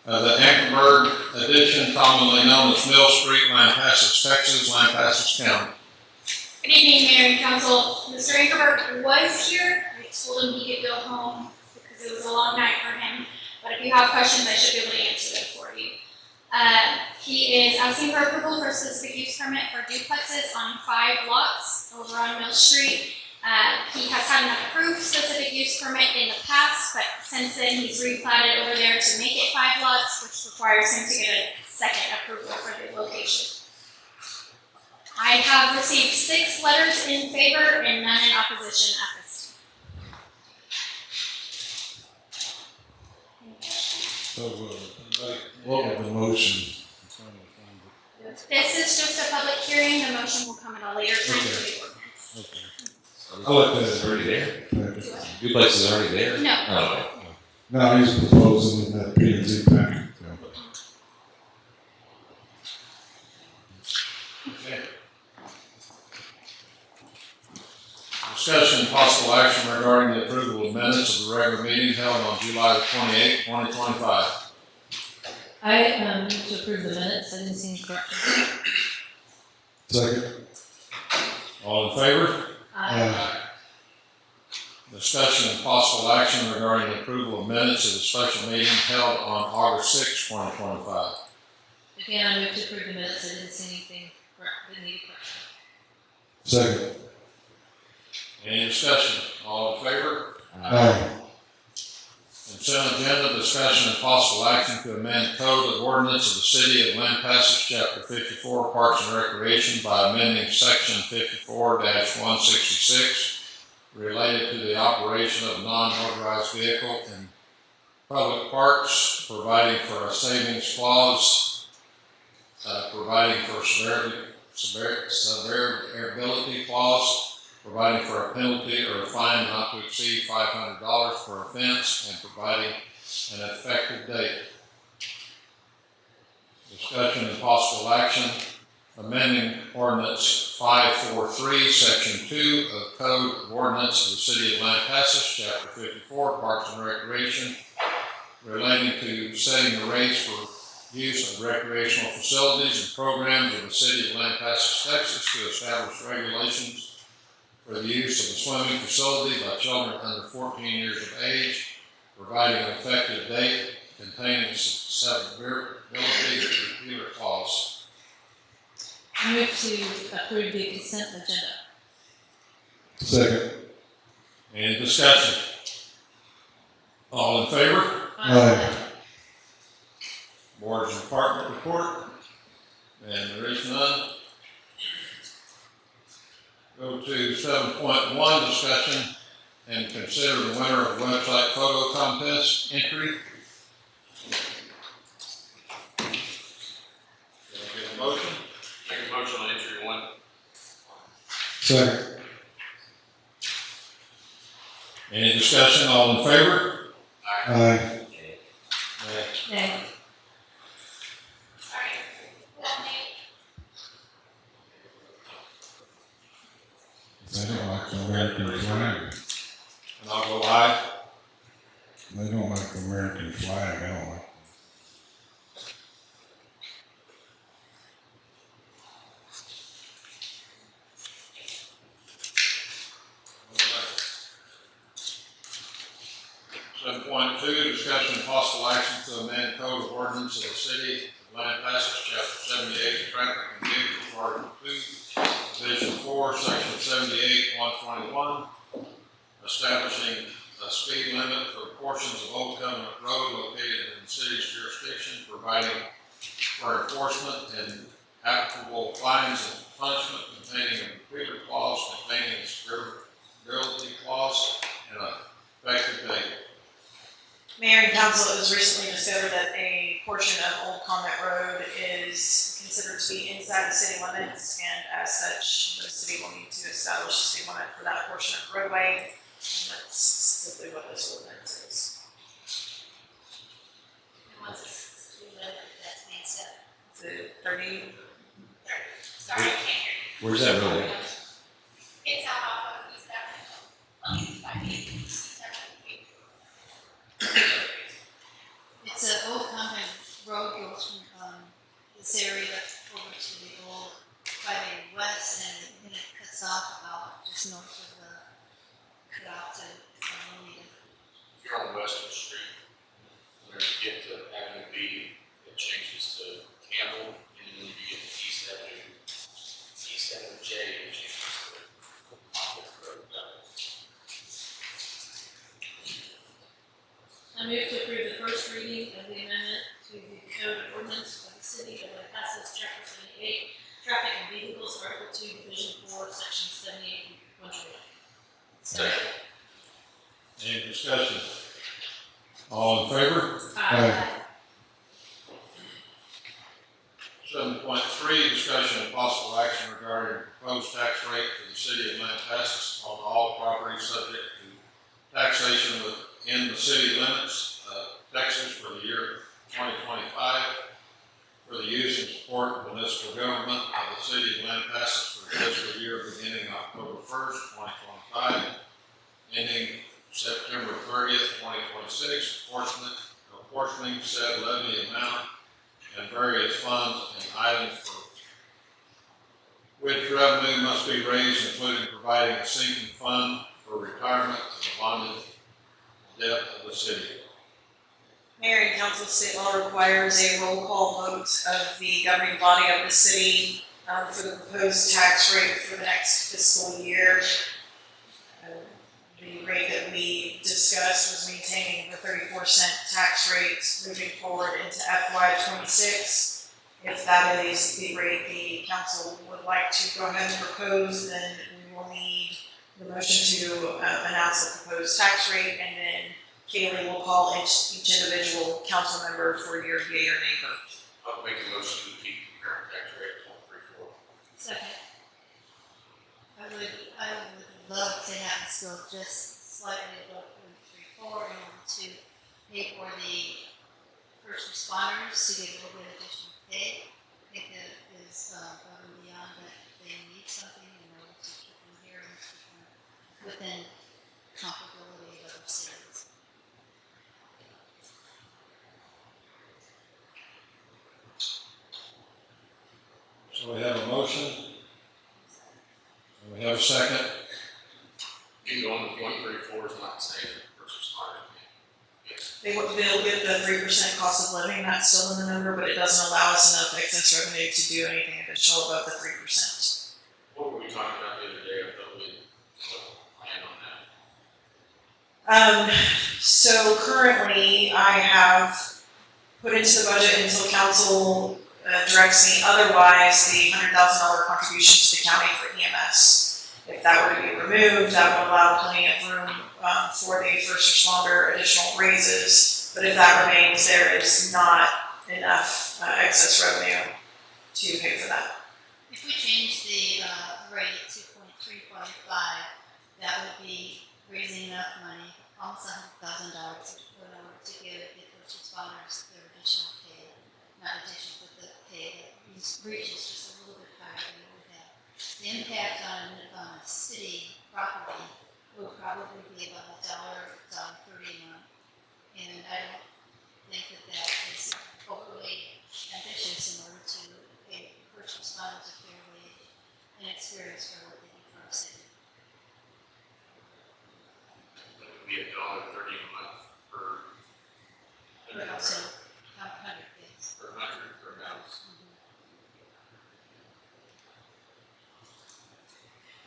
the Ankerberg addition, commonly known as Mill Street, Lampasas, Texas, Lampasas County. Good evening, Mayor and Council. Mr. Ankerberg was here. I told him he could go home because it was a long night for him. But if you have questions, I should be able to answer them for you. He is asking for approval for a specific use permit for duplexes on 5 lots over on Mill Street. He has had an approved specific use permit in the past, but since then he's replatted over there to make it 5 lots, which requires him to get a second approval for the location. I have received 6 letters in favor and none in opposition at this time. So, what was the motion? This is just a public hearing. The motion will come at a later time for the ordinance. Okay. I like that. It's already there. Duplex is already there? No. Oh, okay. Now he's proposing that P and Z packet. Okay. Discussion and possible action regarding the approval of minutes of the regular meeting held on July the 28th, 2025. I move to approve the minutes. I didn't see any corrections. Second. All in favor? Aye. Discussion and possible action regarding the approval of minutes of the special meeting held on August 6th, 2025. Again, I move to approve the minutes. I didn't see anything that needed correction. Second. Any discussion? All in favor? Aye. Consent agenda, discussion and possible action to amend Code of Ordinance of the City of Lampasas, Chapter 54, Parks and Recreation by amending Section 54-166 related to the operation of non-motorized vehicle in public parks, providing for a savings clause, providing for severability clause, providing for a penalty or a fine not to exceed $500 per offense, and providing an effective date. Discussion and possible action, amending Ordinance 543, Section 2 of Code of Ordinance of the City of Lampasas, Chapter 54, Parks and Recreation, relating to setting the rates for use of recreational facilities and programs of the City of Lampasas, Texas, to establish regulations for the use of the swimming facility by children under 14 years of age, providing an effective date, containing severability repealer clause. I move to approve the consent agenda. Second. Any discussion? All in favor? Aye. Board's department report, and there is none. Go to 7.1, discussion and consider the winner of website photo contest entry. Second. Any discussion, all in favor? Aye. Nay. They don't like the American flag. And I'll go aye. They don't like the American flag, I don't like. Seven point two, discussion and possible action to amend code of ordinance of the city of Lampasas, chapter 78, traffic and vehicles, article 2, division 4, section 78, 121, establishing a speed limit for portions of Old Covenant Road located in the city's jurisdiction, providing for enforcement and applicable fines and punishment containing a repeater clause, containing a severability clause, and a effective date. Mayor and council, it was recently discovered that a portion of Old Convent Road is considered to be inside the city limits, and as such, the city will need to establish a city limit for that portion of roadway, and that's simply what this ordinance is. And what's the speed limit that's being set? It's a 30. Sorry, I can't hear you. Where's that road? It's out off of East Avenue. 5 It's an old common road goes from, this area over to the old highway west, and then it cuts off about just north of the, cut off to, Lomita. If you're on Western Street, when you get to Avenue B, it changes to Campbell, and then when you get to East Avenue J, it changes to Congress Road. I move to approve the first reading of the amendment to the code of ordinance of the city of Lampasas, chapter 78, traffic and vehicles, article 2, division 4, section 78, 121. Second. Any discussion? All in favor? Aye. 7.3, discussion and possible action regarding proposed tax rate for the city of Lampasas on all properties subject to taxation within the city limits of Texas for the year 2025 for the use and support of municipal government of the city of Lampasas for the fiscal year beginning October 1st, 2025, ending September 30th, 2026, apportioning said levy amount and various funds and items for which revenue must be raised, including providing a sinking fund for retirement of the bonded debt of the city. Mayor and council, state law requires a roll call vote of the governing body of the city for the proposed tax rate for the next fiscal year. The rate that we discussed was maintaining the 34-cent tax rate moving forward into FY26. If that is the rate the council would like to go ahead and propose, then we will need the motion to announce the proposed tax rate, and then Kaylee will call each individual council member for your yea or nay vote. I'll make a motion to keep the current tax rate at 1.34. Second. I would love to have us go just slightly above 0.34 in order to pay for the first responders to get a little bit additional pay. I think that is above and beyond that they need something in order to keep them here and keep them within comparability of other cities. So we have a motion. And we have a second. You going to 1.34 is not the same versus mine. Yes. They'll get the 3% cost of living, that's still in the number, but it doesn't allow us enough excess revenue to do anything additional above the 3%. What were we talking about the other day? I thought we planned on that. So currently, I have put into the budget until council directs me otherwise, the $100,000 contribution to the county for EMS. If that were to be removed, that would allow plenty of room for the first responder additional raises. But if that remains, there is not enough excess revenue to pay for that. If we change the rate to 0.34 city property would probably be about $1.30 a month. And I don't think that is overly ambitious in order to pay first responders a fair wage and experience for what they do for our city. That would be $1.30 a month per. But also, 100 kids. Per 100 per house.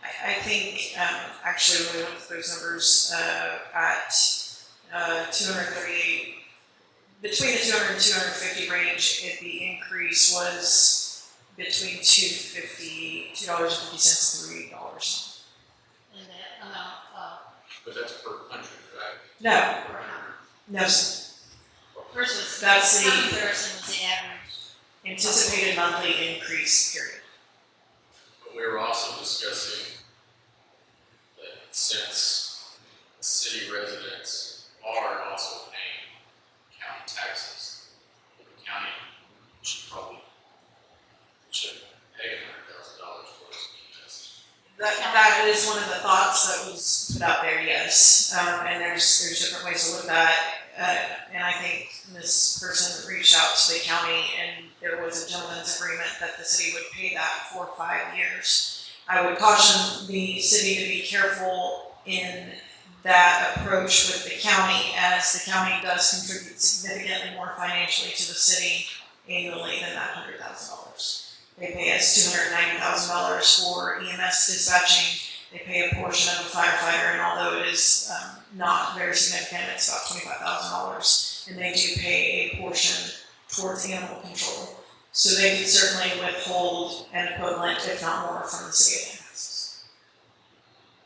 I think, actually, when we looked at those numbers, at 238, between the 200 and 250 range, the increase was between $2.50 and $3. And that amount, But that's per 100, right? No, no, sir. versus That's the comparison was the average. anticipated monthly increase period. But we were also discussing that since city residents are also paying county taxes, the county should pay $100,000 for this. That is one of the thoughts that was put out there, yes. And there's different ways to look at that. And I think this person reached out to the county and there was a gentleman's agreement that the city would pay that for 5 years. I would caution the city to be careful in that approach with the county, as the county does contribute significantly more financially to the city annually than that $100,000. They pay us $290,000 for EMS dispatching. They pay a portion of a firefighter, and although it is not very significant, it's about $25,000, and they do pay a portion towards animal control. So they could certainly withhold an equivalent, if not more, from the city of Lampasas.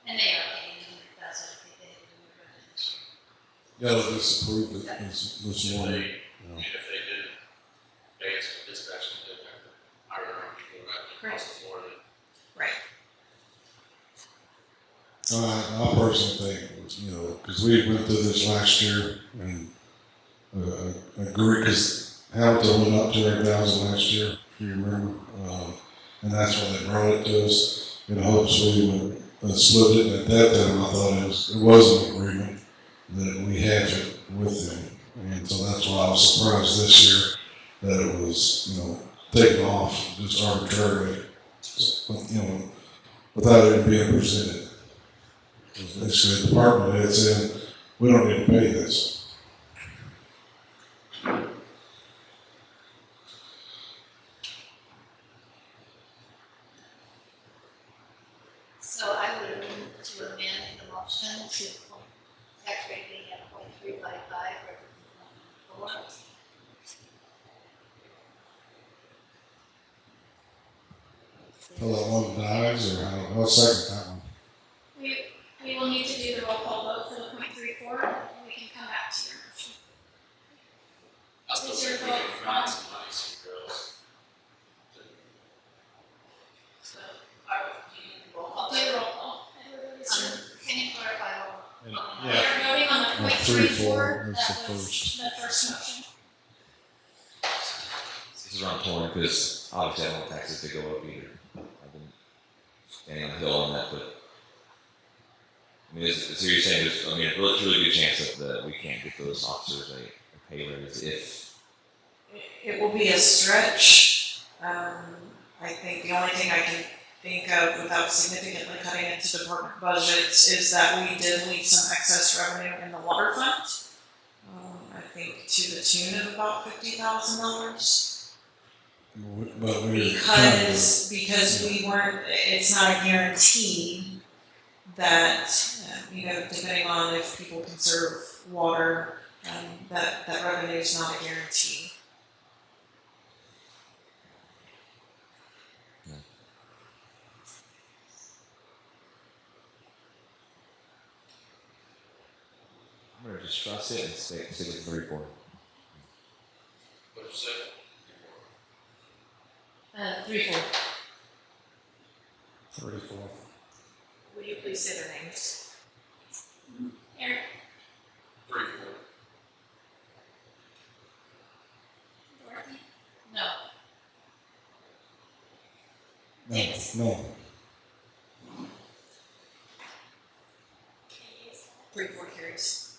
And they are paying $100,000, I think they had to do it this year. Gotta disapprove it this morning. And if they did pay us for dispatch, they didn't have to hire their own people, right? It costs more than. Right. I personally think, because we went through this last year and agree, because Hamilton went up 200,000 last year, if you remember. And that's when they brought it to us in hopes we would split it. At that time, I thought it was an agreement that we have it with them. And so that's why I was surprised this year that it was, taken off just arbitrarily, without it being presented. Basically, the department head said, we don't need to pay this. So I would move to amend the motion to tax rate being at 0.355 rather than 0.4. Till that one dies, or I'll second that one. We will need to do the roll call vote for the 0.34, and we can come back to your motion. I still Is your think we can vote find on? some money somewhere else. So are we roll call? Do the roll call. Can you clarify what? We are voting on the 0.34, That's that the was first. the first motion. This is around the corner because obviously I don't want taxes to go up either. I've been standing on the hill on that, but I mean, so you're saying there's, I mean, it's a really good chance that we can't get those officers a pay raise if. It will be a stretch. I think the only thing I can think of without significantly cutting into department budgets is that we did leave some excess revenue in the water fund. I think to the tune of about $50,000. But we Because we weren't, it's not a guarantee that, depending on if people conserve water, that revenue is not a guarantee. I'm gonna just trust it and stick with 34. What'd you say? 3-4. 34. Will you please say their names? Eric, 34. Dorothy, No. No, no. 3-4 carries.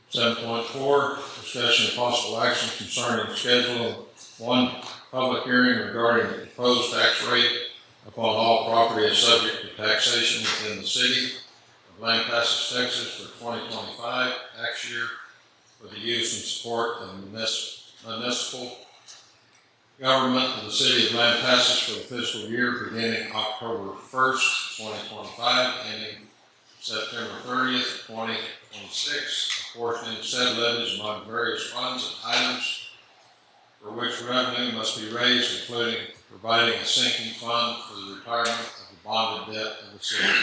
Seven point four, discussion of possible action concerning scheduling one public hearing regarding the proposed tax rate upon all property is subject to taxation within the city of Lampasas, Texas for 2025 tax year for the use and support of municipal government of the city of Lampasas for the fiscal year beginning October 1st, 2025, ending September 30th, 2026, apportioning said levies among various funds and items for which revenue must be raised, including providing a sinking fund for the retirement of the bonded debt of the city.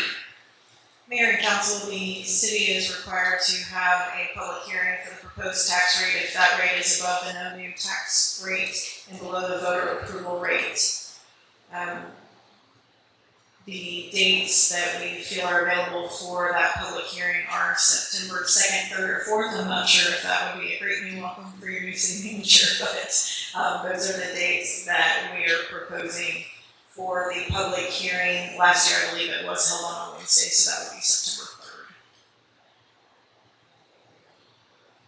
Mayor and council, the city is required to have a public hearing for the proposed tax rate if that rate is above the no new tax rate and below the voter approval rate. The dates that we feel are available for that public hearing are September 2nd, 3rd, or 4th. I'm not sure if that would be a great new welcome for your new city manager, but those are the dates that we are proposing for the public hearing. Last year, I believe it was held on a Wednesday, so that would be September 3rd.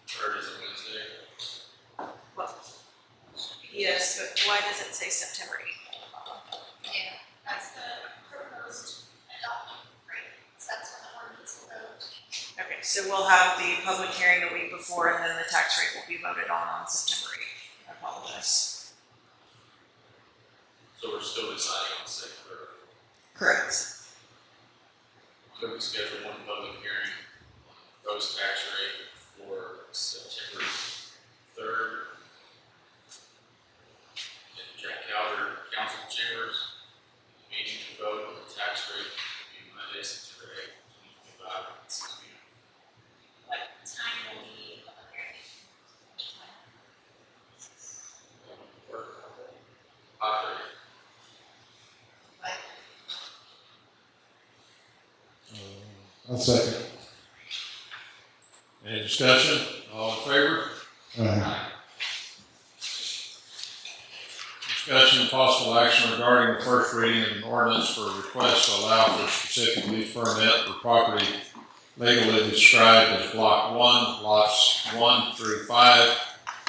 3rd is a Wednesday. Well, yes, but why does it say September 8th? Yeah, that's the proposed adoption rate, so that's when the ordinance will go. Okay, so we'll have the public hearing a week before, and then the tax rate will be voted on September 8th. I apologize. So we're still deciding on 6th or Correct. could we schedule one public hearing on the proposed tax rate for September 3rd in Jack Calder Council Chambers? The meeting to vote on the tax rate will be Monday, September 8th, 2025 at 6 p.m. What time will be public hearing? Or 5:30. I'll second. Any discussion? All in favor? Discussion and possible action regarding the first reading of an ordinance for a request to allow for a specific use permit for property legally described as Block 1, Lots 1 through 5,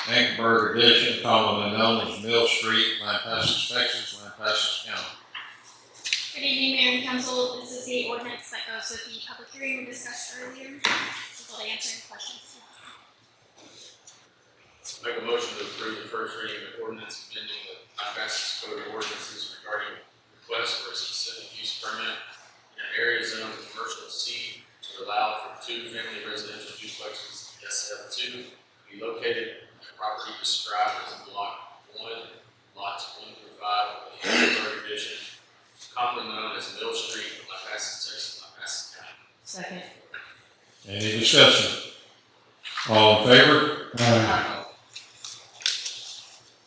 Ankerberg Addition, commonly known as Mill Street, Lampasas, Texas, Lampasas County. Good evening, Mayor and Council. This is the ordinance that goes with the public hearing we discussed earlier. So we'll answer any questions. Make a motion to approve the first reading of the ordinance amending the Lampasas Code of Ordinances regarding request for a specific use permit in an area zoned commercial C to allow for 2 family residential duplexes SF2 to be located on the property described as Block 1, Lots 1 through 5 of the Ankerberg Addition, commonly known as Mill Street, Lampasas, Texas, Lampasas County. Second. Any discussion? All in favor?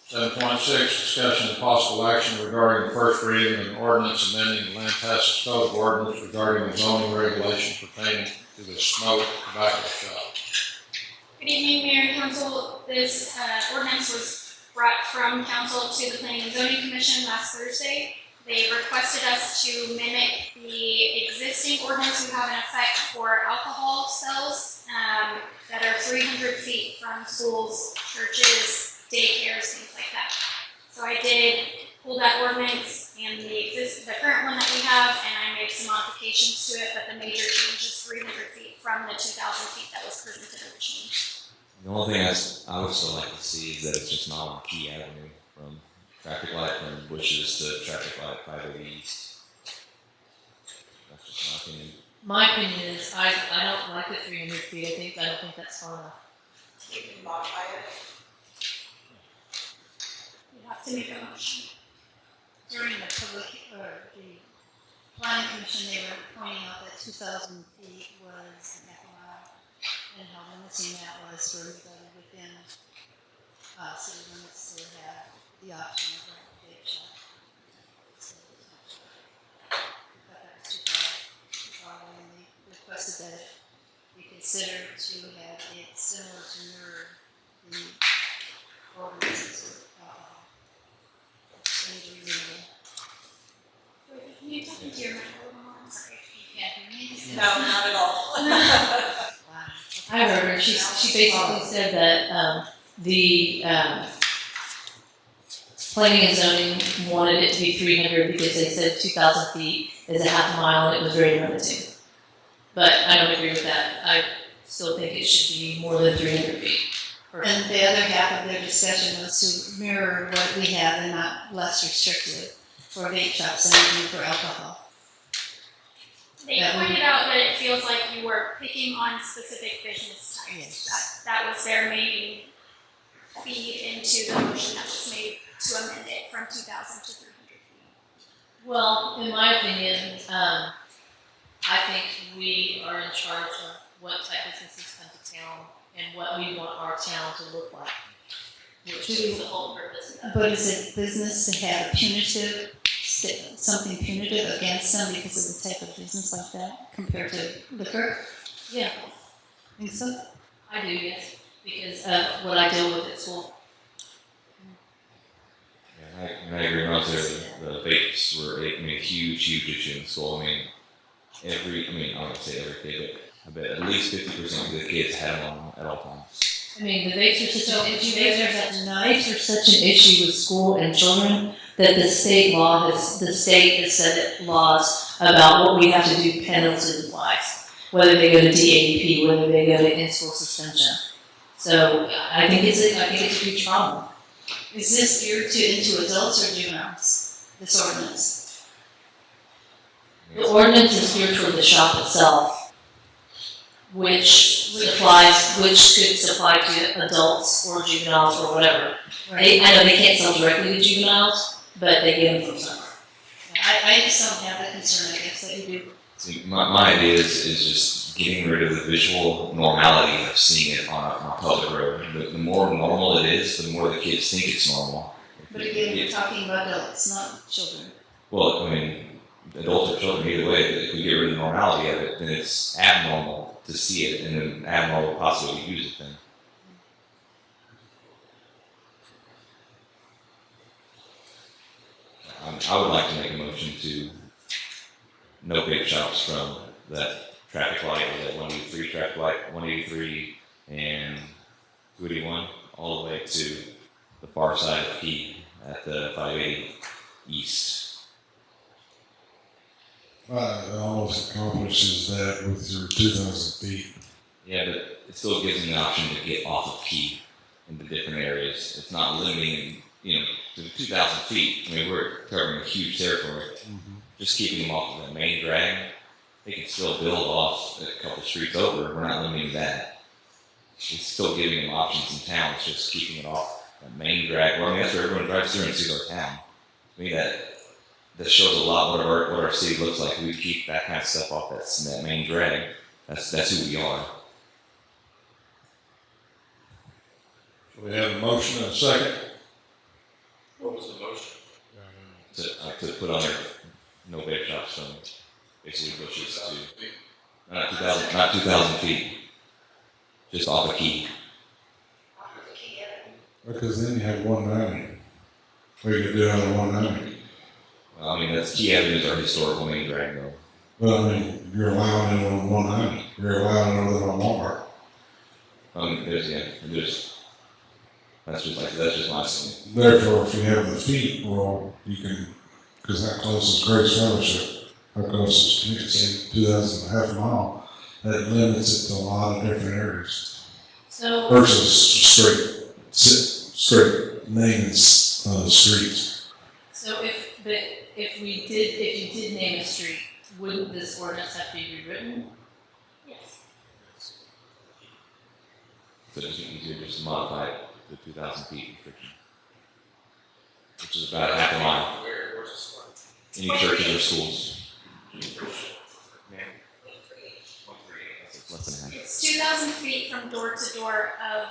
7.6, discussion and possible action regarding the first reading of an ordinance amending the Lampasas Code of Ordinance regarding the zoning regulation pertaining to the smoke tobacco shop. Good evening, Mayor and Council. This ordinance was brought from Council to the Planning and Zoning Commission last Thursday. They requested us to mimic the existing ordinance we have in effect for alcohol sales that are 300 feet from schools, churches, daycares, things like that. So I did pull that ordinance and the current one that we have, and I made some modifications to it, but the major change is 300 feet from the 2,000 feet that was presented originally. The only thing I would still like to see is that it's just not on Key Avenue from traffic light from Bushes to traffic light 580 East. That's just my opinion. My opinion is, I don't like the 300 feet, I don't think that's far enough. You can modify it. You have to make a motion. During the public, or the planning commission, they were pointing out that 2,000 feet was a half a mile, and how limiting that was for everybody within, city limits to have the option of a vape shop. So, we thought that was too far, and they requested that it be considered consider to have it similar to the ordinances of alcohol. Seems reasonable. Wait, can you talk into your mic a little more? I'm sorry. You can't hear me? No, not at all. I heard her, she basically said that, the, planning and zoning wanted it to be 300 because they said 2,000 feet is a half mile and it was very limiting. But I don't agree with that. I still think it should be more than 300 feet. And the other half of their discussion was to mirror what we have and not less restrictive for vape shops than we do for alcohol. They pointed out that it feels like you were picking on specific business types. Yes. That was their main feed into the motion that was made to amend it from 2,000 to 300 feet. Well, in my opinion, I think we are in charge of what type of businesses come to town and what we want our town to look like, which is the whole purpose of that. But is it business to have a punitive, something punitive against them because of the type of business like that compared to liquor? Yeah, Think so? I do, yes, because of what I deal with at school. Yeah, I agree. When I was there, the vapes were a huge issue in school. I mean, I don't say every kid, but I bet at least 50% of the kids had them on at all times. I mean, the vapes are such an issue, vapes are such an issue with school and children that the state has set laws about what we have to do penalty wise, whether they go to DAP, whether they go to in-school suspension. So I think it's a huge problem. Is this geared into adults or juveniles, this ordinance? The ordinance is geared toward the shop itself, which could supply to adults or juveniles or whatever. I know they can't sell directly to juveniles, but they get them from somewhere. I just don't have the concern, I guess, that you do. See, my idea is just getting rid of the visual normality of seeing it on a public road. The more normal it is, the more the kids think it's normal. But again, we're talking about adults, not children. Well, I mean, adults or children, either way, but if we get rid of the normality of it, then it's abnormal to see it, and then abnormal to possibly use it then. I would like to make a motion to no vape shops from that traffic light, or that 183 traffic light, 183 and 281, all the way to the far side of Key at the 580 East. It almost accomplishes that with your 2,000 feet. Yeah, but it still gives them the option to get off of Key into different areas. It's not limiting, to the 2,000 feet. I mean, we're covering a huge territory. Just keeping them off of the main drag, they can still build off a couple streets over. We're not limiting that. It's still giving them options in town. It's just keeping it off the main drag. Well, I mean, that's where everyone drives through and sees our town. To me, that shows a lot what our city looks like. We keep that kind of stuff off that main drag. That's who we are. We have a motion and a second. What was the motion? To put on there no vape shops from basically bushes to not 2,000 feet, just off a Key. Because then you have 190. What you could do out of 190. Well, I mean, that's Key Avenue is our historical main drag though. But I mean, you're allowing it on 190. You're allowing it on Walmart. That's just my opinion. Therefore, if you have the feet, well, you can, because that close is Grace Fellowship, how close is 2,000, half a mile, that limits it to a lot of different areas. So Versus straight naming streets. So if you did name a street, wouldn't this ordinance have to be rewritten? Yes. So it's easier just to modify the 2,000 feet restriction, which is about half a mile. Where's this one? Any churches or schools. Less than half. It's 2,000 feet from door to door of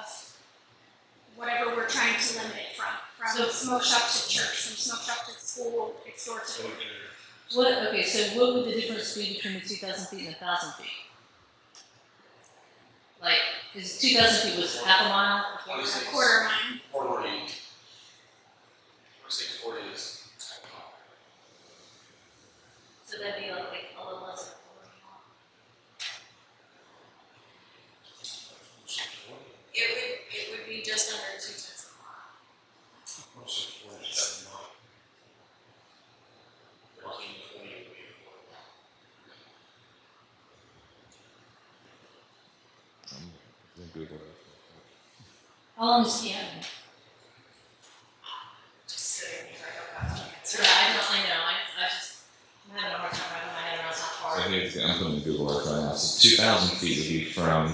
whatever we're trying to limit it from smoke shop to church, from smoke shop to school, it's door to door. So what would the difference be between the 2,000 feet and 1,000 feet? Like, is 2,000 feet was half a mile? A quarter mile. 2640 is. So that'd be like a little less than a quarter mile. It would be just under 2/10 of a mile. Google. How long is he Just sitting here, I don't have to answer. I know, I just, I'm having a hard time wrapping my head around how So far. here's, I'm putting the Google Earth right now. So 2,000 feet would be from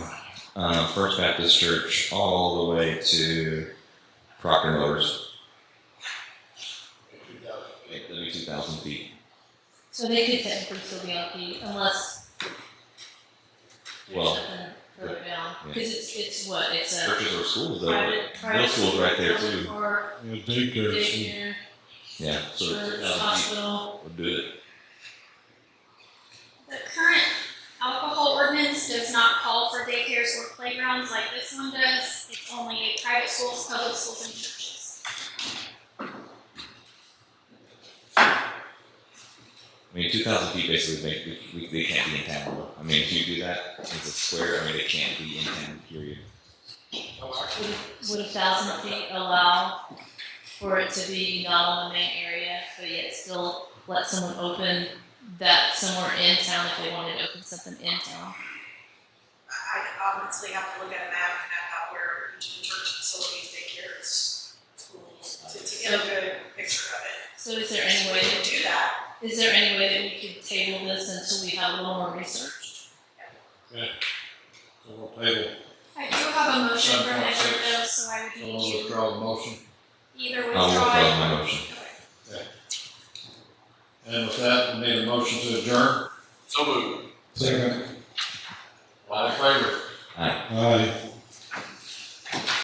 First Baptist Church all the way to Proctor Motors. That'd be 2,000 feet. So they could technically still be on P unless there's Well, something further down. yeah. Because it's what, it's a Churches or schools, though. private Middle school's right there too. Or Yeah, daycare. daycare, Yeah, so church, 2,000 feet hospital. would do it. The current alcohol ordinance does not call for daycares or playgrounds like this one does. It's only private schools, public schools, and churches. I mean, 2,000 feet basically they can't be in town. Though. I mean, if you do that, it's a square. I mean, they can't be in town. Period. Would 1,000 feet allow for it to be not on the main area, but yet still let someone open that somewhere in town if they wanted to open something in town? I obviously have to look at a map and map out where each of the church facilities, daycares, schools, to get a good picture of it. So is there any We way can do that. Is there any way that we could table this until we have a little more research? So we'll table, I do have a motion from Edward though, so I would so need we'll you withdraw the motion. either I'll withdraw withdraw it. my motion. And with that, we need a motion to adjourn. So moved. Second. All in favor? Aye. Aye.